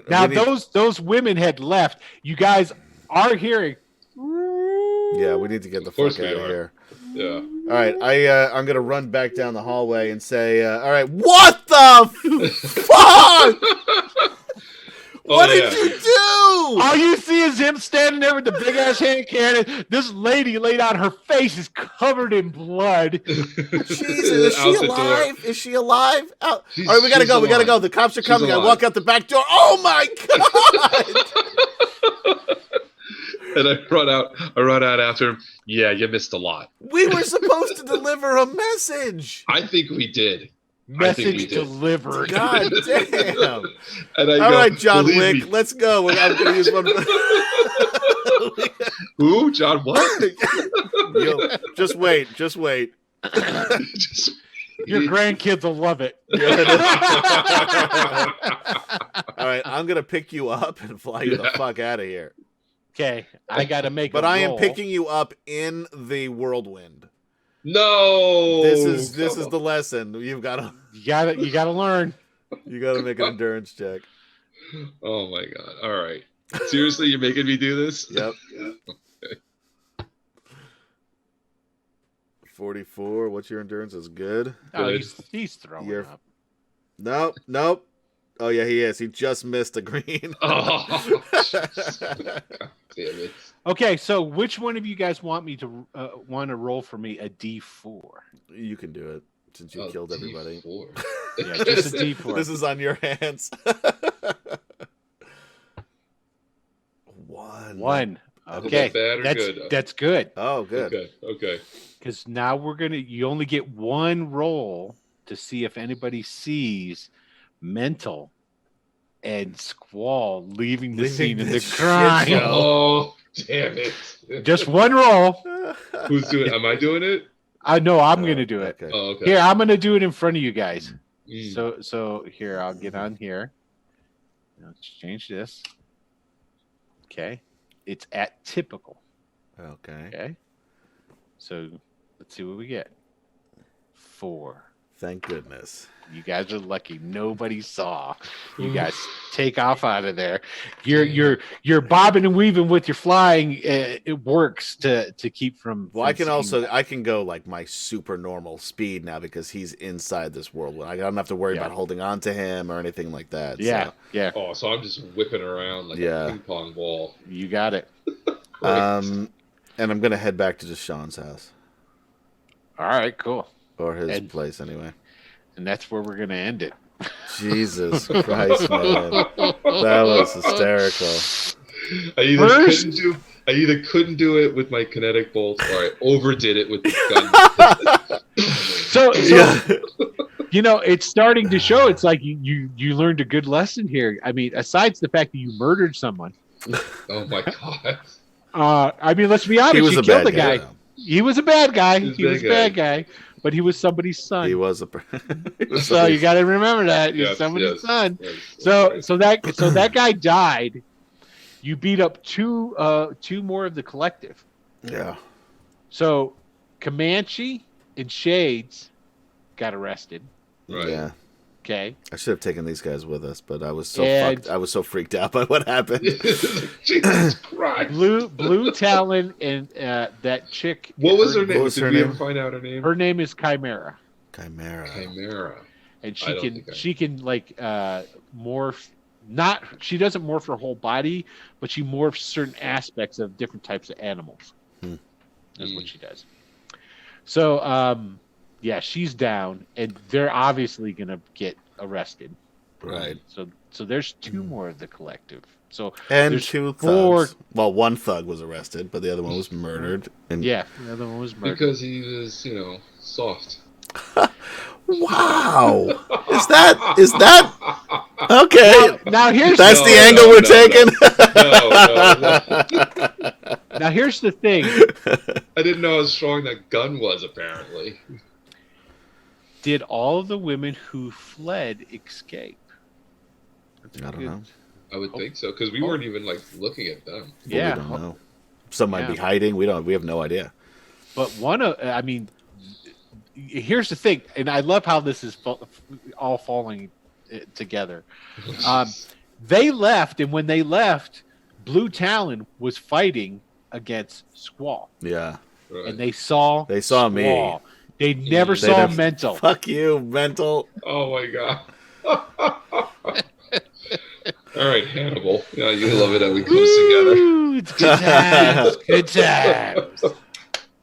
Now those women had left. You guys are hearing. Yeah, we need to get the fuck out of here. Yeah. All right, I'm gonna run back down the hallway and say, all right, what the fuck? What did you do? All you see is him standing there with the big ass hand cannon. This lady laid out, her face is covered in blood. Jesus, is she alive? Is she alive? All right, we gotta go. alive. We gotta go. The cops are coming. I alive. walk out the back door. Oh my god! And I run out after him. Yeah, you missed a lot. We were supposed to deliver a message. I think we did. Message delivered. God damn. And I All go, right, John "Believe Wick, me." let's go. I'm going to use one. Who? John what? Yo, just wait. Just- Your grandkids will love it. All right, I'm going to pick you up and fly you the fuck out of here. Okay, I got to make But a I am roll. picking you up in the whirlwind. No. This is the lesson. You got You gotta learn. to make an endurance check. Oh my god. All right. Seriously, you're making me do this? Yep. 44. What's your endurance? Is good. Oh, Good. he's throwing You're- up. Nope. Oh yeah, he is. He just missed a green. Oh, God damn it. Okay, so which one of you guys want me to roll for me a D4? You can do it since you killed everybody. D4. Yeah, just a D4. This is on your hands. One. Okay, Bad or good? that's good. Oh, good. Okay. Because now you only get one roll to see if anybody sees Mental and Squall leaving the scene in the shit crime. show. Oh, damn it. Just one roll. Who's doing it? Am I doing it? I know I'm gonna do it. Okay. Oh, okay. Here, I'm gonna do it in front of you guys. Mm. So here, I'll get on here. Let's change this. Okay, it's at typical. Okay. Okay, so let's see what we get. 4. Thank goodness. You guys are lucky. Nobody saw you guys take off out of there. You're bobbing and weaving with your flying. It works to keep from. Well, from I can go like my super normal speed now because he's inside this world. I don't have to worry about holding on to him or anything like that. Yeah, so. yeah. Oh, so I'm just whipping around like a ping pong ball. You got it. And I'm gonna head back to just Sean's house. All right, cool. Or his place, anyway. And that's where we're going to end it. Jesus Christ, man. That was hysterical. I either couldn't do it with my kinetic bolts or I overdid it with the gun. So it's starting to show. It's like you learned a good lesson here. I mean, aside from the fact that you murdered someone. Oh, my God. I mean, let's be honest. You killed the guy. He was a bad guy. He was a bad guy. But he was somebody's son. He was so you got to remember that he's somebody's son. Yes, so that guy died. You beat up two more of the collective. Yeah. So Comanche and Shades got arrested. Right. Yeah. Okay. I should have taken these guys with us, but I was so freaked out by what happened. Jesus Christ. Blue Talon and that chick. What was her name? Did we ever find out her name? Her name is Chimera. Chimera. And she can like morph. She doesn't morph her whole body, but she morphs certain aspects of different types of animals. That's what she does. So yeah, she's down, and they're obviously gonna get arrested. Right. So there's two more of the collective. So and there's two four. thugs. Well, one thug was arrested, but the other one was murdered. And the other one was murdered because he was, soft. Wow. Is that okay? Now here's that's the angle we're taking. No. Now here's the thing. I didn't know how strong that gun was. Apparently. Did all of the women who fled escape? I don't know. I would think so because we weren't even looking at them. Yeah, we don't know. Some might be hiding. We have no idea. But here's the thing, and I love how this is all falling together. They left, and when they left, Blue Talon was fighting against Squall. Yeah, right. And they saw Squall. Me. They never saw Mental. Fuck you, Mental. Oh my God. All right, Hannibal. Yeah, you love it how we close together. It's good times. Good times.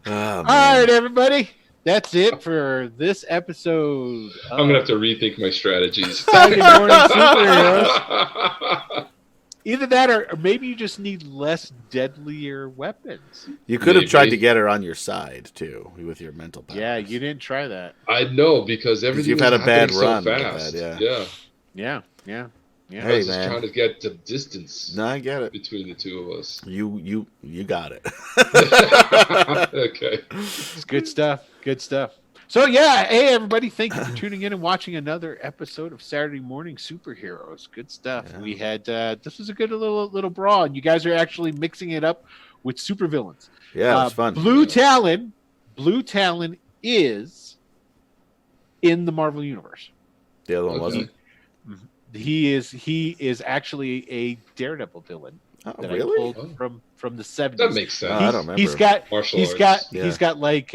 All right, everybody. That's it for this episode. I'm going to have to rethink my strategies. Saturday Morning Superheroes. Either that or maybe you just need less deadlier weapons. You could have tried to get her on your side, too, with your mental powers. Yeah, you didn't try that. I know, because everything you've had a bad run. So fast. Yeah. I was just trying to get the distance. No, I get it. Between the two of us. You got it. Okay. It's good stuff. Good stuff. So yeah, hey everybody, thank you for tuning in and watching another episode of Saturday Morning Superheroes. Good stuff. Yeah. We had this was a good little brawl, and you guys are actually mixing it up with supervillains. Yeah, it's fun. Blue Talon is in the Marvel Universe. The other one wasn't. He is actually a Daredevil villain. That really? I pulled from the 70s. That makes sense. I don't remember. He's got like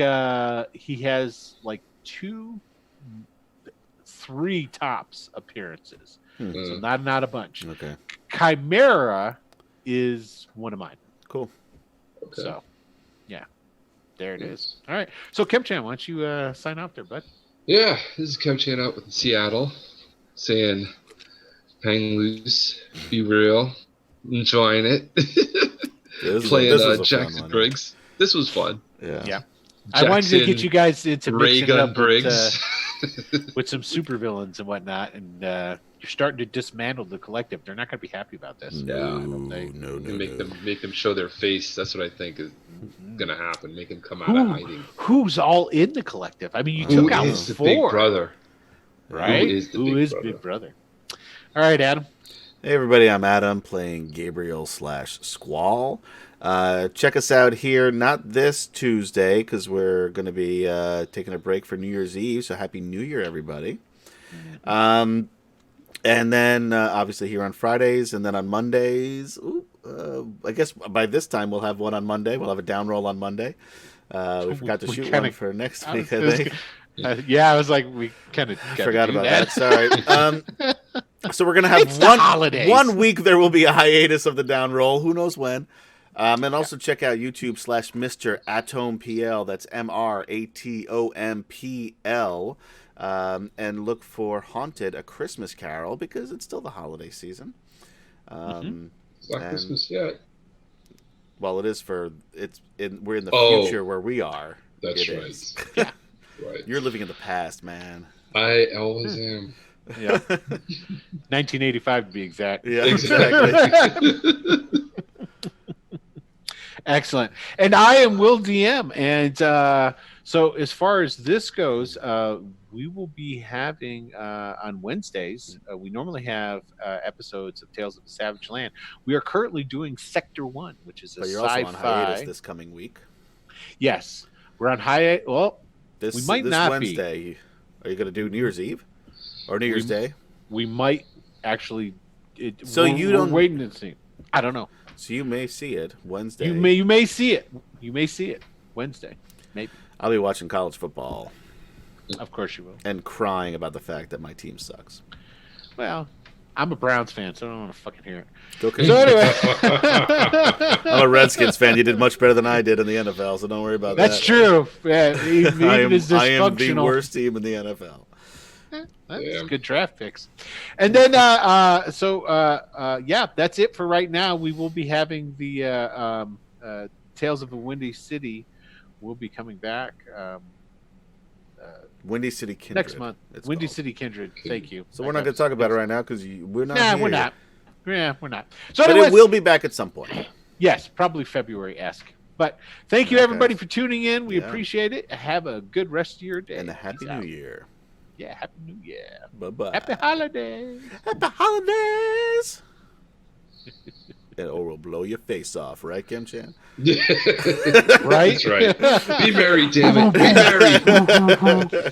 he has like 3 tops appearances. So not a bunch. Okay. Chimera is one of mine. Cool. Okay. So yeah. There it is. All right. So Kim-chan, why don't you sign off there, bud? Yeah, this is Kim-chan out with Seattle saying hang loose, be real, enjoying it. Playing Jackson Briggs. This was fun. Yeah. Jackson, I wanted to get you guys into mixing it up Briggs. with some supervillains and whatnot, and you're starting to dismantle the collective. They're not going to be happy about this. No. Make them show their face. That's what I think is going to happen. Make them come out of hiding. Who's all in the collective? I mean, you took out 4. Big Brother? Right? Who is Big Brother? All right, Adam. Hey everybody, I'm Adam playing Gabriel / Squall. Check us out here, not this Tuesday, because we're going to be taking a break for New Year's Eve. So Happy New Year, everybody. And then obviously here on Fridays, and then on Mondays. I guess by this time we'll have one on Monday. We'll have a down roll on Monday. We forgot to shoot one for next week, I think. I was like, we kind of forgot about that. Sorry. So we're gonna have one week. There will be a hiatus of the down roll. Who knows when? And also check out YouTube/Mr. AtomPL. That's MrAtompL. And look for Haunted: A Christmas Carol, because it's still the holiday season. It's not Christmas yet. Well, it is we're in the future where we are. That's right. Yeah. Right. You're living in the past, man. I always am. Yeah. 1985 to be exact. Yeah, exactly. Excellent. And I am Will DM. And so as far as this goes, we will be having on Wednesdays, we normally have episodes of Tales of the Savage Land. We are currently doing Sector 1, which is a you're sci-fi. Also on hiatus this coming week. Yes. We're on hiatus. Well, we might not Wednesday, be. Are you going to do New Year's Eve or New Year's Day? We might actually. We're waiting to see. I don't know. So you may see it Wednesday. You may see it. You may see it Wednesday. Maybe. I'll be watching college football. Of course you will. And crying about the fact that my team sucks. Well, I'm a Browns fan, so I don't want to fucking hear it. Okay. So anyway, I'm a Redskins fan. You did much better than I did in the NFL, so don't worry about that. That's true. Yeah, I am the worst team in the NFL. That's good draft picks. And then, that's it for right now. We will be having the Tales of the Windy City. We'll be coming back. Windy City Kindred. Next month. Windy City Kindred. Thank you. So we're not going to talk about it right now because we're not here. We're not. Yeah, we're not. So but it will be back at some point. Yes, probably February-esque. But thank you, everybody, for tuning in. We appreciate it. Have a good rest of your day. And a Happy New Year. Yeah, Happy New Year. Bye-bye. Happy holidays. Happy holidays. And or we'll blow your face off, right, Kim Chan? Right? That's right. Be merry, damn it. Be merry.